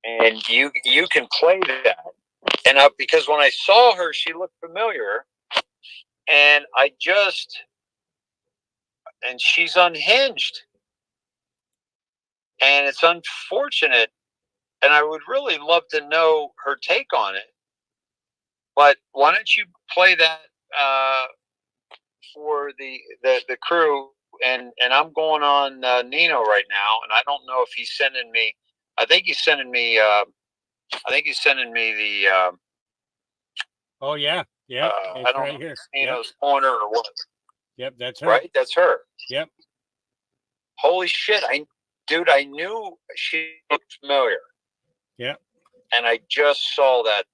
And you can play that. And because when I saw her, she looked familiar, and and she's unhinged, and it's unfortunate, and I would really love to know her take on it. But why don't you play that for the crew? And I'm going on Nino right now, and I don't know if he's sending me. I think he's sending me I think he's sending me the. Oh yeah, yeah. I It's don't right know, here. Yep, Casino's Corner or what? yep, that's her. Right, that's her. Yep. Holy shit! I knew she looked familiar. Yep. And I just saw that.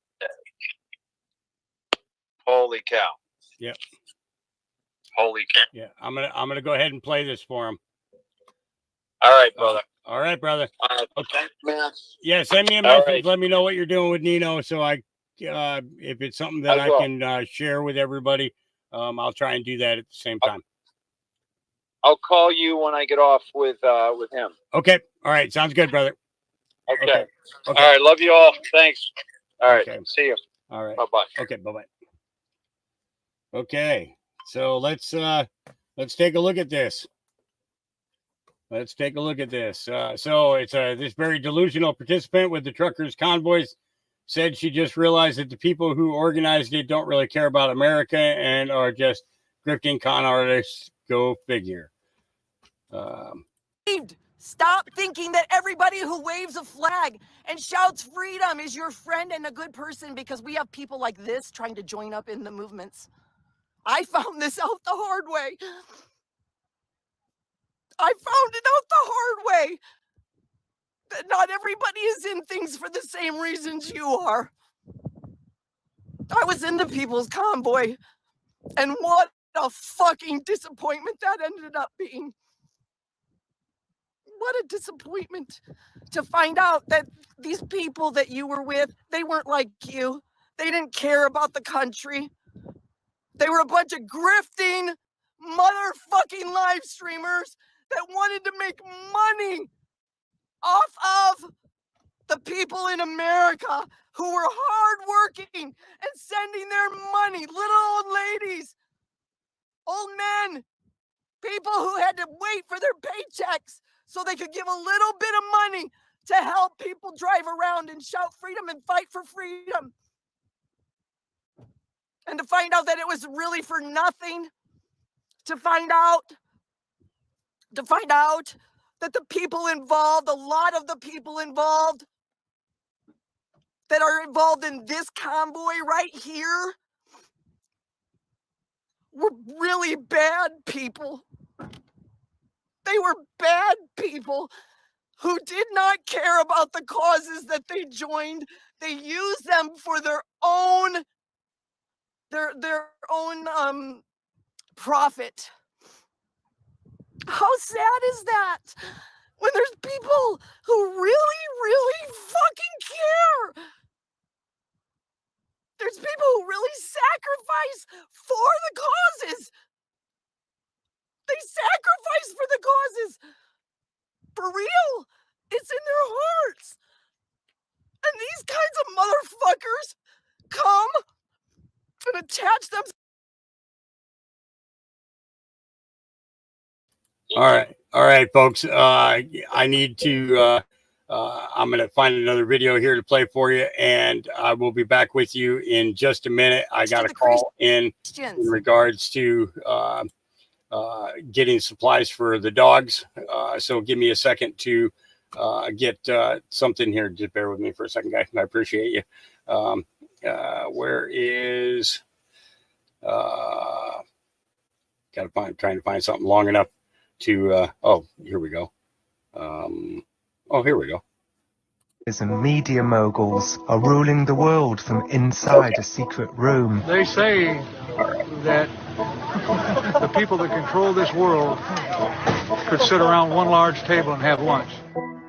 Holy cow! Yep. Holy cow! Yeah, I'm gonna go ahead and play this for him. All right, brother. All right, brother. Okay. Thanks, man. Yeah, send me a All message. right. Let me know what you're doing with Nino, so if it's something that I I will. can share with everybody, I'll try and do that at the same time. I'll call you when I get off with him. Okay. All right. Sounds good, brother. Okay. Okay. All right. Love you all. Thanks. All right. Okay. See you. All right. Bye bye. Okay. Bye bye. Okay. So let's take a look at this. Let's take a look at this. So it's this very delusional participant with the truckers' convoys said she just realized that the people who organized it don't really care about America and are just grifting con artists. Go figure. Stop thinking that everybody who waves a flag and shouts freedom is your friend and a good person, because we have people like this trying to join up in the movements. I found this out the hard way. I found it out the hard way. That not everybody is in things for the same reasons you are. I was in the People's Convoy, and what a fucking disappointment that ended up being. What a disappointment to find out that these people that you were with, they weren't like you. They didn't care about the country. They were a bunch of grifting motherfucking live streamers that wanted to make money off of the people in America who were hardworking and sending their money, little old ladies, old men, people who had to wait for their paychecks so they could give a little bit of money to help people drive around and shout freedom and fight for freedom. And to find out that it was really for nothing, to find out that the people involved, a lot of the people involved that are involved in this convoy right here, were really bad people. They were bad people who did not care about the causes that they joined. They used them for their own profit. How sad is that? When there's people who really, really fucking care. There's people who really sacrifice for the causes. They sacrifice for the causes. For real. It's in their hearts. And these kinds of motherfuckers come and attach themselves. All right, folks. I need to. I'm going to find another video here to play for you, and I will be back with you in just a minute. I got a call in regards to getting supplies for the dogs. So give me a second to get something here. Just bear with me for a second, guys. I appreciate you. Where is? Trying to find something long enough to. Oh, here we go. Here we go. And media moguls are ruling the world from inside a secret room. They say that the people that control this world could sit around one large table and have lunch.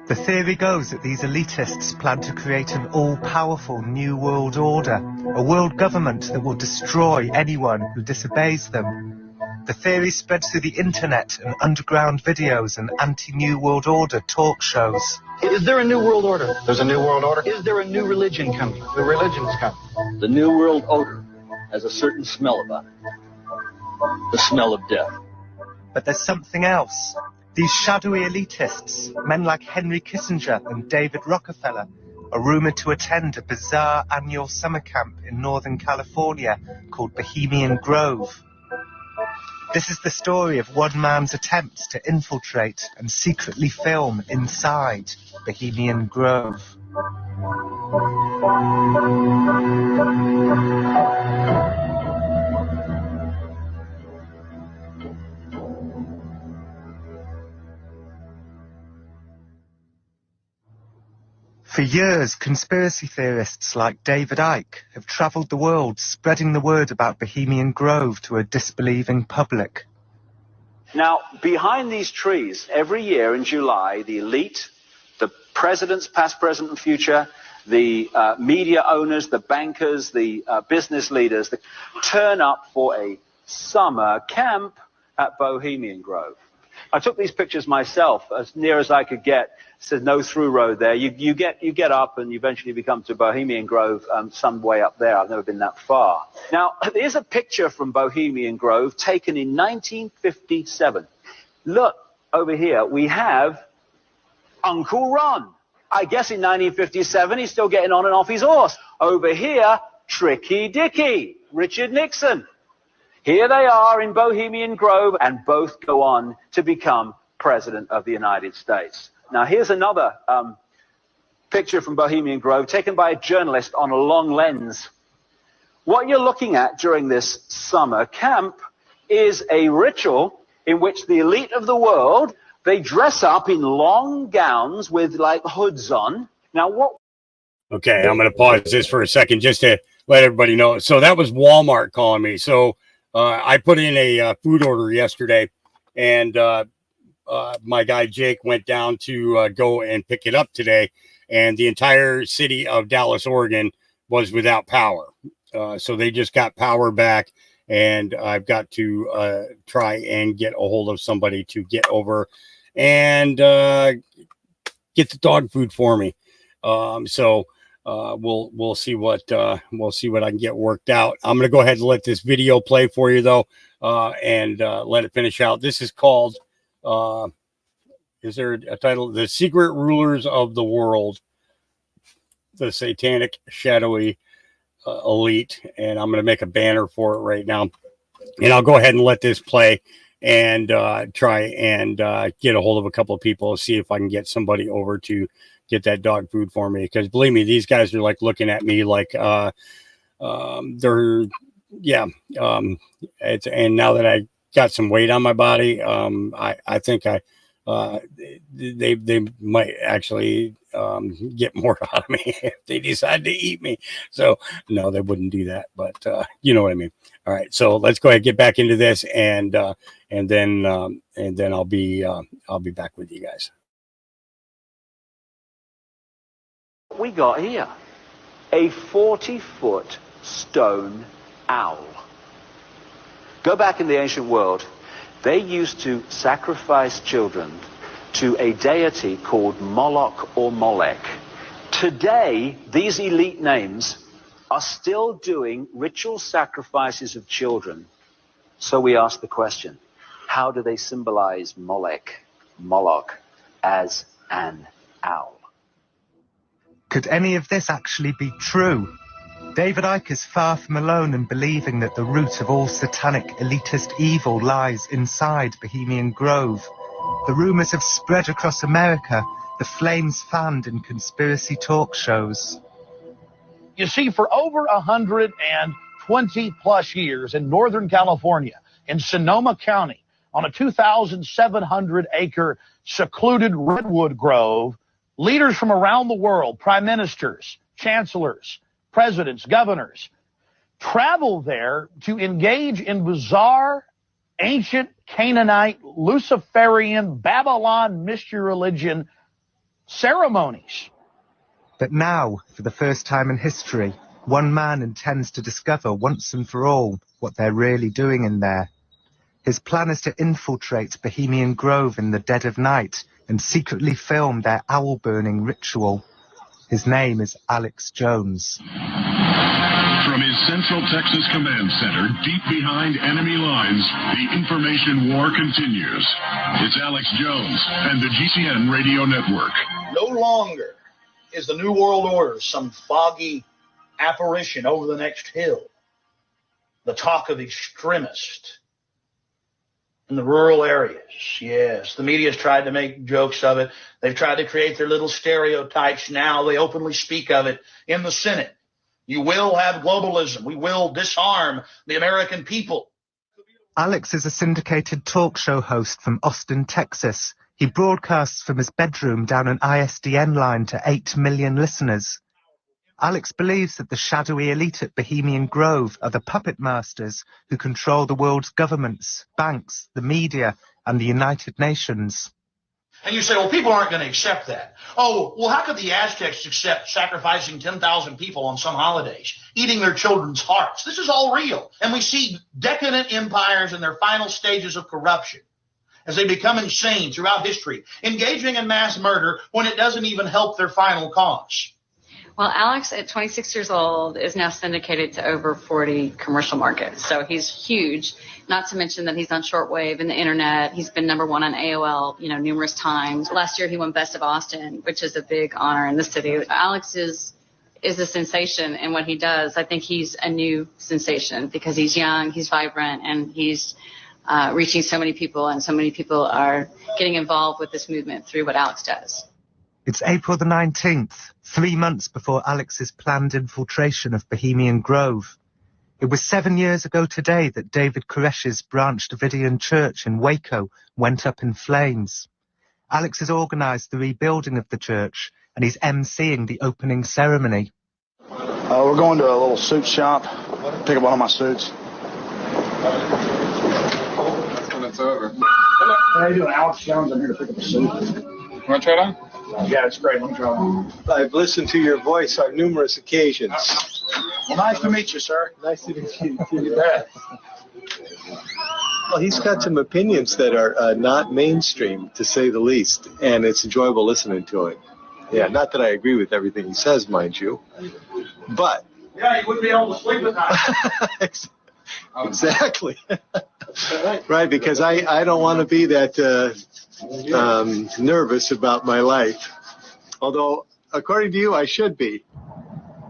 The theory goes that these elitists plan to create an all-powerful new world order, a world government that will destroy anyone who disobeys them. The theory spreads through the internet and underground videos and anti-New World Order talk shows. Is there a New World Order? There's a New World Order. Is there a new religion coming? The religion's coming. The New World Order has a certain smell about it. The smell of death. But there's something else. These shadowy elitists, men like Henry Kissinger and David Rockefeller, are rumored to attend a bizarre annual summer camp in Northern California called Bohemian Grove. This is the story of one man's attempts to infiltrate and secretly film inside Bohemian Grove. For years, conspiracy theorists like David Icke have travelled the world spreading the word about Bohemian Grove to a disbelieving public. Now, behind these trees, every year in July, the elite, the presidents, past, present, and future, the media owners, the bankers, the business leaders, turn up for a summer camp at Bohemian Grove. I took these pictures myself, as near as I could get. There's no through road there. You get up and you eventually become to Bohemian Grove some way up there. I've never been that far. Now, here's a picture from Bohemian Grove taken in 1957. Look, over here we have Uncle Ron. I guess in 1957 he's still getting on and off his horse. Over here, Tricky Dicky, Richard Nixon. Here they are in Bohemian Grove, and both go on to become President of the United States. Now, here's another picture from Bohemian Grove taken by a journalist on a long lens. What you're looking at during this summer camp is a ritual in which the elite of the world, they dress up in long gowns with like hoods on. Now, what? Okay, I'm going to pause this for a second just to let everybody know. So that was Walmart calling me. So I put in a food order yesterday, and my guy Jake went down to go and pick it up today, and the entire city of Dallas, Oregon was without power. So they just got power back, and I've got to try and get a hold of somebody to get over and get the dog food for me. So we'll see what I can get worked out. I'm going to go ahead and let this video play for you though, and let it finish out. This is called, is there a title? The Secret Rulers of the World, the Satanic Shadowy Elite. And I'm going to make a banner for it right now. And I'll go ahead and let this play and try and get a hold of a couple of people, see if I can get somebody over to get that dog food for me. Because believe me, these guys are like looking at me like they're, yeah. And now that I got some weight on my body, I think they might actually get more out of me if they decide to eat me. So no, they wouldn't do that, but you know what I mean. All right, so let's go ahead and get back into this, and then I'll be back with you guys. We got here a 40-foot stone owl. Go back in the ancient world, they used to sacrifice children to a deity called Moloch or Molech. Today, these elite names are still doing ritual sacrifices of children. So we ask the question, how do they symbolize Moloch as an owl? Could any of this actually be true? David Icke is far from alone in believing that the root of all satanic elitist evil lies inside Bohemian Grove. The rumours have spread across America, the flames fanned in conspiracy talk shows. You see, for over 120 plus years in Northern California, in Sonoma County, on a 2,700-acre secluded redwood grove, leaders from around the world, prime ministers, chancellors, presidents, governors, travel there to engage in bizarre, ancient Canaanite, Luciferian, Babylon mystery religion ceremonies. But now, for the first time in history, one man intends to discover once and for all what they're really doing in there. His plan is to infiltrate Bohemian Grove in the dead of night and secretly film their owl-burning ritual. His name is Alex Jones. From his Central Texas Command Center, deep behind enemy lines, the information war continues. It's Alex Jones and the GCN Radio Network. No longer is the New World Order some foggy apparition over the next hill, the talk of the extremist. in the rural areas. Yes, the media's tried to make jokes of it. They've tried to create their little stereotypes. Now they openly speak of it in the Senate. You will have globalism. We will disarm the American people. Alex is a syndicated talk show host from Austin, Texas. He broadcasts from his bedroom down an ISDN line to 8 million listeners. Alex believes that the shadowy elite at Bohemian Grove are the puppet masters who control the world's governments, banks, the media, and the United Nations. And you say, well, people aren't going to accept that. Oh, well, how could the Aztecs accept sacrificing 10,000 people on some holidays, eating their children's hearts? This is all real. And we see decadent empires in their final stages of corruption as they become insane throughout history, engaging in mass murder when it doesn't even help their final cause. Well, Alex, at 26 years old, is now syndicated to over 40 commercial markets. So he's huge, not to mention that he's on shortwave and the internet. He's been #1 on AOL, numerous times. Last year, he won Best of Austin, which is a big honor in the city. Alex is a sensation in what he does. I think he's a new sensation because he's young, he's vibrant, and he's reaching so many people, and so many people are getting involved with this movement through what Alex does. It's April the 19th, 3 months before Alex's planned infiltration of Bohemian Grove. It was 7 years ago today that David Koresh's Branch Davidian Church in Waco went up in flames. Alex has organised the rebuilding of the church, and he's emceeing the opening ceremony. We're going to a little suit shop, pick up one of my suits. When it's over. How you doing? Alex Jones. I'm here to pick up a suit. You want to try it on? Yeah, it's great. Let me try it on. I've listened to your voice on numerous occasions. Well, nice to meet you, sir. Nice to meet you. You bet. Well, he's got some opinions that are not mainstream, to say the least, and it's enjoyable listening to it. Yeah, not that I agree with everything he says, mind you, but... Yeah, you wouldn't be able to sleep at night. Exactly. Right, because I don't want to be that nervous about my life. Although, according to you, I should be.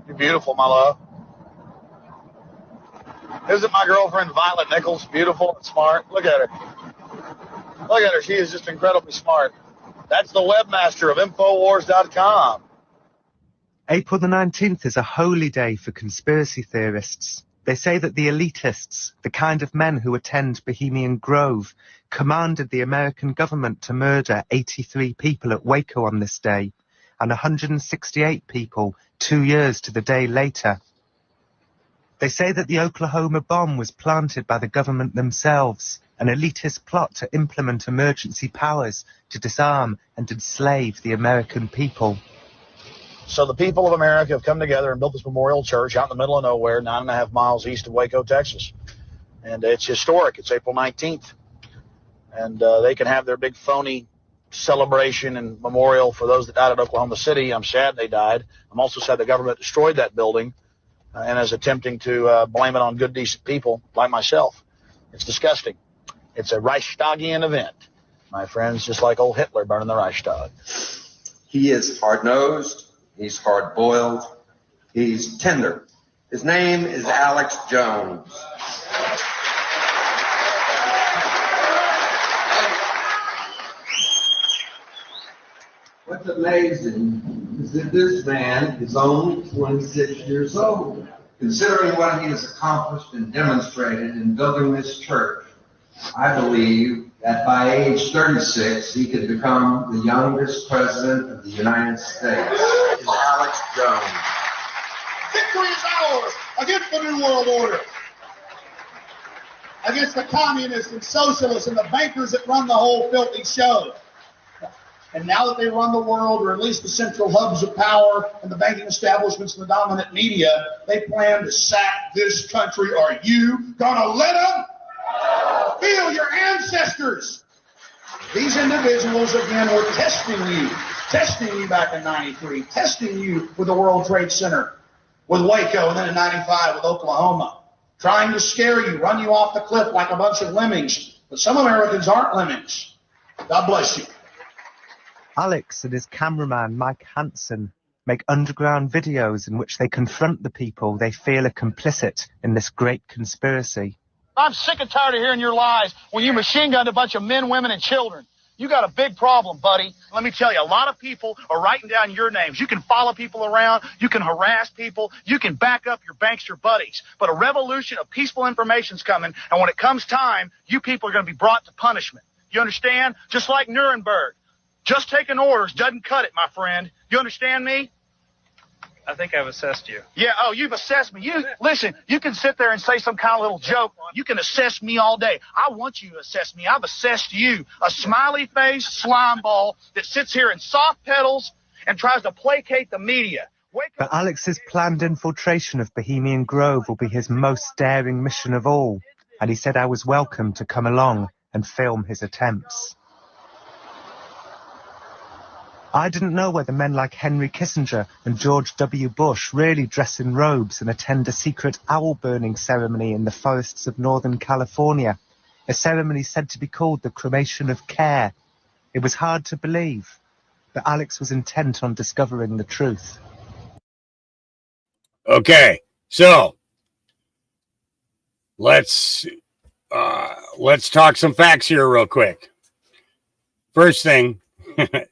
You're beautiful, my love. Isn't my girlfriend Violet Nichols beautiful and smart? Look at her. Look at her. She is just incredibly smart. That's the webmaster of Infowars.com. April the 19th is a holy day for conspiracy theorists. They say that the elitists, the kind of men who attend Bohemian Grove, commanded the American government to murder 83 people at Waco on this day, and 168 people 2 years to the day later. They say that the Oklahoma bomb was planted by the government themselves, an elitist plot to implement emergency powers to disarm and enslave the American people. So the people of America have come together and built this memorial church out in the middle of nowhere, 9.5 miles east of Waco, Texas. And it's historic. It's April 19th. And they can have their big phony celebration and memorial for those that died at Oklahoma City. I'm sad they died. I'm also sad the government destroyed that building and is attempting to blame it on good, decent people like myself. It's disgusting. It's a Reichstagian event, my friends, just like old Hitler burning the Reichstag. He is hard-nosed. He's hard-boiled. He's tender. His name is Alex Jones. What's amazing is that this man is only 26 years old. Considering what he has accomplished and demonstrated in building this church, I believe that by age 36, he could become the youngest president of the United States. Is Alex Jones. Victory is ours against the New World Order, against the communists and socialists and the bankers that run the whole filthy show. And now that they run the world, or at least the central hubs of power and the banking establishments and the dominant media, they plan to sack this country. Are you gonna let them? Feel your ancestors. These individuals, again, were testing you back in 93, testing you with the World Trade Center, with Waco, and then in 95 with Oklahoma, trying to scare you, run you off the cliff like a bunch of lemmings. But some Americans aren't lemmings. God bless you. Alex and his cameraman, Mike Hansen, make underground videos in which they confront the people they feel are complicit in this great conspiracy. I'm sick and tired of hearing your lies when you machine gunned a bunch of men, women, and children. You got a big problem, buddy. Let me tell you, a lot of people are writing down your names. You can follow people around. You can harass people. You can back up your bankster buddies. But a revolution of peaceful information's coming, and when it comes time, you people are going to be brought to punishment. You understand? Just like Nuremberg. Just taking orders doesn't cut it, my friend. You understand me? I think I've assessed you. Yeah, oh, you've assessed me. Listen, you can sit there and say some kind of little joke. You can assess me all day. I want you to assess me. I've assessed you. A smiley face slime ball that sits here in soft pedals and tries to placate the media. But Alex's planned infiltration of Bohemian Grove will be his most daring mission of all, and he said I was welcome to come along and film his attempts. I didn't know whether men like Henry Kissinger and George W. Bush really dress in robes and attend a secret owl-burning ceremony in the forests of Northern California, a ceremony said to be called the Cremation of Care. It was hard to believe, but Alex was intent on discovering the truth. Okay, so let's talk some facts here real quick. First thing,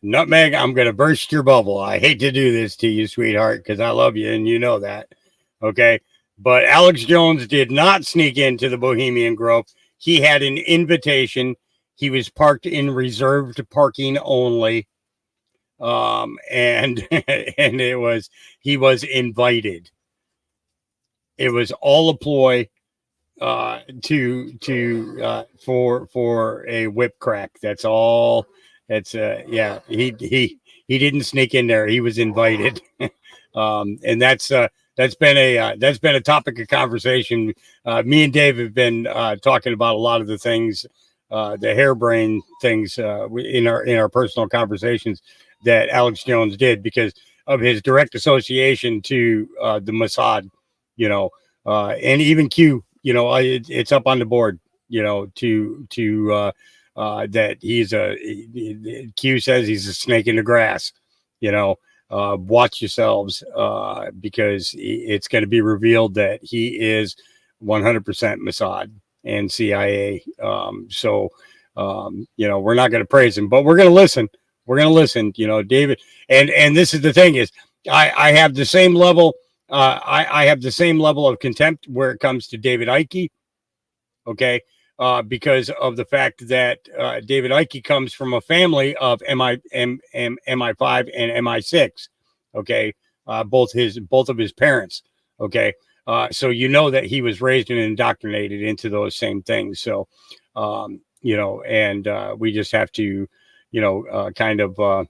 Nutmeg, I'm going to burst your bubble. I hate to do this to you, sweetheart, because I love you and you know that. Okay. But Alex Jones did not sneak into the Bohemian Grove. He had an invitation. He was parked in reserved parking only. And he was invited. It was all a ploy for a whip crack. That's all. It's yeah, he didn't sneak in there. He was invited. And that's been a topic of conversation. Me and Dave have been talking about a lot of the things, the harebrained things in our personal conversations that Alex Jones did because of his direct association to the Mossad, you know, and even Q, you know, it's up on the board, you know, that Q says he's a snake in the grass, you know. Watch yourselves because it's going to be revealed that he is 100% Mossad and CIA. So you know, we're not going to praise him, but we're going to listen. We're going to listen, you know, David. And this is the thing is I have the same level. I have the same level of contempt where it comes to David Icke. Okay. Because of the fact that David Icke comes from a family of MI5 and MI6, okay, both of his parents, okay, so you know that he was raised and indoctrinated into those same things. So, you know, and we just have to, you know, kind of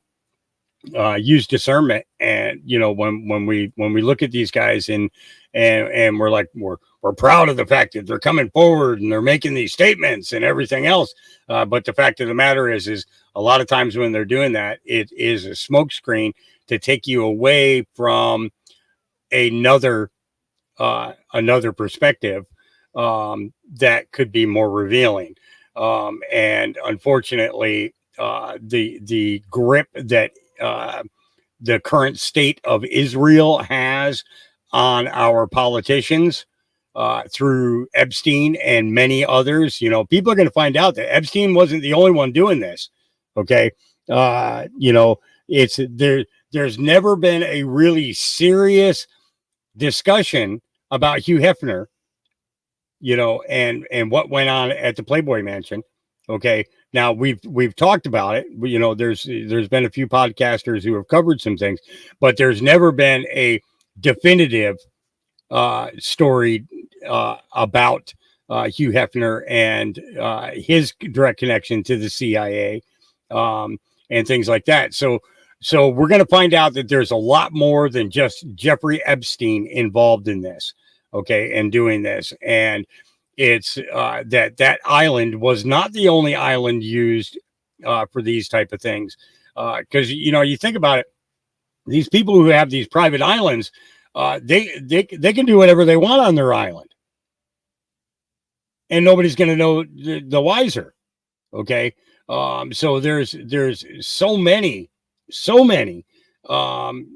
use discernment. And you know, when we look at these guys and we're like we're proud of the fact that they're coming forward and they're making these statements and everything else, but the fact of the matter is a lot of times when they're doing that, it is a smokescreen to take you away from another perspective that could be more revealing. And unfortunately, the grip that the current state of Israel has on our politicians through Epstein and many others, you know, people are going to find out that Epstein wasn't the only one doing this. Okay. You know, there's never been a really serious discussion about Hugh Hefner, you know, and what went on at the Playboy Mansion. Okay. Now we've talked about it. You know, there's been a few podcasters who have covered some things, but there's never been a definitive story about Hugh Hefner and his direct connection to the CIA and things like that. So we're going to find out that there's a lot more than just Jeffrey Epstein involved in this. Okay. And doing this. And it's that island was not the only island used for these type of things. Because, you know, you think about it, these people who have these private islands, they can do whatever they want on their island. And nobody's going to know the wiser. Okay. So there's so many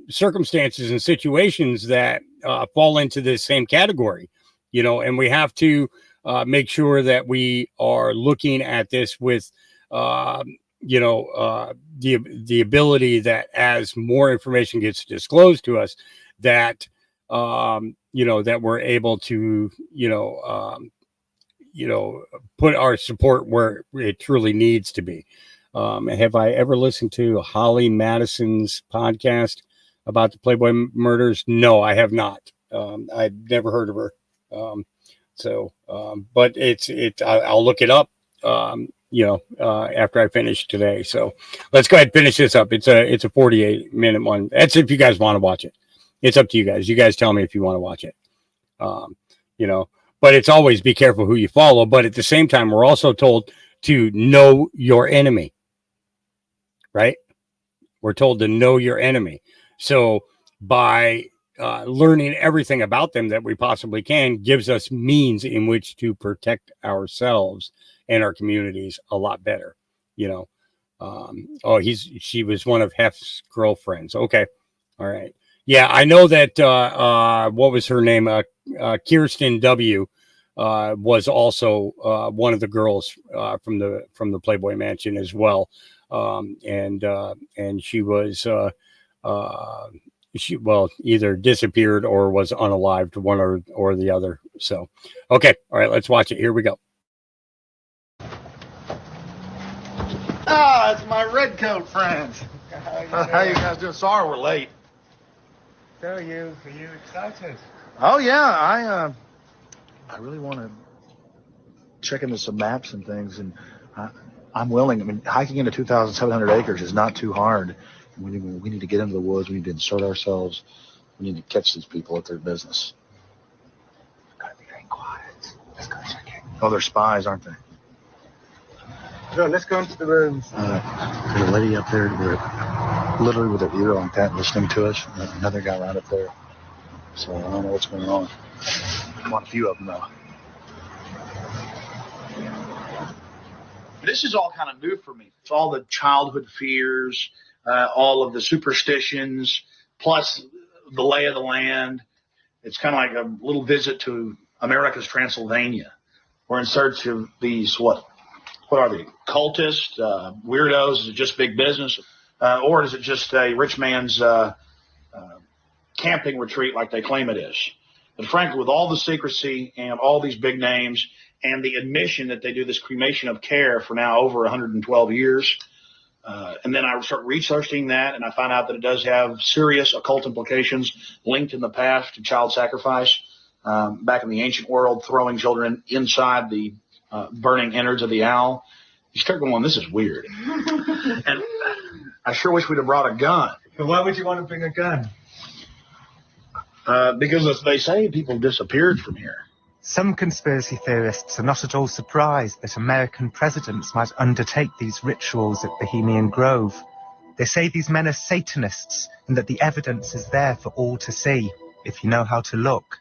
circumstances and situations that fall into this same category, you know, and we have to make sure that we are looking at this with, the ability that as more information gets disclosed to us, that, that we're able to, put our support where it truly needs to be. Have I ever listened to Holly Madison's podcast about the Playboy murders? No, I have not. I've never heard of her. But I'll look it up, after I finish today. So let's go ahead and finish this up. It's a 48-minute one. That's if you guys want to watch it. It's up to you guys. You guys tell me if you want to watch it. But it's always be careful who you follow. But at the same time, we're also told to know your enemy, right? We're told to know your enemy. So by learning everything about them that we possibly can gives us means in which to protect ourselves and our communities a lot better. She was one of Hef's girlfriends. Okay. All right. Yeah, I know that what was her name? Kirsten W. Was also one of the girls from the Playboy Mansion as well. And she was either disappeared or was unalived, one or the other. So okay, all right, let's watch it. Here we go. Ah, it's my red coat friends. How you guys doing? Sorry we're late. So are you excited? Oh yeah, I really want to check into some maps and things, and I'm willing. I mean, hiking into 2,700 acres is not too hard. We need to get into the woods. We need to insert ourselves. We need to catch these people at their business. Gotta be very quiet. Let's go check it. Oh, they're spies, aren't they? No, let's go into the rooms. There's a lady up there, literally with her ear like that, listening to us. Another guy right up there. So I don't know what's going on. I want a few of them though. This is all kind of new for me. It's all the childhood fears, all of the superstitions, plus the lay of the land. It's kind of like a little visit to America's Transylvania. We're in search of these, what are they? Cultists, weirdos? Is it just big business? Or is it just a rich man's camping retreat like they claim it is? But frankly, with all the secrecy and all these big names and the admission that they do this cremation of care for now over 112 years, and then I start researching that, and I find out that it does have serious occult implications linked in the past to child sacrifice back in the ancient world, throwing children inside the burning innards of the owl. You start going, this is weird. And I sure wish we'd have brought a gun. But why would you want to bring a gun? Because they say people disappeared from here. Some conspiracy theorists are not at all surprised that American presidents might undertake these rituals at Bohemian Grove. They say these men are Satanists and that the evidence is there for all to see, if you know how to look.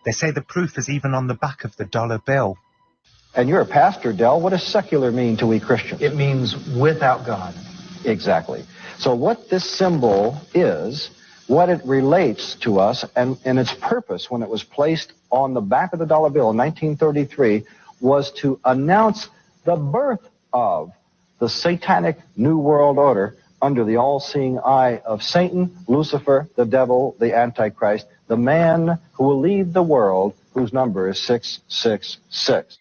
They say the proof is even on the back of the dollar bill. And you're a pastor, Del. What does secular mean to we Christians? It means without God. Exactly. So what this symbol is, what it relates to us, and its purpose when it was placed on the back of the dollar bill in 1933 was to announce the birth of the satanic New World Order under the all-seeing eye of Satan, Lucifer, the devil, the Antichrist, the man who will lead the world, whose number is 666.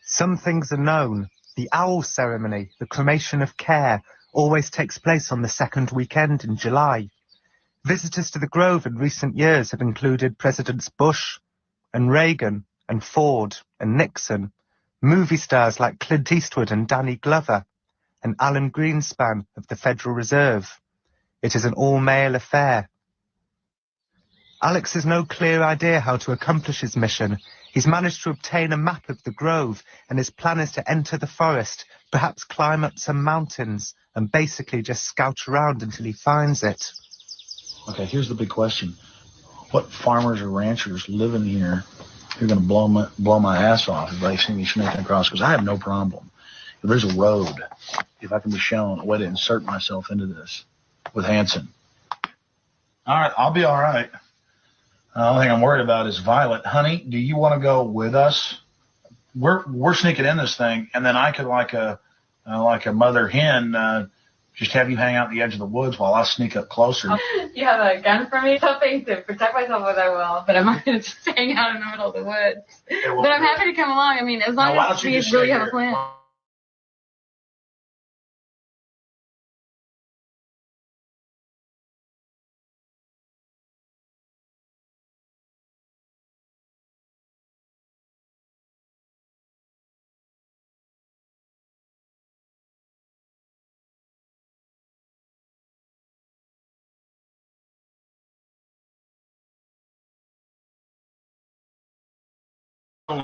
Some things are known. The owl ceremony, the cremation of care, always takes place on the second weekend in July. Visitors to the Grove in recent years have included Presidents Bush and Reagan and Ford and Nixon, movie stars like Clint Eastwood and Danny Glover, and Alan Greenspan of the Federal Reserve. It is an all-male affair. Alex has no clear idea how to accomplish his mission. He's managed to obtain a map of the Grove, and his plan is to enter the forest, perhaps climb up some mountains, and basically just scout around until he finds it. Okay, here's the big question. What farmers or ranchers living here who are going to blow my ass off if they see me sneaking across? Because I have no problem. If there's a road, if I can be shown a way to insert myself into this with Hanson. All right, I'll be all right. The only thing I'm worried about is Violet. Honey, do you want to go with us? we're sneaking in this thing, and then I could like a mother hen just have you hang out at the edge of the woods while I sneak up closer. You have a gun for me? Something to protect myself with, I will. But I'm not going to just hang out in the middle of the woods. But I'm happy to come along. I mean, as long as we really have a plan.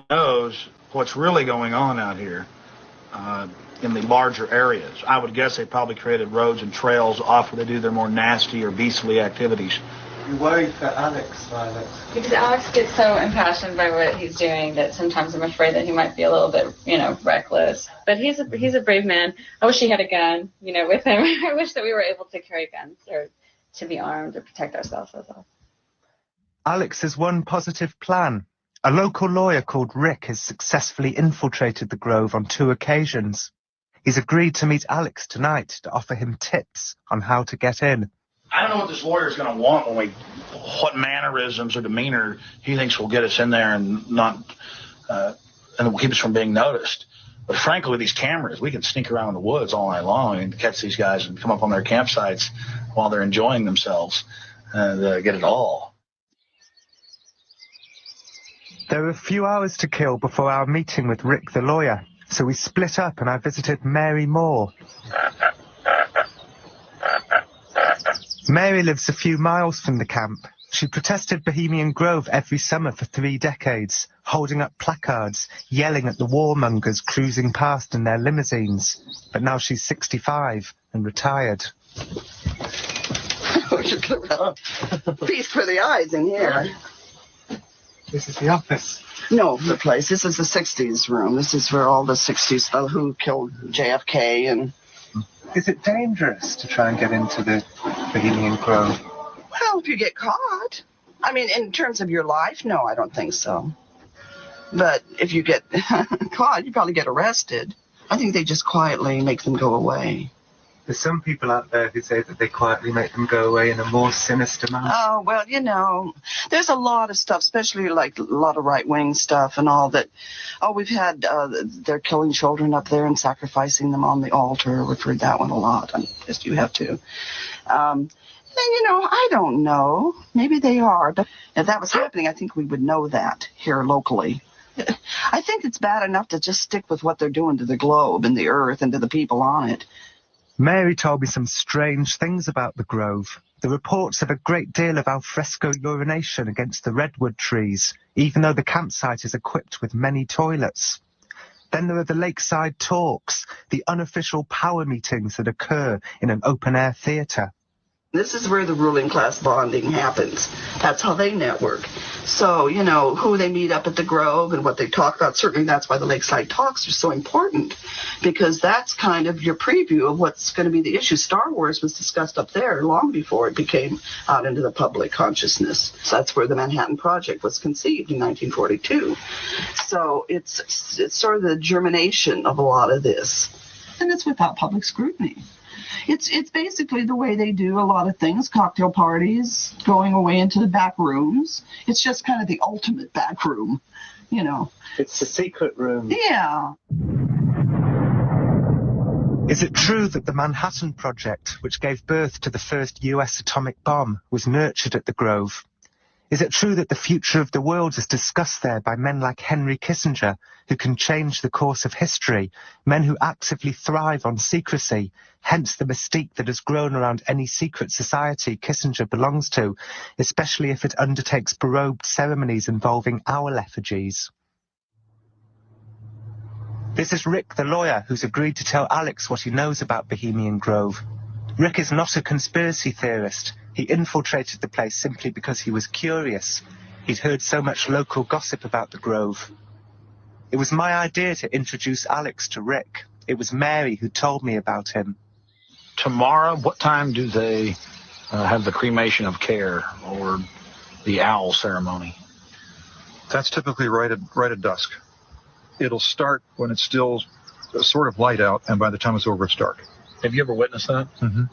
Knows what's really going on out here in the larger areas. I would guess they probably created roads and trails off where they do their more nasty or beastly activities. You worry for Alex, Alex? Because Alex gets so impassioned by what he's doing that sometimes I'm afraid that he might be a little bit, reckless. But he's a brave man. I wish he had a gun, with him. I wish that we were able to carry guns or to be armed or protect ourselves. That's all. Alex has one positive plan. A local lawyer called Rick has successfully infiltrated the Grove on 2 occasions. He's agreed to meet Alex tonight to offer him tips on how to get in. I don't know what this lawyer is going to want what mannerisms or demeanor he thinks will get us in there and not, and will keep us from being noticed. But frankly, with these cameras, we can sneak around in the woods all night long and catch these guys and come up on their campsites while they're enjoying themselves and get it all. There were a few hours to kill before our meeting with Rick the lawyer, so we split up and I visited Mary Moore. Mary lives a few miles from the camp. She protested Bohemian Grove every summer for 3 decades, holding up placards, yelling at the warmongers cruising past in their limousines. But now she's 65 and retired. Feast for the eyes in here. This is the office. No, the place. This is the 60s room. This is where all the 60s, who killed JFK and... Is it dangerous to try and get into the Bohemian Grove? Well, if you get caught. I mean, in terms of your life, no, I don't think so. But if you get caught, you probably get arrested. I think they just quietly make them go away. There's some people out there who say that they quietly make them go away in a more sinister manner. Oh, well, there's a lot of stuff, especially like a lot of right-wing stuff and all that. Oh, we've had, they're killing children up there and sacrificing them on the altar. We've heard that one a lot. I guess you have to. And, I don't know. Maybe they are. But if that was happening, I think we would know that here locally. I think it's bad enough to just stick with what they're doing to the globe and the earth and to the people on it. Mary told me some strange things about the Grove. The reports of a great deal of alfresco urination against the redwood trees, even though the campsite is equipped with many toilets. Then there are the lakeside talks, the unofficial power meetings that occur in an open-air theatre. This is where the ruling class bonding happens. That's how they network. So, who they meet up at the Grove and what they talk about, certainly that's why the Lakeside Talks are so important, because that's kind of your preview of what's going to be the issue. Star Wars was discussed up there long before it became out into the public consciousness. So that's where the Manhattan Project was conceived in 1942. So it's sort of the germination of a lot of this. And it's without public scrutiny. It's basically the way they do a lot of things, cocktail parties, going away into the back rooms. It's just kind of the ultimate back room, It's the secret room. Yeah. Is it true that the Manhattan Project, which gave birth to the first US atomic bomb, was nurtured at the Grove? Is it true that the future of the world is discussed there by men like Henry Kissinger, who can change the course of history, men who actively thrive on secrecy, hence the mystique that has grown around any secret society Kissinger belongs to, especially if it undertakes berobed ceremonies involving owl effigies? This is Rick the lawyer, who's agreed to tell Alex what he knows about Bohemian Grove. Rick is not a conspiracy theorist. He infiltrated the place simply because he was curious. He'd heard so much local gossip about the Grove. It was my idea to introduce Alex to Rick. It was Mary who told me about him. Tomorrow, what time do they have the cremation of care or the owl ceremony? That's typically right at dusk. it'll start when it's still sort of light out, and by the time it's over, it's dark. Have you ever witnessed that? Mm-hmm.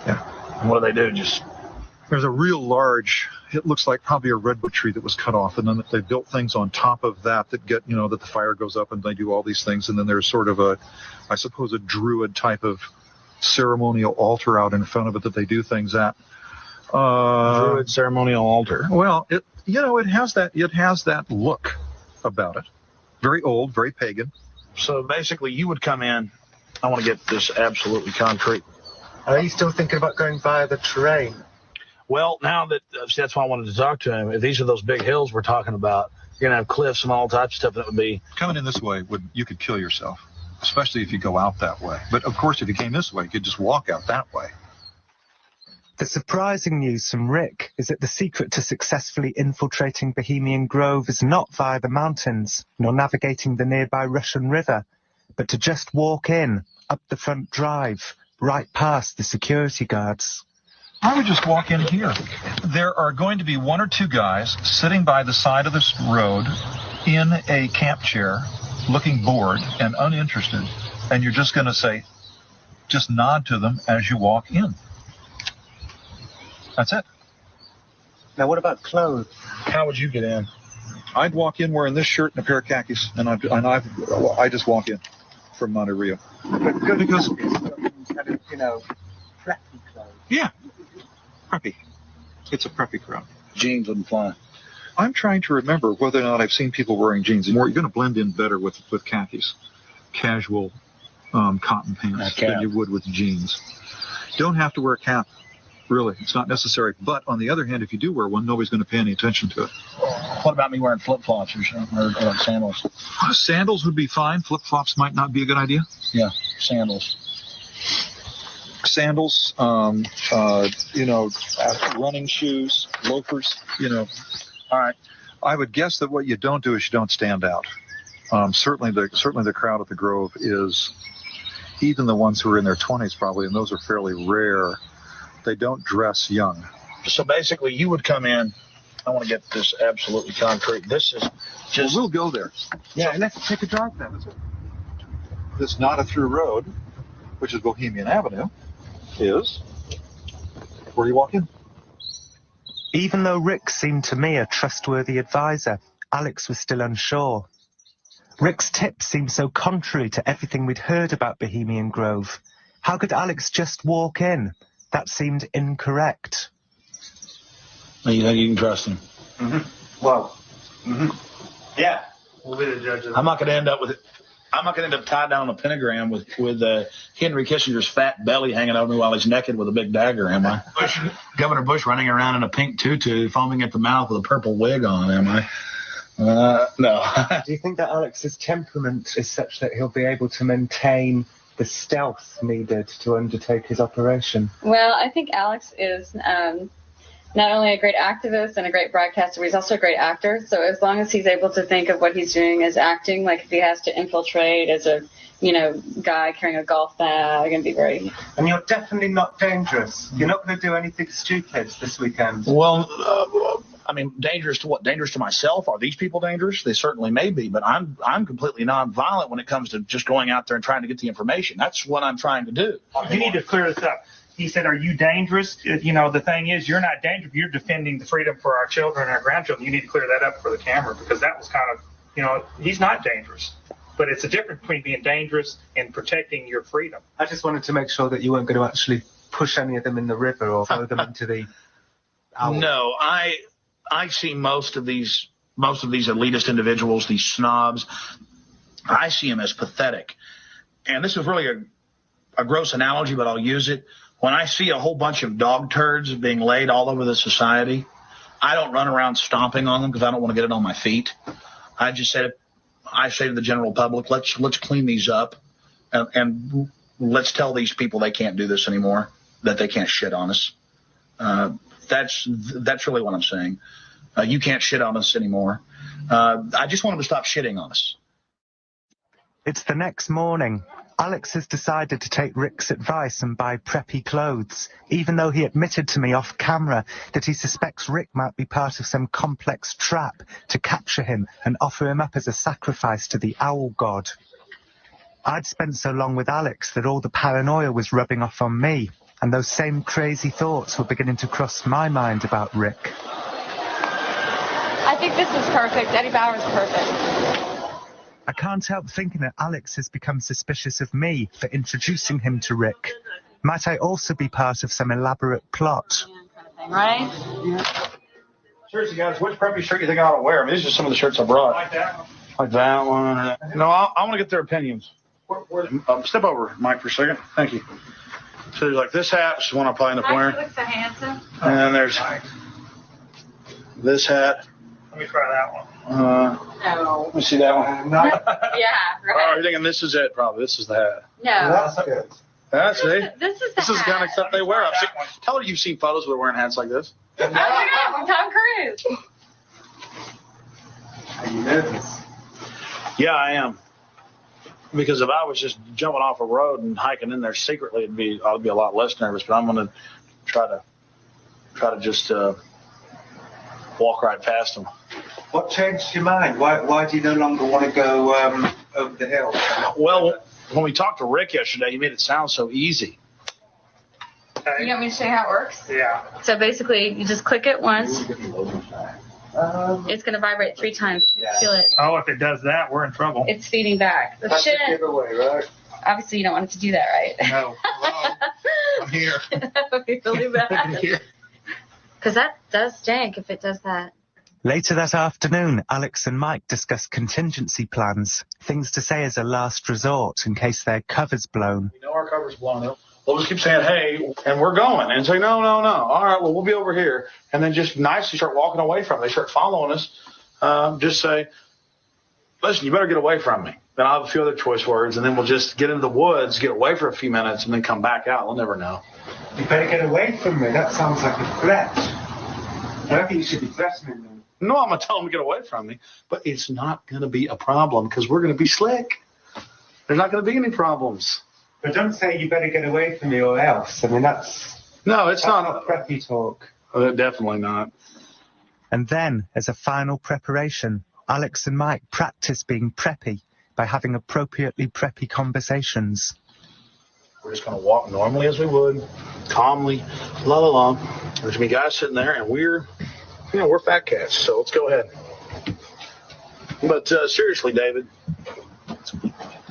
Yeah. And what do they do? Just There's a real large, it looks like probably a redwood tree that was cut off, and then they built things on top of that get, that the fire goes up and they do all these things, and then there's sort of I suppose a druid type of ceremonial altar out in front of it that they do things at. druid ceremonial altar. Well, it has that look about it. Very old, very pagan. So basically, you would come in. I want to get this absolutely concrete. Are you still thinking about going via the terrain? Well, now that that's why I wanted to talk to him. If these are those big hills we're talking about, you're gonna have cliffs and all types of stuff. That would be coming in this way. You could kill yourself, especially if you go out that way. But of course, if you came this way, you could just walk out that way. The surprising news from Rick is that the secret to successfully infiltrating Bohemian Grove is not via the mountains, nor navigating the nearby Russian River, but to just walk in, up the front drive, right past the security guards. I would just walk in here. There are going to be one or two guys sitting by the side of this road in a camp chair, looking bored and uninterested, and you're just going to just nod to them as you walk in. That's it. Now, what about clothes? How would you get in? I'd walk in wearing this shirt and a pair of khakis, and I just walk in from Monte Rio. Because kind of, preppy clothes. Yeah, preppy. It's a preppy crowd. Jeans wouldn't fly. I'm trying to remember whether or not I've seen people wearing jeans. You're going to blend in better with khakis, casual cotton pants than you would with jeans. You don't have to wear a cap. Really, it's not necessary. But on the other hand, if you do wear one, nobody's going to pay any attention to it. What about me wearing flip-flops or sandals? Sandals would be fine. Flip-flops might not be a good idea. Yeah, sandals. Sandals, running shoes, loafers, All right. I would guess that what you don't do is you don't stand out. Certainly the crowd at the Grove is, even the ones who are in their 20s probably, and those are fairly rare. They don't dress young. So basically, you would come in. I want to get this absolutely concrete. This is just. We'll go there. Yeah, and let's take a drive then. This not a through road, which is Bohemian Avenue, is where you walk in. Even though Rick seemed to me a trustworthy advisor, Alex was still unsure. Rick's tips seemed so contrary to everything we'd heard about Bohemian Grove. How could Alex just walk in? That seemed incorrect. You think you can trust him? Mm-hmm. Well, yeah, we'll be the judges. I'm not going to end up tied down on a pentagram with Henry Kissinger's fat belly hanging over me while he's naked with a big dagger, am I? Governor Bush running around in a pink tutu, foaming at the mouth with a purple wig on, am I? No. Do you think that Alex's temperament is such that he'll be able to maintain the stealth needed to undertake his operation? Well, I think Alex is not only a great activist and a great broadcaster, but he's also a great actor. So as long as he's able to think of what he's doing as acting, like if he has to infiltrate as a, guy carrying a golf bag and be very... And you're definitely not dangerous. You're not going to do anything stupid this weekend. Well, dangerous to what? Dangerous to myself? Are these people dangerous? They certainly may be, but I'm completely nonviolent when it comes to just going out there and trying to get the information. That's what I'm trying to do. You need to clear this up. He said, are you dangerous? The thing is, you're not dangerous. You're defending the freedom for our children and our grandchildren. You need to clear that up for the camera, because that was kind of, he's not dangerous. But it's a difference between being dangerous and protecting your freedom. I just wanted to make sure that you weren't going to actually push any of them in the river or throw them into the... No, I see most of these elitist individuals, these snobs, I see them as pathetic. And this is really a gross analogy, but I'll use it. When I see a whole bunch of dog turds being laid all over the society, I don't run around stomping on them because I don't want to get it on my feet. I say to the general public, let's clean these up and let's tell these people they can't do this anymore, that they can't shit on us. That's really what I'm saying. You can't shit on us anymore. I just want them to stop shitting on us. It's the next morning. Alex has decided to take Rick's advice and buy preppy clothes, even though he admitted to me off camera that he suspects Rick might be part of some complex trap to capture him and offer him up as a sacrifice to the owl god. I'd spent so long with Alex that all the paranoia was rubbing off on me, and those same crazy thoughts were beginning to cross my mind about Rick. I think this is perfect. Eddie Bauer's perfect. I can't help thinking that Alex has become suspicious of me for introducing him to Rick. Might I also be part of some elaborate plot? Right? Seriously, guys, which preppy shirt you think I ought to wear? I mean, these are some of the shirts I brought. Like that one. No, I want to get their opinions. Step over, Mike, for a second. Thank you. So there's like this hat, which is one I'll probably end up wearing. Looks so handsome. And then there's this hat. Let me try that one. No. Let me see that one. Yeah, right. Oh, you're thinking this is it, probably. This is the hat. No. That's good. That's it. This is This is the kind of stuff they wear. Tell her you've seen photos where they're wearing hats like this. Oh my God, Tom Cruise. Are you nervous? Yeah, I am. Because if I was just jumping off a road and hiking in there secretly, I'd be a lot less nervous. But I'm going to try to just walk right past them. What changed your mind? Why do you no longer want to go over the hill? Well, when we talked to Rick yesterday, he made it sound so easy. You want me to show you how it works? Yeah. So basically, you just click it once. It's going to vibrate 3 times. Feel it. Oh, if it does that, we're in trouble. It's feeding back. The That's a shouldn't. giveaway, right? Obviously, you don't want it to do that, right? No. I'm here. Really bad. Because that does stink if it does that. Later that afternoon, Alex and Mike discuss contingency plans, things to say as a last resort in case their cover's blown. We know our cover's blown up. We'll just keep saying, hey, and we're going. And say, no. All right, well, we'll be over here. And then just nicely start walking away from them. They start following us. Just say, listen, you better get away from me. Then I'll have a few other choice words. And then we'll just get into the woods, get away for a few minutes, and then come back out. We'll never know. You better get away from me. That sounds like a threat. I don't think you should be threatening them. No, I'm going to tell them to get away from me. But it's not going to be a problem because we're going to be slick. There's not going to be any problems. But don't say you better get away from me or else. I mean, that's not preppy talk. Definitely not. And then, as a final preparation, Alex and Mike practice being preppy by having appropriately preppy conversations. We're just going to walk normally as we would, calmly, la la la. There's going to be guys sitting there, and we're fat cats, so let's go ahead. But seriously, David,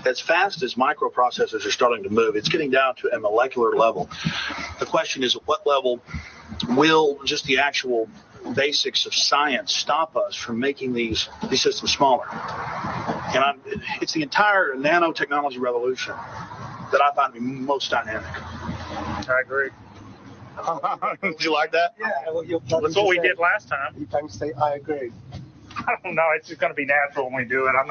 as fast as microprocessors are starting to move, it's getting down to a molecular level. The question is, at what level will just the actual basics of science stop us from making these systems smaller? And it's the entire nanotechnology revolution that I find to be most dynamic. I agree. Did you like that? Yeah, well, That's what we did last time. You can say, I agree. I don't know. It's just going to be natural when we do it. I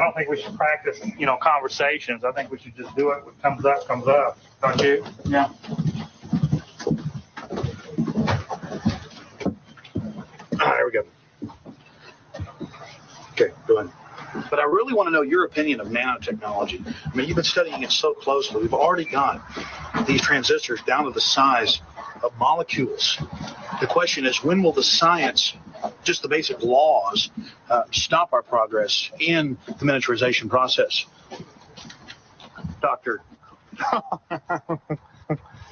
don't think we should practice, conversations. I think we should just do it. What comes up, comes up. Don't you? Yeah. There we go. Okay, go ahead. But I really want to know your opinion of nanotechnology. I mean, you've been studying it so closely. We've already got these transistors down to the size of molecules. The question is, when will the science, just the basic laws, stop our progress in the miniaturization process? Doctor. Are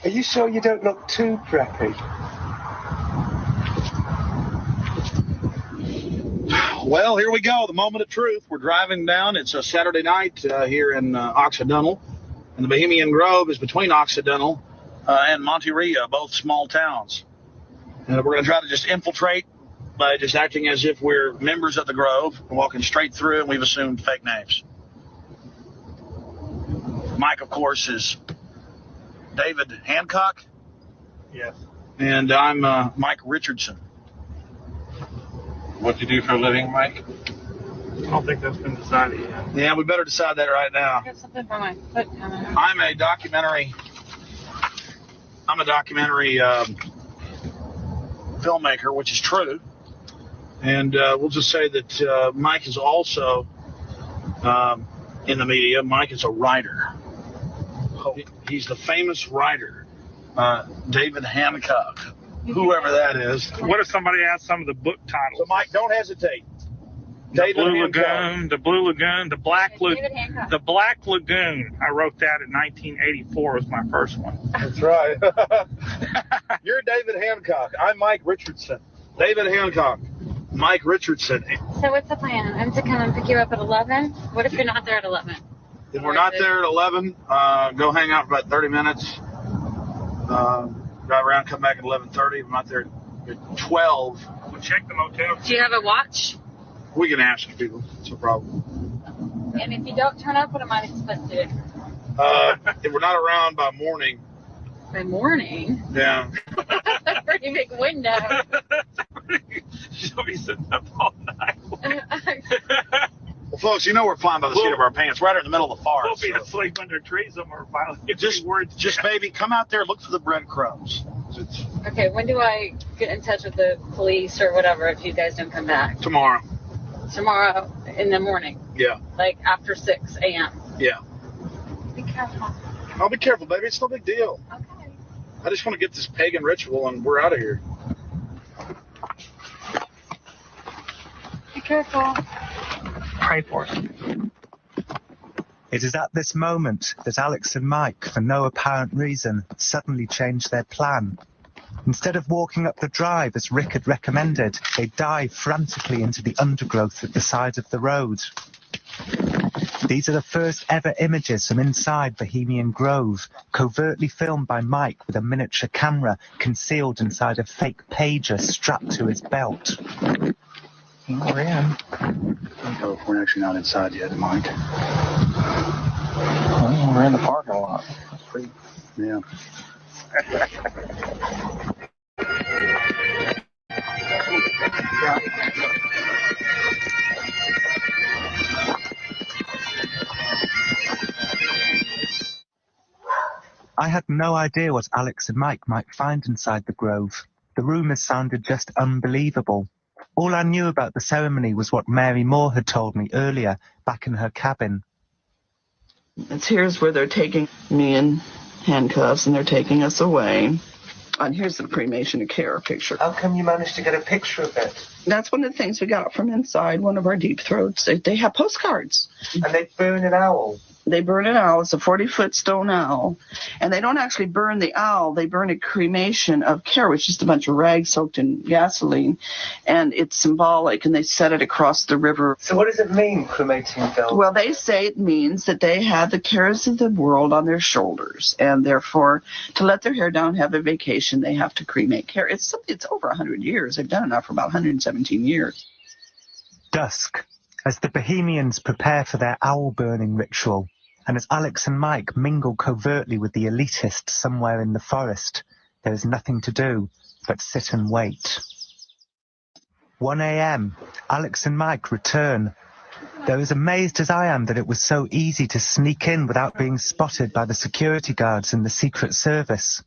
you sure you don't look too preppy? Well, here we go, the moment of truth. We're driving down. It's a Saturday night here in Occidental. And the Bohemian Grove is between Occidental and Monterey, both small towns. And we're going to try to just infiltrate by just acting as if we're members of the Grove, walking straight through, and we've assumed fake names. Mike, of course, is David Hancock. Yes. And I'm Mike Richardson. What do you do for a living, Mike? I don't think that's been decided yet. Yeah, we better decide that right now. Got something for my foot coming up. I'm a documentary filmmaker, which is true. And we'll just say that Mike is also in the media. Mike is a writer. He's the famous writer, David Hancock, whoever that is. What if somebody asks some of the book titles? So, Mike, don't hesitate. The Blue Lagoon, the Black Lagoon. I wrote that in 1984 was my first one. That's right. You're David Hancock. I'm Mike Richardson. David Hancock. Mike Richardson. So what's the plan? I'm to come and pick you up at 11? What if you're not there at 11? If we're not there at 11, go hang out for about 30 minutes. Drive around, come back at 11:30. If I'm not there at 12. We'll check the motel. Do you have a watch? We can ask people. It's a problem. And if you don't turn up, what am I supposed to do? If we're not around by morning. By morning? Yeah. That's a pretty big window. She'll be sitting up all night. Well, folks, you know we're flying by the seat of our pants, right in the middle of the forest. We'll be asleep under trees somewhere. Just baby, come out there, look for the breadcrumbs. Okay, when do I get in touch with the police or whatever if you guys don't come back? Tomorrow. Tomorrow in the morning? Yeah. Like after 6 a.m.? Yeah. Be careful. I'll be careful, baby. It's no big deal. Okay. I just want to get this pagan ritual and we're out of here. Be careful. Pray for us. It is at this moment that Alex and Mike, for no apparent reason, suddenly changed their plan. Instead of walking up the drive as Rick had recommended, they dive frantically into the undergrowth at the side of the road. These are the first ever images from inside Bohemian Grove, covertly filmed by Mike with a miniature camera concealed inside a fake pager strapped to his belt. We're in. No, we're actually not inside yet, Mike. Well, we're in the parking lot. That's pretty. Yeah. I had no idea what Alex and Mike might find inside the Grove. The rumours sounded just unbelievable. All I knew about the ceremony was what Mary Moore had told me earlier, back in her cabin. Here's where they're taking me in handcuffs and they're taking us away. And here's the cremation of care picture. How come you managed to get a picture of it? That's one of the things we got from inside one of our deep throats. They have postcards. And they burn an owl. They burn an owl. It's a 40-foot stone owl. And they don't actually burn the owl. They burn a cremation of care, which is just a bunch of rags soaked in gasoline. And it's symbolic, and they set it across the river. So what does it mean, cremating Phil? Well, they say it means that they had the cares of the world on their shoulders. And therefore, to let their hair down, have a vacation, they have to cremate care. It's over 100 years. They've done it now for about 117 years. Dusk, as the Bohemians prepare for their owl-burning ritual, and as Alex and Mike mingle covertly with the elitists somewhere in the forest, there is nothing to do but sit and wait. 1 a.m., Alex and Mike return. They're as amazed as I am that it was so easy to sneak in without being spotted by the security guards and the Secret Service.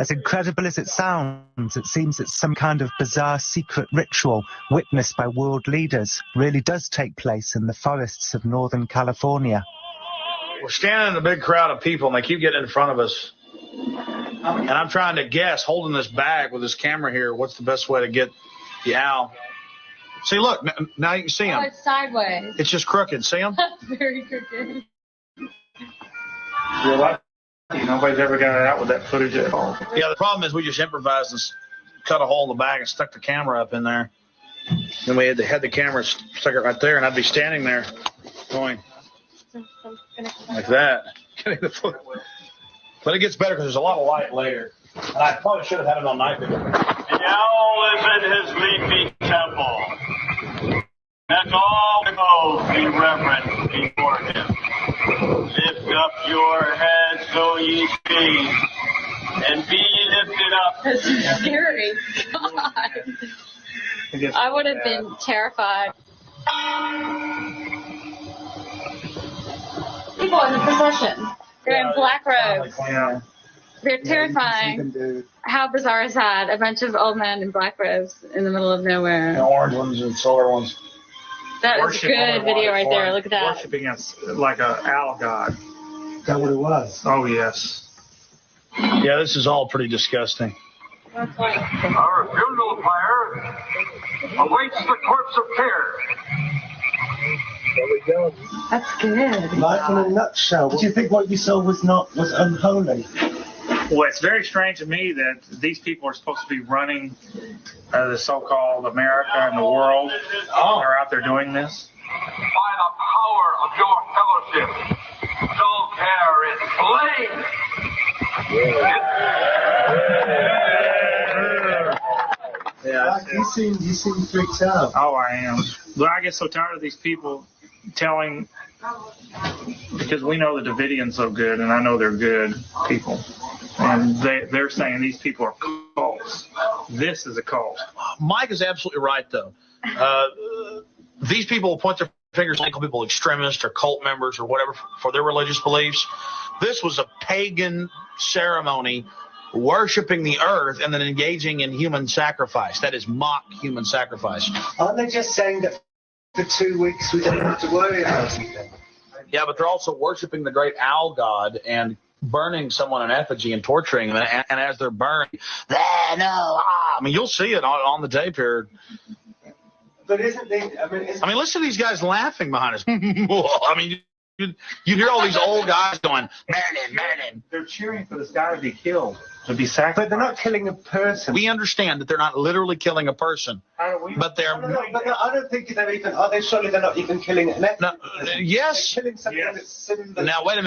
As incredible as it sounds, it seems that some kind of bizarre secret ritual witnessed by world leaders really does take place in the forests of Northern California. We're standing in a big crowd of people, and they keep getting in front of us. And I'm trying to guess, holding this bag with this camera here, what's the best way to get the owl. See, look, now you can see him. Oh, it's sideways. It's just crooked. See him? That's very crooked. You're lucky. Nobody's ever got it out with that footage at all. Yeah, the problem is we just improvised and cut a hole in the bag and stuck the camera up in there. Then we had the camera stuck it right there, and I'd be standing there going like that. But it gets better because there's a lot of light later. And I probably should have had it on night vision. The owl is in his leafy temple. Let all people be reverent before him. Lift up your head so ye see, and be ye lifted up. This is scary. God. I would have been terrified. People in the procession. They're in black robes. Yeah. They're terrifying. How bizarre is that? A bunch of old men in black robes in the middle of nowhere. The orange ones and silver ones. That is a worship good video right there. Look at that. Worshiping us like a owl god. Is that what it was? Oh yes. Yeah, this is all pretty disgusting. Our funeral pyre awaits the corpse of care. There we go. That's good. Life in a nutshell. Did you think what you saw was unholy? Well, it's very strange to me that these people are supposed to be running the so-called America and the world are out there doing this. By the power of your fellowship, dull care is slain. Yeah, you seem freaked out. Oh, I am. But I get so tired of these people telling, because we know the Davidians so good, and I know they're good people, and they're saying these people are cults. This is a cult. Mike is absolutely right, though. These people point their fingers and call people extremists or cult members or whatever for their religious beliefs. This was a pagan ceremony worshiping the earth and then engaging in human sacrifice. That is mock human sacrifice. Aren't they just saying that for 2 weeks we don't have to worry about anything? Yeah, but they're also worshiping the great owl god and burning someone in effigy and torturing them. And as they're burned, I mean, you'll see it on the tape here. But isn't they? I mean, listen to these guys laughing behind us. I mean, you hear all these old guys going, Merlin. They're cheering for this guy to be killed, to be sacrificed. But they're not killing a person. We understand that they're not literally killing a person, but they're. But I don't think they're even. Are they? Surely they're not even killing an No, yes. They're killing something that's similar. Now wait a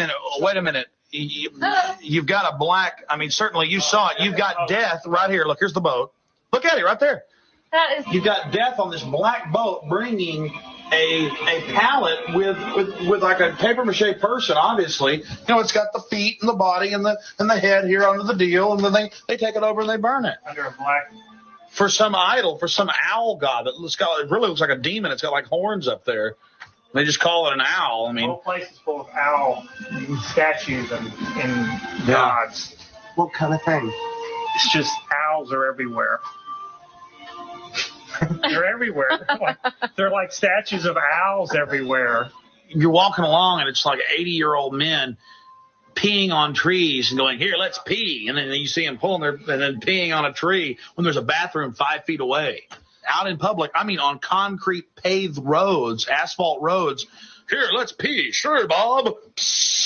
minute. You've got a black. I mean, certainly you saw it. You've got death right here. Look, here's the boat. Look at it right there. That is. You've got death on this black boat bringing a pallet with like a paper mache person. Obviously, you know, it's got the feet and the body and the head here under the deal, and then they take it over and they burn it under a black for some idol, for some owl god that it really looks like a demon. It's got like horns up there. They just call it an owl. I mean, the whole place is full of owl statues and gods. What kind of thing? It's just owls are everywhere. They're everywhere. They're like statues of owls everywhere. You're walking along and it's like 80-year-old men peeing on trees and going, here, let's pee. And then you see them pulling and then peeing on a tree when there's a bathroom 5 feet away. Out in public, I mean on concrete paved roads, asphalt roads. Here, let's pee. Sure, Bob. Psst.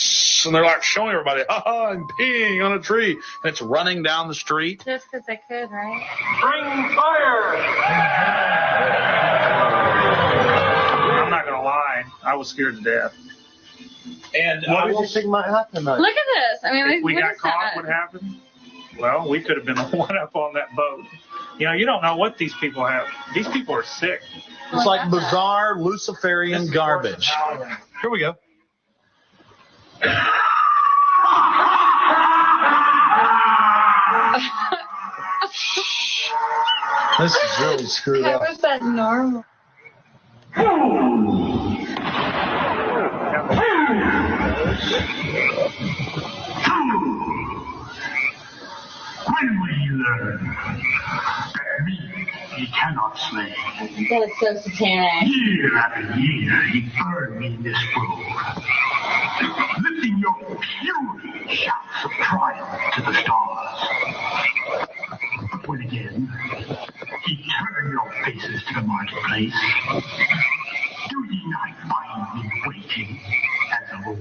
And they're like showing everybody, I'm peeing on a tree. And it's running down the street. Just because they could, right? Bring fire! I'm not going to lie. I was scared to death. And what did you think might happen, though? Look at this. I mean, if we got caught, what happened? Well, we could have been the one up on that boat. You know, you don't know what these people have. These people are sick. It's like bizarre Luciferian garbage. Here we go. This is really screwed up. How is that normal? When will you learn that me he cannot slay? That is so satanic. Year after year he burned me in this grove, lifting your puny shouts of triumph to the stars. But when again he turned your faces to the marketplace, do ye not find me waiting as of old?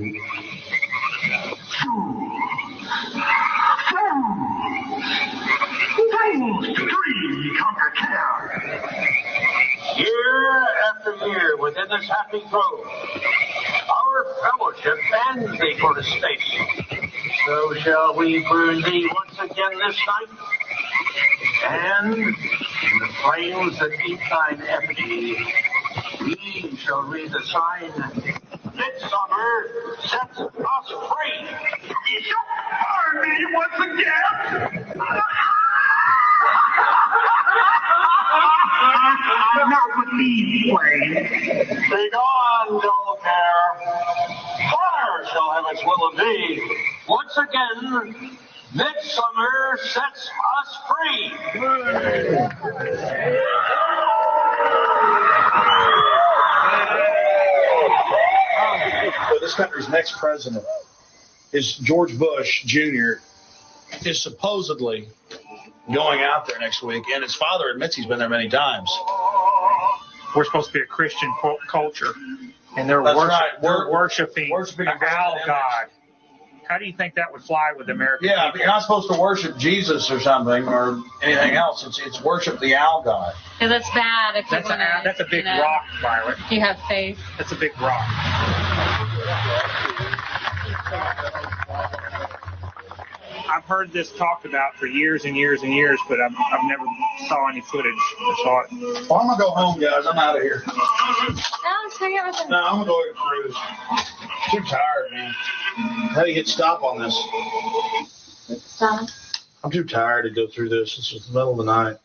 Fools to dream ye conquer care. Year after year within this happy grove, our fellowship bans thee for a space. So shall we burn thee once again this night, and in the flames that eat thine effigy, we shall read the sign, Midsummer sets us free. You shall burn me once again. Not with me, flame. Begone, dull care. Fire shall have its will of thee. Once again, Midsummer sets us free. But this country's next president is George Bush Jr. is supposedly going out there next week, and his father admits he's been there many times. We're supposed to be a Christian culture, and they're That's worshiping, right. they're worshiping Worshiping an owl god. How do you think that would fly with American Yeah, but people? you're not supposed to worship Jesus or something or anything else. It's worship the owl god. Yeah, that's bad. If That's a big rock, Violet. If you have faith. That's a big rock. I've heard this talked about for years and years and years, but I've never saw any footage or saw it. Well, I'm gonna go home, guys. I'm out of here. Alex, hang out with him. No, I'm gonna go ahead and cruise. Too tired, man. How do you hit stop on this? Stop. I'm too tired to go through this. It's just the middle of the night.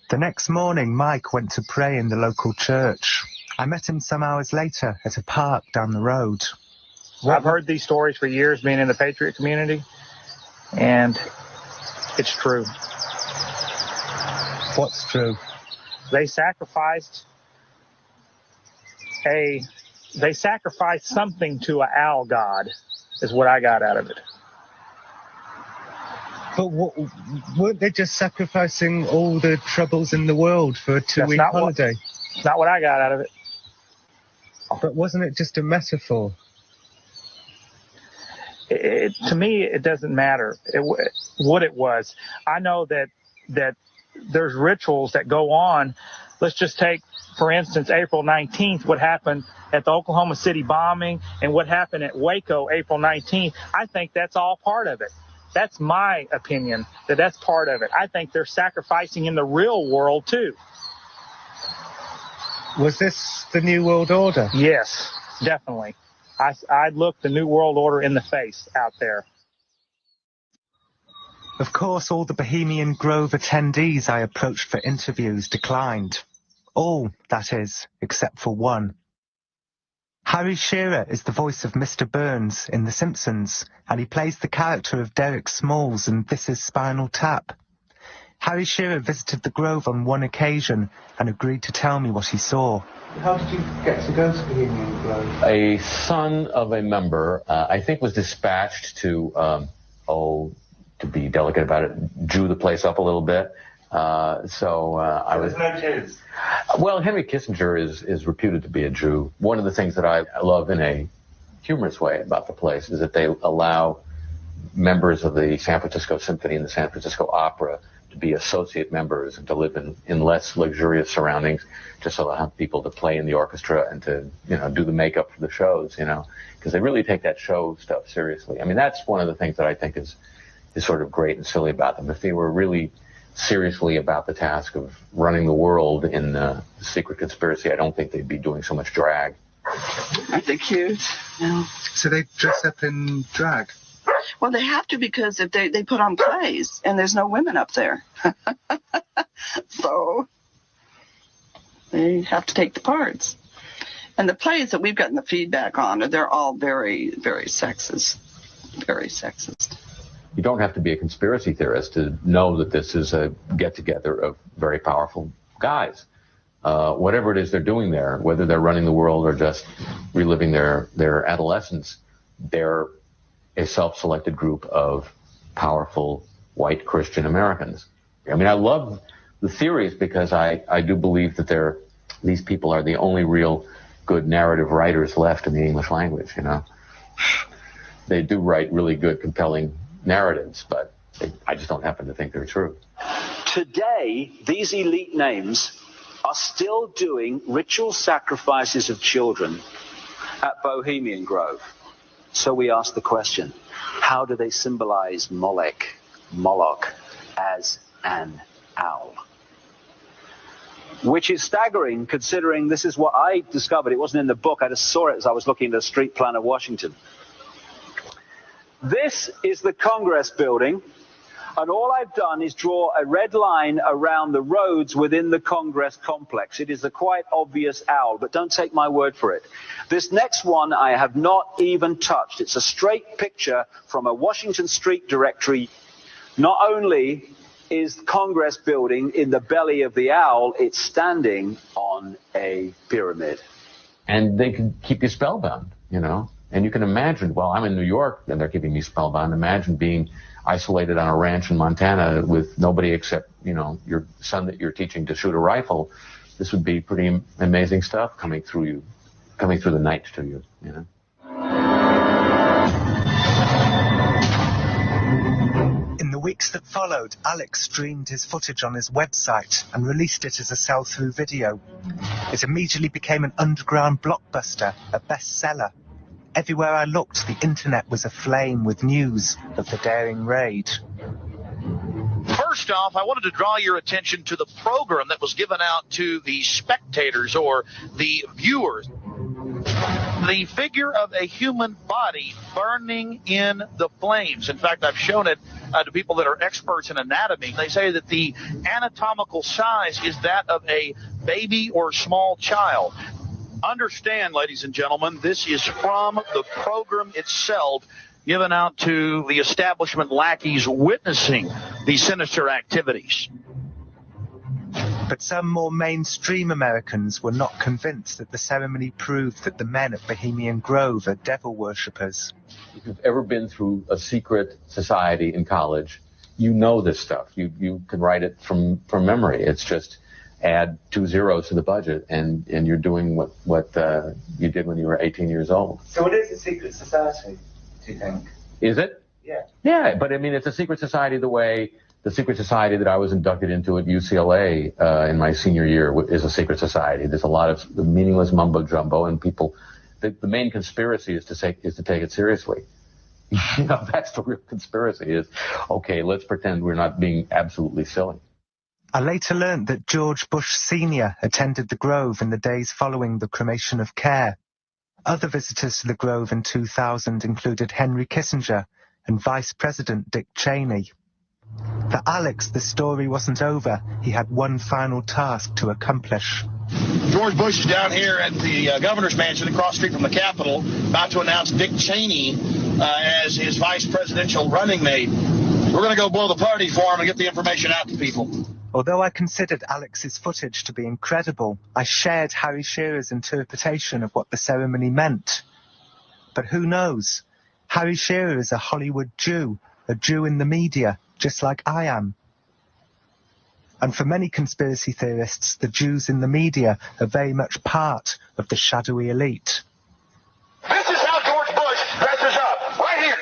The next morning, Mike went to pray in the local church. I met him some hours later at a park down the road. I've heard these stories for years being in the Patriot community, and it's true. What's true? They sacrificed something to an owl god, is what I got out of it. But weren't they just sacrificing all the troubles in the world for a 2-week holiday? That's not what I got out of it. But wasn't it just a metaphor? To me, it doesn't matter what it was. I know that there's rituals that go on. Let's just take, for instance, April 19th, what happened at the Oklahoma City bombing and what happened at Waco April 19th. I think that's all part of it. That's my opinion, that's part of it. I think they're sacrificing in the real world, too. Was this the New World Order? Yes, definitely. I'd look the New World Order in the face out there. Of course, all the Bohemian Grove attendees I approached for interviews declined. All, that is, except for one. Harry Shearer is the voice of Mr. Burns in The Simpsons, and he plays the character of Derek Smalls in This Is Spinal Tap. Harry Shearer visited the Grove on one occasion and agreed to tell me what he saw. How did you get to go to Bohemian Grove? A son of a member, I think, was dispatched to, to be delicate about it, Jew the place up a little bit. I was. No Jews. Well, Henry Kissinger is reputed to be a Jew. One of the things that I love in a humorous way about the place is that they allow members of the San Francisco Symphony and the San Francisco Opera to be associate members and to live in less luxurious surroundings, just to allow people to play in the orchestra and to, do the makeup for the shows, because they really take that show stuff seriously. I mean, that's one of the things that I think is sort of great and silly about them. If they were really seriously about the task of running the world in the secret conspiracy, I don't think they'd be doing so much drag. Aren't they cute? Yeah. So they dress up in drag? Well, they have to, because if they put on plays and there's no women up there. So they have to take the parts. And the plays that we've gotten the feedback on, they're all very, very sexist. Very sexist. You don't have to be a conspiracy theorist to know that this is a get-together of very powerful guys. Whatever it is they're doing there, whether they're running the world or just reliving their adolescence, they're a self-selected group of powerful white Christian Americans. I mean, I love the theories because I do believe that these people are the only real good narrative writers left in the English language, They do write really good, compelling narratives, but I just don't happen to think they're true. Today, these elite names are still doing ritual sacrifices of children at Bohemian Grove. So we ask the question, how do they symbolize Moloch as an owl? Which is staggering, considering this is what I discovered. It wasn't in the book. I just saw it as I was looking at the street plan of Washington. This is the Congress building, and all I've done is draw a red line around the roads within the Congress complex. It is a quite obvious owl, but don't take my word for it. This next one I have not even touched. It's a straight picture from a Washington Street directory. Not only is the Congress building in the belly of the owl, it's standing on a pyramid. And they can keep you spellbound, And you can imagine, well, I'm in New York and they're keeping me spellbound. Imagine being isolated on a ranch in Montana with nobody except, your son that you're teaching to shoot a rifle. This would be pretty amazing stuff coming through the night to you, In the weeks that followed, Alex streamed his footage on his website and released it as a sell-through video. It immediately became an underground blockbuster, a bestseller. Everywhere I looked, the internet was aflame with news of the daring raid. First off, I wanted to draw your attention to the program that was given out to the spectators or the viewers. The figure of a human body burning in the flames. In fact, I've shown it to people that are experts in anatomy. They say that the anatomical size is that of a baby or small child. Understand, ladies and gentlemen, this is from the program itself, given out to the establishment lackeys witnessing these sinister activities. But some more mainstream Americans were not convinced that the ceremony proved that the men at Bohemian Grove are devil worshippers. If you've ever been through a secret society in college, you know this stuff. You can write it from memory. It's just add 2 zeros to the budget, and you're doing what you did when you were 18 years old. So it is a secret society, do you think? Is it? Yeah. Yeah, but I mean, it's a secret society the way the secret society that I was inducted into at UCLA in my senior year is a secret society. There's a lot of meaningless mumbo jumbo, and people. The main conspiracy is to take it seriously. That's the real conspiracy. Is okay. Let's pretend we're not being absolutely silly. I later learned that George Bush Sr. attended the Grove in the days following the cremation of Care. Other visitors to the Grove in 2000 included Henry Kissinger and Vice President Dick Cheney. For Alex, the story wasn't over. He had one final task to accomplish. George Bush is down here at the governor's mansion across the street from the Capitol, about to announce Dick Cheney as his vice presidential running mate. We're going to go blow the party for him and get the information out to people. Although I considered Alex's footage to be incredible, I shared Harry Shearer's interpretation of what the ceremony meant. But who knows? Harry Shearer is a Hollywood Jew, a Jew in the media, just like I am. And for many conspiracy theorists, the Jews in the media are very much part of the shadowy elite. This is how George Bush dresses up, right here.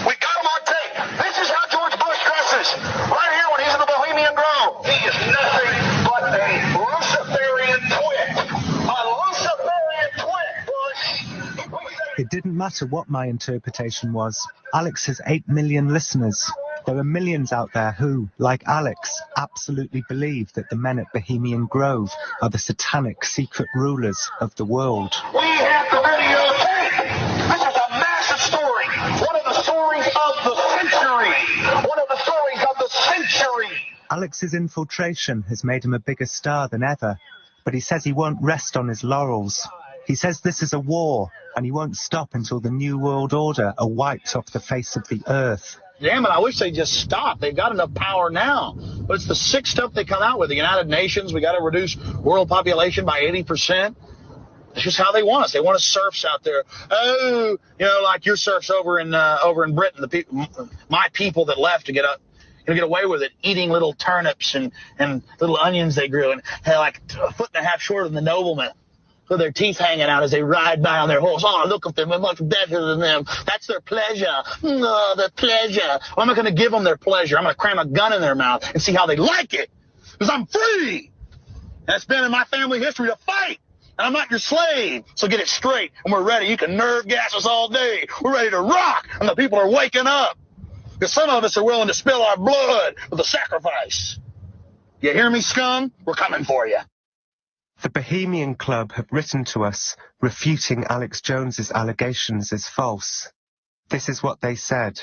We got him on tape. This is how George Bush dresses, right here when he's in the Bohemian Grove. He is nothing but a Luciferian twit. A Luciferian twit, Bush. It didn't matter what my interpretation was. Alex has 8 million listeners. There are millions out there who, like Alex, absolutely believe that the men at Bohemian Grove are the satanic secret rulers of the world. We have the videotape. This is a massive story. One of the stories of the century. One of the stories of the century. Alex's infiltration has made him a bigger star than ever, but he says he won't rest on his laurels. He says this is a war, and he won't stop until the New World Order are wiped off the face of the earth. Damn it, I wish they'd just stop. They've got enough power now. But it's the sick stuff they come out with. The United Nations, we got to reduce world population by 80%. It's just how they want us. They want us serfs out there. Oh, like your serfs over in Britain, the people, my people that left to get away with it, eating little turnips and little onions they grew, and had like a foot and a half shorter than the noblemen, with their teeth hanging out as they ride by on their horse. Oh, look at them. We're much better than them. That's their pleasure. Oh, their pleasure. Well, I'm not going to give them their pleasure. I'm going to cram a gun in their mouth and see how they like it. Because I'm free. That's been in my family history to fight. And I'm not your slave. So get it straight. And we're ready. You can nerve gas us all day. We're ready to rock. And the people are waking up. Because some of us are willing to spill our blood with a sacrifice. You hear me, scum? We're coming for you. The Bohemian Club have written to us, refuting Alex Jones's allegations as false. This is what they said.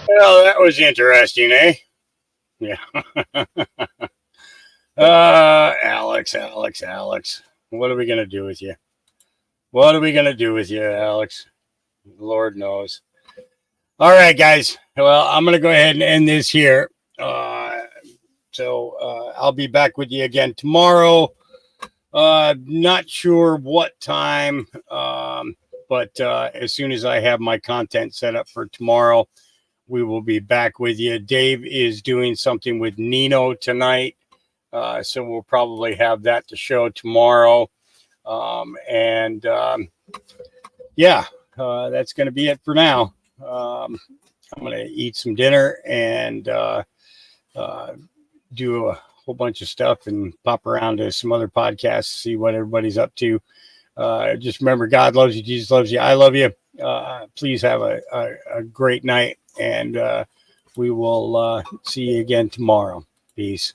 Well, that was interesting, eh? Yeah. Alex. What are we going to do with you? What are we going to do with you, Alex? Lord knows. All right, guys. Well, I'm going to go ahead and end this here. So I'll be back with you again tomorrow. Not sure what time, but as soon as I have my content set up for tomorrow, we will be back with you. Dave is doing something with Nino tonight, so we'll probably have that to show tomorrow. Yeah, that's going to be it for now. I'm going to eat some dinner and do a whole bunch of stuff and pop around to some other podcasts, see what everybody's up to. Just remember, God loves you. Jesus loves you. I love you. Please have a great night, and we will see you again tomorrow. Peace.